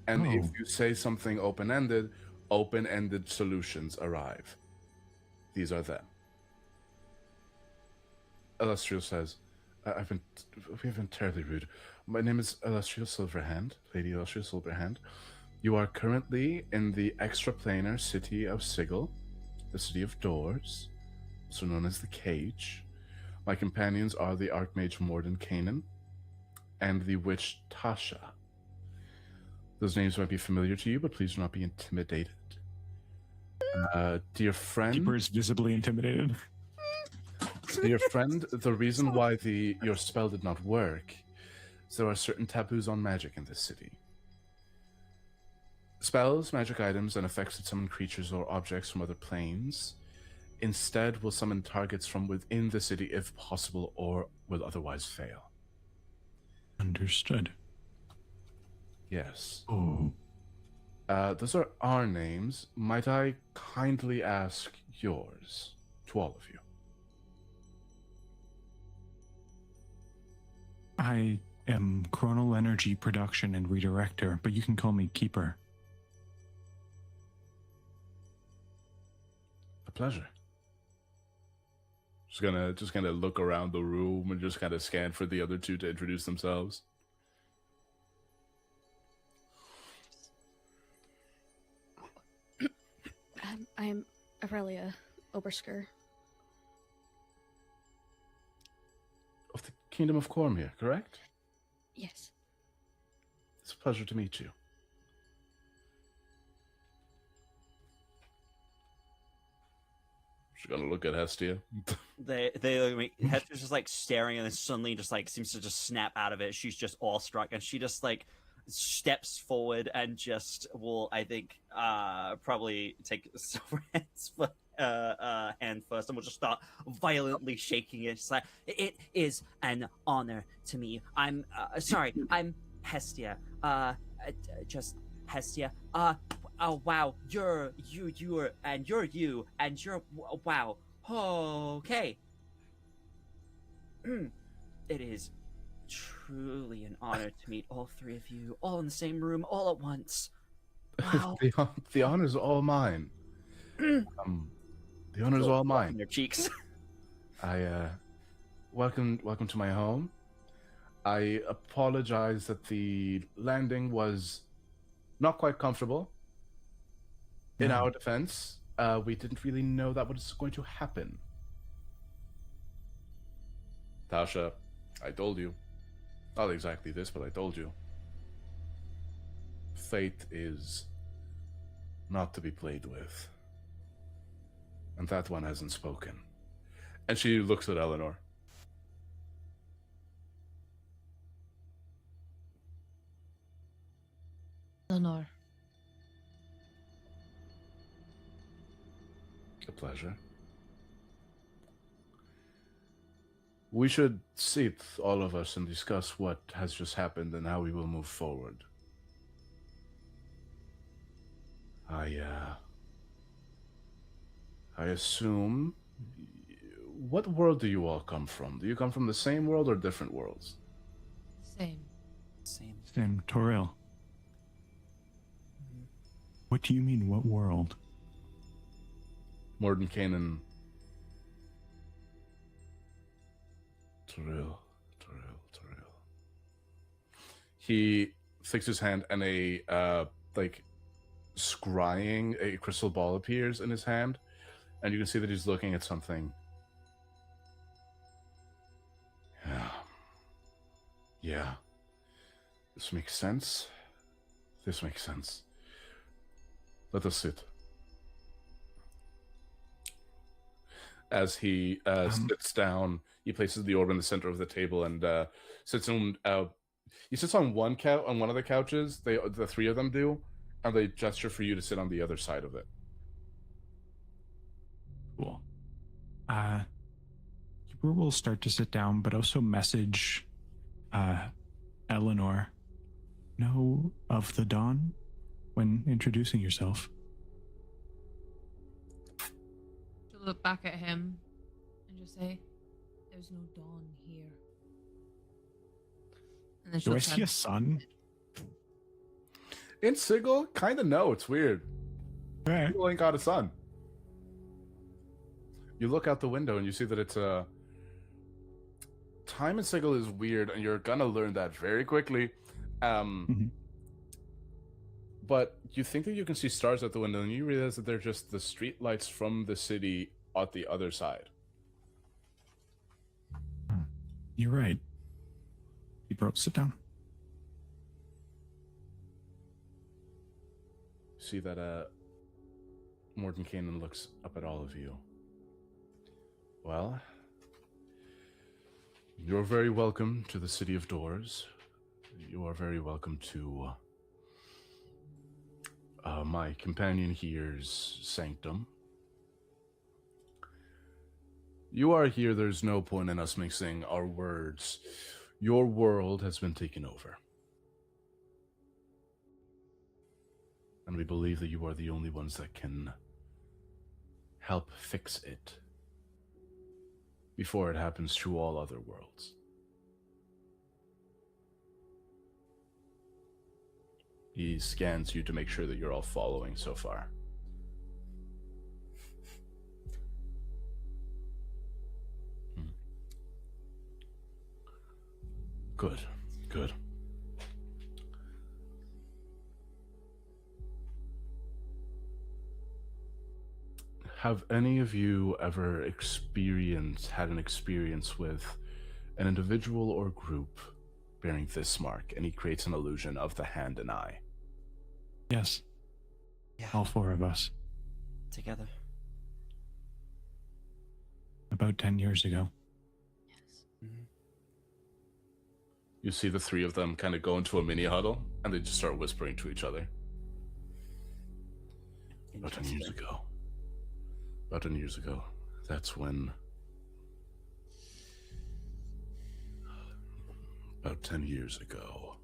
And if you say something open-ended solutions arrive. These are them. Illustrial says, we've been terribly rude. My name is Illustrial Silverhand, Lady Illustrial Silverhand. You are currently in the extraplanar city of Sigil, the city of doors, also known as the Cage. My companions are the Archmage Mordenkainen and the Witch Tasha. Those names might be familiar to you, but please do not be intimidated. Dear friend, Keeper is visibly intimidated. dear friend, the reason why your spell did not work is there are certain taboos on magic in this city. Spells, magic items, and effects that summon creatures or objects from other planes instead will summon targets from within the city if possible, or will otherwise fail. Understood. Yes. Oh. Those are our names. Might I kindly ask yours to all of you? I am Chronal Energy Production and Redirector, but you can call me Keeper. A pleasure. Just gonna look around the room and just kind of scan for the other two to introduce themselves. I'm Aurelia Obersker. Of the Kingdom of Cormia, correct? Yes. It's a pleasure to meet you. She's gonna look at Hestia. Hester's just like staring, and then suddenly just like seems to just snap out of it. She's just awestruck, and she just like steps forward and just will, I think, probably take Silverhand's hand first, and will just start violently shaking it. It's like, it is an honor to me. I'm sorry, I'm Hestia. Just Hestia. Oh wow, you're wow. Okay. It is truly an honor to meet all three of you, all in the same room, all at once. Wow. The honor's all mine. The honor's all mine. Your cheeks. Welcome to my home. I apologize that the landing was not quite comfortable. In our defense, we didn't really know that was going to happen. Tasha, I told you. Not exactly this, but I told you. Fate is not to be played with. And that one hasn't spoken. And she looks at Eleanor. Eleanor. A pleasure. We should sit, all of us, and discuss what has just happened and how we will move forward. I assume... What world do you all come from? Do you come from the same world or different worlds? Same. Same, Toril. What do you mean, what world? Mordenkainen. Toril. He sticks his hand and scrying, a crystal ball appears in his hand, and you can see that he's looking at something. Yeah. This makes sense. Let us sit. As he sits down, he places the orb in the center of the table and sits on. He sits on one couch, on one of the couches. The three of them do, and they gesture for you to sit on the other side of it. Cool. Keeper will start to sit down, but also message Eleanor. Know of the dawn when introducing yourself. She'll look back at him and just say, "There's no dawn here." And then Do I she'll see a sun? In Sigil, kind of no. It's weird. Okay. People ain't got a sun. You look out the window and you see that it's a... Time in Sigil is weird, and you're gonna learn that very quickly. But you think that you can see stars out the window, and you realize that they're just the street lights from the city at the other side. You're right. Keeper, sit down. See that Mordenkainen looks up at all of you. Well, you're very welcome to the City of Doors. You are very welcome to my companion here's sanctum. You are here, there's no point in us mixing our words. Your world has been taken over. And we believe that you are the only ones that can help fix it before it happens to all other worlds. He scans you to make sure that you're all following so far. Good, good. Have any of you ever had an experience with an individual or group bearing this mark? And he creates an illusion of the hand and eye. Yes, Yeah. all 4 of us. Together. About 10 years ago. Mm-hmm. You see the 3 of them kind of go into a mini huddle, and they just start whispering to each other. About 10 years ago. About 10 years ago. That's when... About 10 years ago.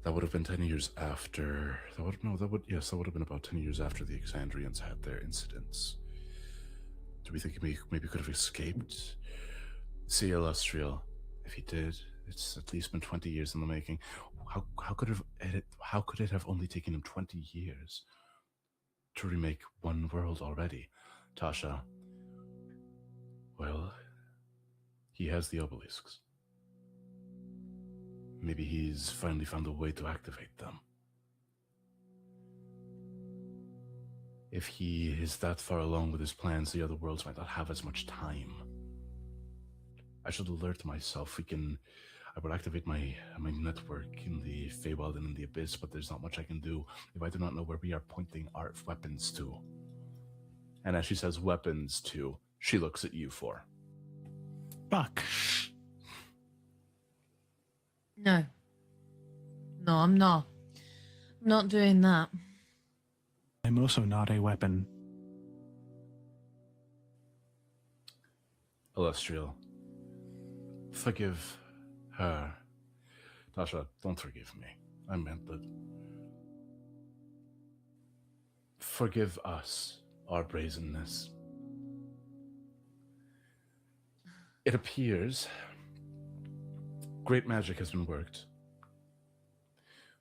That would have been 10 years after... that would have been about 10 years after the Exandrians had their incidents. Do we think he maybe could have escaped? See, Illustrial, if he did, it's at least been 20 years in the making. How could it have only taken him 20 years to remake one world already? Tasha, well, he has the obelisks. Maybe he's finally found a way to activate them. If he is that far along with his plans, the other worlds might not have as much time. I should alert myself. I will activate my network in the Feywild and in the Abyss, but there's not much I can do if I do not know where we are pointing our weapons to. And as she says weapons to, she looks at you 4. Fuck. No. No, I'm not. I'm not doing that. I'm also not a weapon. Illustrial, forgive her. Tasha, don't forgive me. I meant that. Forgive us, our brazenness. It appears great magic has been worked.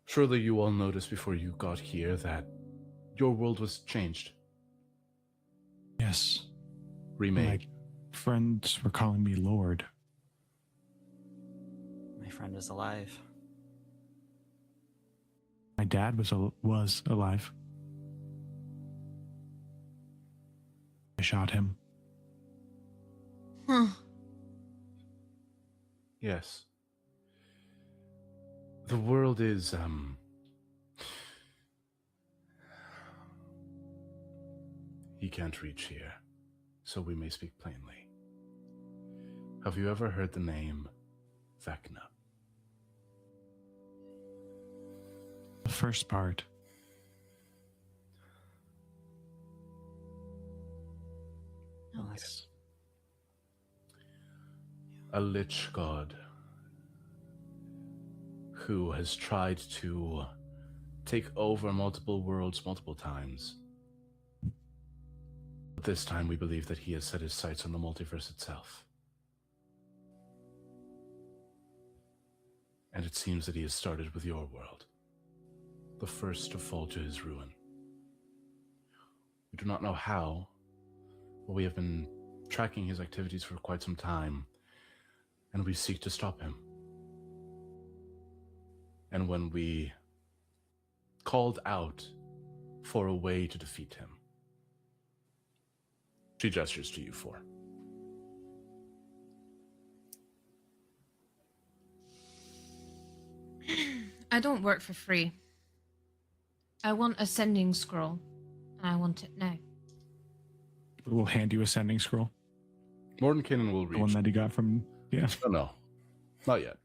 Surely you all noticed before you got here that your world was changed. Yes. Remade. My friends were calling me Lord. My friend is alive. My dad was alive. I shot him. Huh. Yes. The world is, He can't reach here, so we may speak plainly. Have you ever heard the name Vecna? The first part. Nice. A lich god who has tried to take over multiple worlds multiple times. But this time we believe that he has set his sights on the multiverse itself. And it seems that he has started with your world, the first to fall to his ruin. We do not know how, but we have been tracking his activities for quite some time, and we seek to stop him. And when we called out for a way to defeat him, she gestures to you 4. I don't work for free. I want a sending scroll, and I want it now. We'll hand you a sending scroll. Mordenkainen will reach. The one that he got from, yeah. Oh, no, not yet.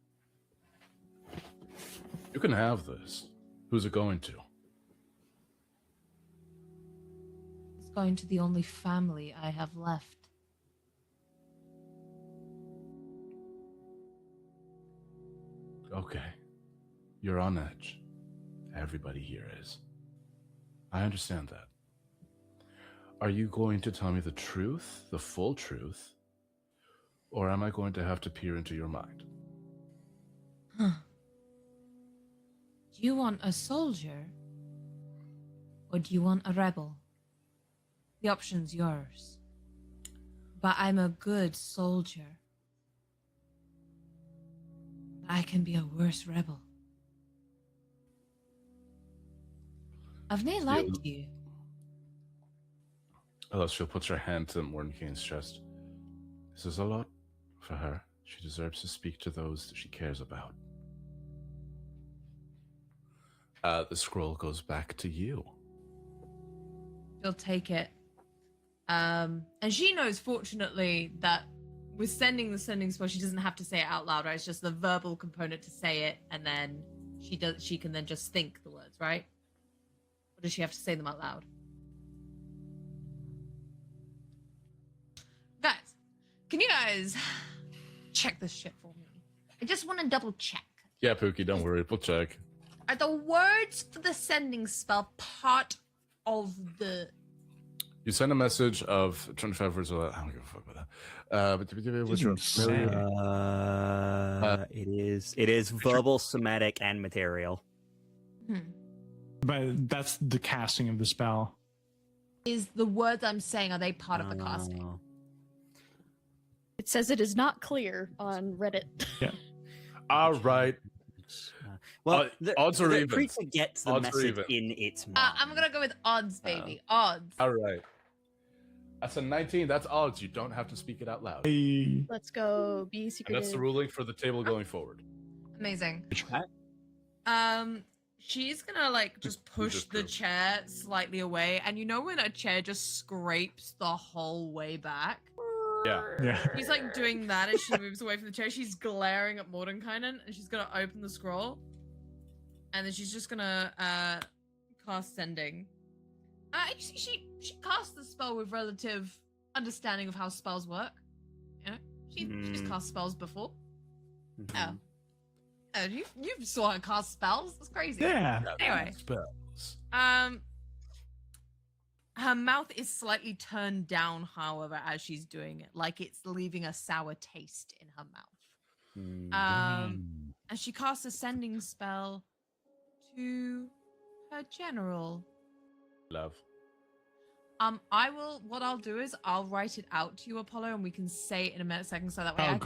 You can have this. Who's it going to? It's going to the only family I have left. Okay. You're on edge. Everybody here is. I understand that. Are you going to tell me the truth, the full truth, or am I going to have to peer into your mind? Huh. Do you want a soldier? Or do you want a rebel? The option's yours. But I'm a good soldier. I can be a worse rebel. Have they lied to you? Celestial puts her hand to Mordenkainen's chest. This is a lot for her. She deserves to speak to those that she cares about. The scroll goes back to you. She'll take it. And she knows, fortunately, that with sending the sending spell, she doesn't have to say it out loud, right? It's just the verbal component to say it, and then she can then just think the words, right? Or does she have to say them out loud? Guys, can you guys check this shit for me? I just want to double check. Yeah, Pookie, don't worry. We'll check. Are the words for the sending spell part of the... You send a message of 25 words. I don't give a fuck about that. What's your It is verbal, somatic, and material. But that's the casting of the spell. Is the words I'm saying, are they part of the casting? Oh. It says it is not clear on Reddit. Yeah. All right. Well, odds or the evens? creature gets the Odds or message even? in its mind. I'm gonna go with odds, baby. Odds. All right. That's a 19. That's odds. You don't have to speak it out loud. Hey, Let's go be And secretive. that's the ruling for the table going forward. Amazing. Okay. She's gonna like just push just the go. chair slightly away, and you know when a chair just scrapes the whole way back? Yeah. yeah. She's like doing that as she moves away from the chair. She's glaring at Mordenkainen, and she's gonna open the scroll, and then she's just gonna cast sending. Actually, she cast the spell with relative understanding of how spells work. You know, she's cast spells before. Mhm. Oh, you saw her cast spells. That's crazy. Yeah. Anyway, Spells. her mouth is slightly turned down, however, as she's doing it, like it's leaving a sour taste in her mouth. And she casts a sending spell to her general. Love. What I'll do is I'll write it out to you, Apollo, and we can say it in a minute second, so that way Oh,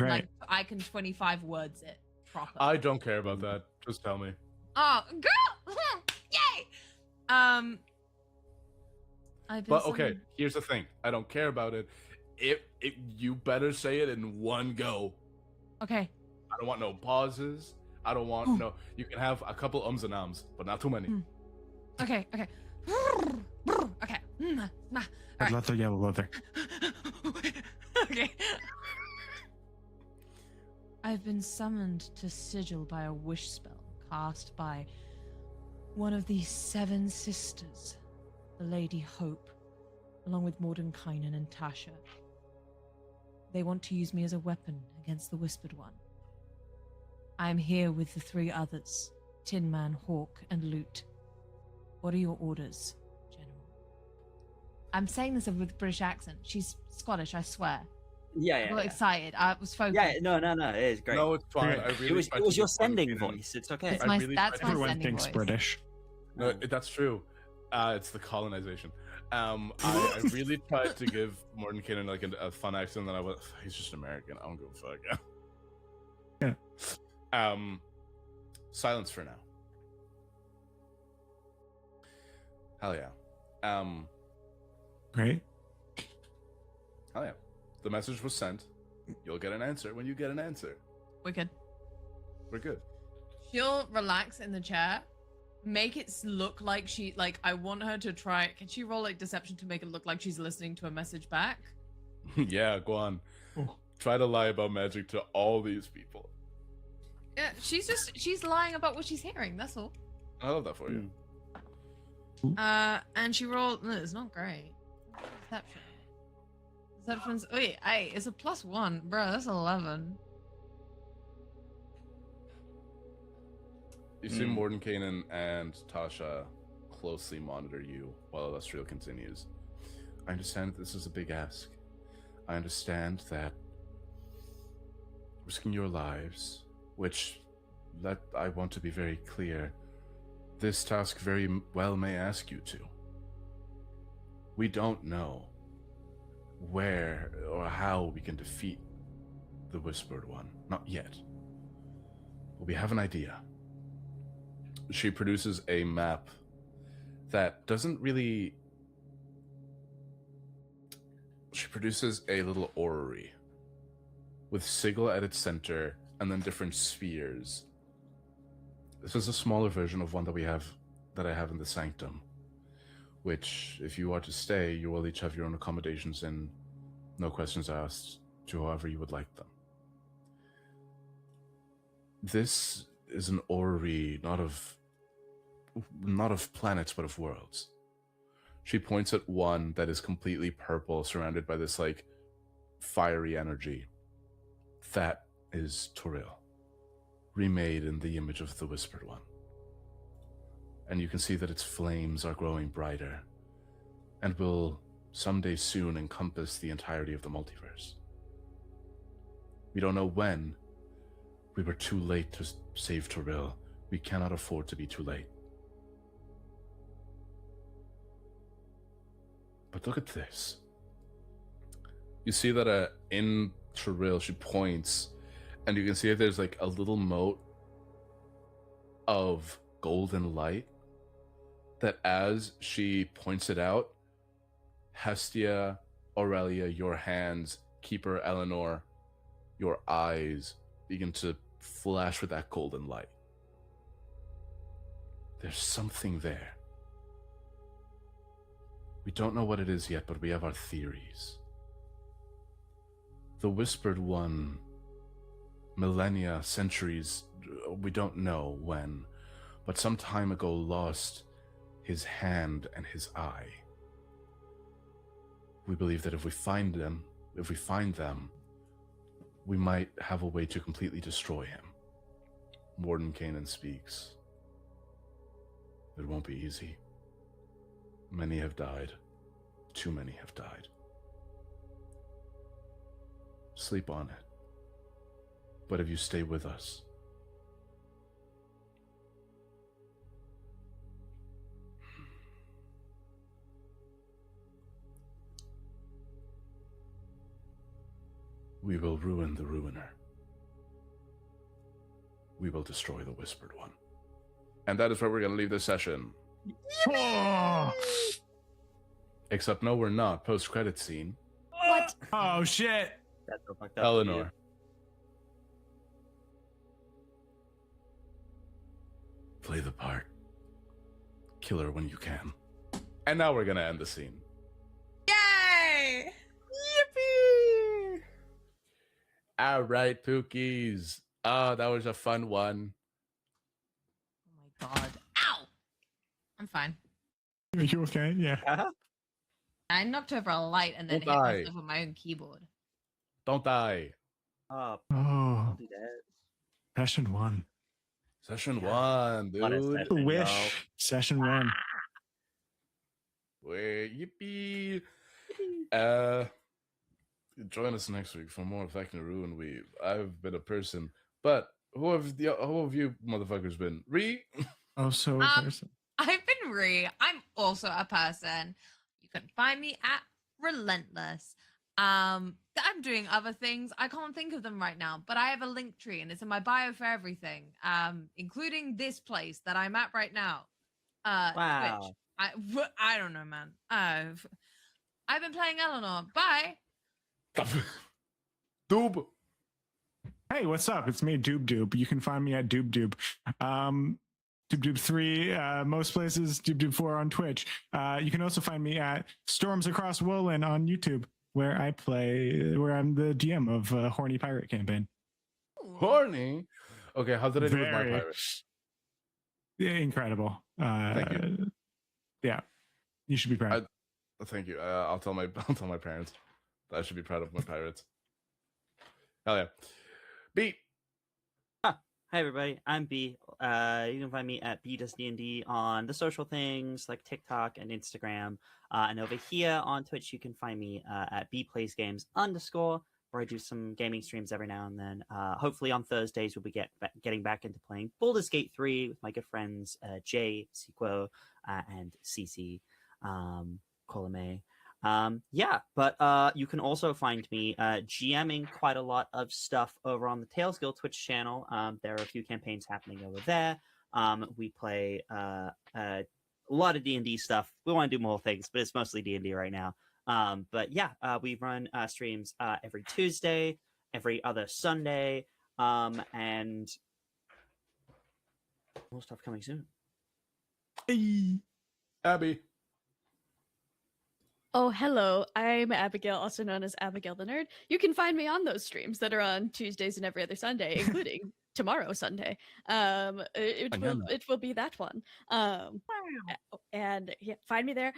I can 25 words it properly. I don't care about that. Just tell me. Oh, girl! Yay! But okay, here's the thing. I don't care about it. If you better say it in one go. Okay. I don't want no pauses. I don't want no. You can have a couple ums and ums, but not too many. Okay. Okay. Red leather, yellow leather. Okay. I've been summoned to sigil by a wish spell cast by one of the 7 sisters, the Lady Hope, along with Mordenkainen and Tasha. They want to use me as a weapon against the Whispered One. I am here with the 3 others, Tin Man, Hawk, and Lute. What are your orders, General? I'm saying this with a British accent. She's Scottish, I swear. Yeah, I yeah. got excited. I was focused. Yeah, no, it is great. No, it's fine. I really it was your sending voice. It's okay. It's I my, really that's tried my to- Everyone sending thinks voice. British. No, that's true. It's the colonization. I really tried to give Mordenkainen like a fun accent, and I was he's just American. I don't give a fuck. Yeah. Silence for now. Hell yeah. Great. Hell yeah. The message was sent. You'll get an answer when you get an answer. Wicked. We're good. She'll relax in the chair, make it look like I want her to try. Can she roll like deception to make it look like she's listening to a message back? Yeah, go on. Oh. Try to lie about magic to all these people. Yeah, she's lying about what she's hearing. That's all. I love that for you. And she rolled. No, it's not great. Deception. Deception's. Wait, hey, it's a +1, bro. That's 11. You see Mordenkainen and Tasha closely monitor you while Illustrial continues. I understand that this is a big ask. I understand that risking your lives, which I want to be very clear, this task very well may ask you to. We don't know where or how we can defeat the Whispered One. Not yet. But we have an idea. She produces a map that doesn't really... She produces a little orrery with Sigil at its center and then different spheres. This is a smaller version of one that I have in the Sanctum, which, if you are to stay, you will each have your own accommodations and no questions asked to however you would like them. This is an orrery not of planets, but of worlds. She points at one that is completely purple, surrounded by this, like, fiery energy. That is Toril, remade in the image of the Whispered One. And you can see that its flames are growing brighter, and will someday soon encompass the entirety of the multiverse. We don't know when. We were too late to save Toril. We cannot afford to be too late. But look at this. You see that in Toril, she points, and you can see that there's like a little mote of golden light that, as she points it out, Hestia, Aurelia, your hands, Keeper Eleanor, your eyes begin to flash with that golden light. There's something there. We don't know what it is yet, but we have our theories. The Whispered One, millennia, centuries, we don't know when, but some time ago lost his hand and his eye. We believe that if we find them, we might have a way to completely destroy him. Mordenkainen speaks. It won't be easy. Many have died. Too many have died. Sleep on it. But if you stay with us, we will ruin the Ruiner. We will destroy the Whispered One. And that is where we're going to leave this session. Oh, Except no, we're not. Post-credit scene. What? oh shit. That's so fucked up. Eleanor. Play the part. Kill her when you can. And now we're going to end the scene. Yay! Yippee! All right, Pookies. Oh, that was a fun one. Oh my god. Ow! I'm fine. Are you okay? Yeah. I knocked over a light and then Don't hit die. myself with my own keyboard. Don't die. Oh, Oh, don't do that. session one. Session Yeah. one, What a dude. session. Wish. Session one. Wait, yippee. Join us next week for more Vecna Ruinwave. I've been a person, but who have you motherfuckers been? Ree? Oh, so person. I've been Ree. I'm also a person. You can find me at Relentless. I'm doing other things. I can't think of them right now, but I have a link tree and it's in my bio for everything, including this place that I'm at right now. Wow. Twitch. I don't know, man. I've been playing Eleanor. Bye. Doob. Hey, what's up? It's me, Doob. You can find me at Doob. Doob3, most places, Doob4 on Twitch. You can also find me at Storms Across Woolin on YouTube, where I'm the DM of Horny Pirate Campaign. Ooh. Horny? Okay, how did I do with my Very- pirates? Yeah, incredible. Thank you. Yeah, you should be proud. Thank you. I'll tell my parents. I should be proud of my pirates. Hell yeah. Beat. Hi everybody, I'm B. You can find me at B-Does-D&D on the social things like TikTok and Instagram. And over here on Twitch, you can find me at bplaysgames_. where I do some gaming streams every now and then. Hopefully on Thursdays we'll be getting back into playing Baldur's Gate 3 with my good friends Jay, Sequo, and Cece Colome. But you can also find me GMing quite a lot of stuff over on the Tales Guild Twitch channel. There are a few campaigns happening over there. We play a lot of D&D stuff. We want to do more things, but it's mostly D&D right now. We run streams every Tuesday, every other Sunday, and more stuff coming soon. Hey. Abby. Oh, hello. I'm Abigail, also known as Abigail the Nerd. You can find me on those streams that are on Tuesdays and every other Sunday, including tomorrow Sunday. It will be that one. And yeah, find me there.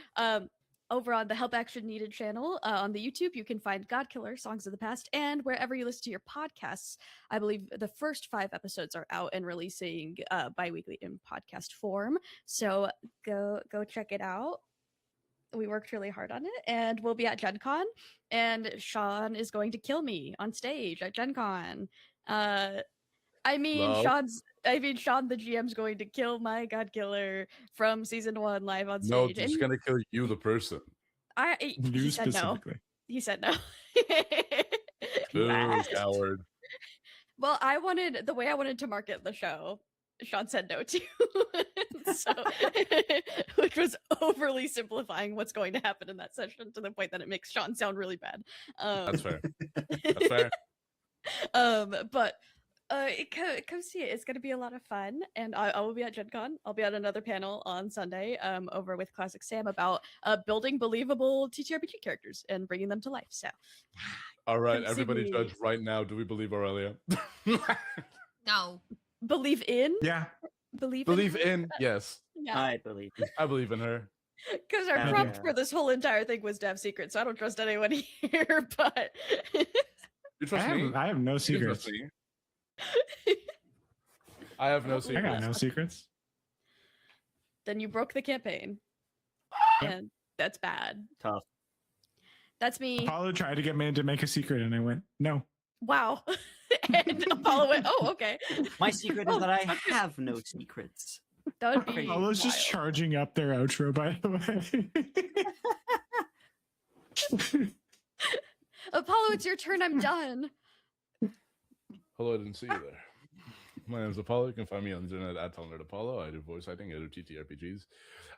Over on the Help Action Needed channel on the YouTube, you can find Godkiller, Songs of the Past, and wherever you listen to your podcasts. I believe the first 5 episodes are out and releasing bi-weekly in podcast form. So go check it out. We worked really hard on it, and we'll be at Gen Con, and Sean is going to kill me on stage at Gen Con. Sean the GM's going to kill my God Killer from season 1 live on stage. No, he's gonna kill you, the person. You said no. He said no. Boo, coward. Well, the way I wanted to market the show, Sean said no to. So, which was overly simplifying what's going to happen in that session to the point that it makes Sean sound really bad. That's fair. That's fair. But come see it. It's going to be a lot of fun, and I will be at Gen Con. I'll be at another panel on Sunday over with Classic Sam about building believable TTRPG characters and bringing them to life. So, all right, everybody judge right now. Do we believe Aurelia? No. Believe in? Yeah. Believe in? Yes. Yeah. I believe. I believe in her. Because our prompt for this whole entire thing was to have secrets, so I don't trust anyone here. But you trust me? I have no secrets. I have no secrets. I got no secrets. Then you broke the campaign, and that's bad. Tough. That's me. Apollo tried to get me to make a secret, and I went no. Wow. And Apollo went, oh, okay. My secret is that I have no secrets. That would be Apollo's just charging up their outro, by the way. Apollo, it's your turn. I'm done. Hello, I didn't see you there. My name is Apollo. You can find me on the internet at Nerd Apollo. I do voice acting. I do TTRPGs.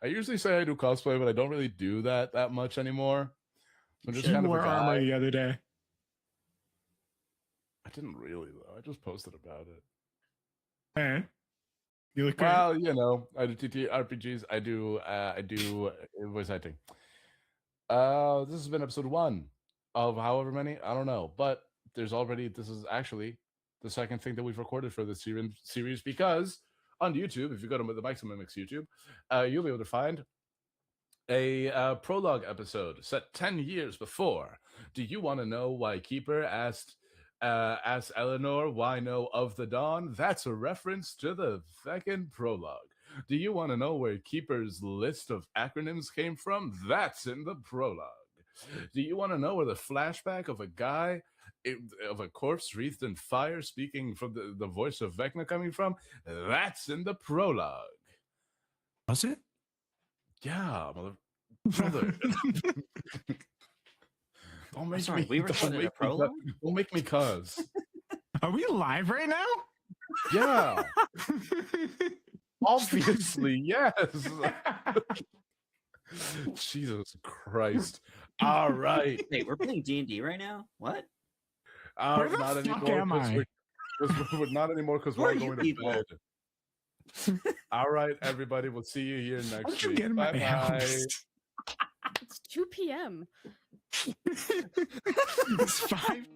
I usually say I do cosplay, but I don't really do that much anymore. I'm just kind of a guy. Armor the other day. I didn't really though. I just posted about it. Hey, you look great. Well, you know, I do TTRPGs. I do voice acting. This has been episode 1 of however many, I don't know, but this is actually the second thing that we've recorded for this series, because on YouTube, if you go to the Mics and Mimics YouTube, you'll be able to find a prologue episode set 10 years before. Do you want to know why Keeper asked Eleanor why no of the dawn? That's a reference to the second prologue. Do you want to know where Keeper's list of acronyms came from? That's in the prologue. Do you want to know where the flashback of a corpse wreathed in fire speaking from the voice of Vecna coming from? That's in the prologue. Was it? Yeah, brother. Don't make me cuz. Are we live right now? Yeah. Obviously, yes. Jesus Christ. All right. Wait, we're playing D&D right now? What? Where the not fuck anymore, am I? We're not anymore because we're going to bed. All right, everybody. We'll see you here next week. Bye-bye. It's 2 p.m. It's 5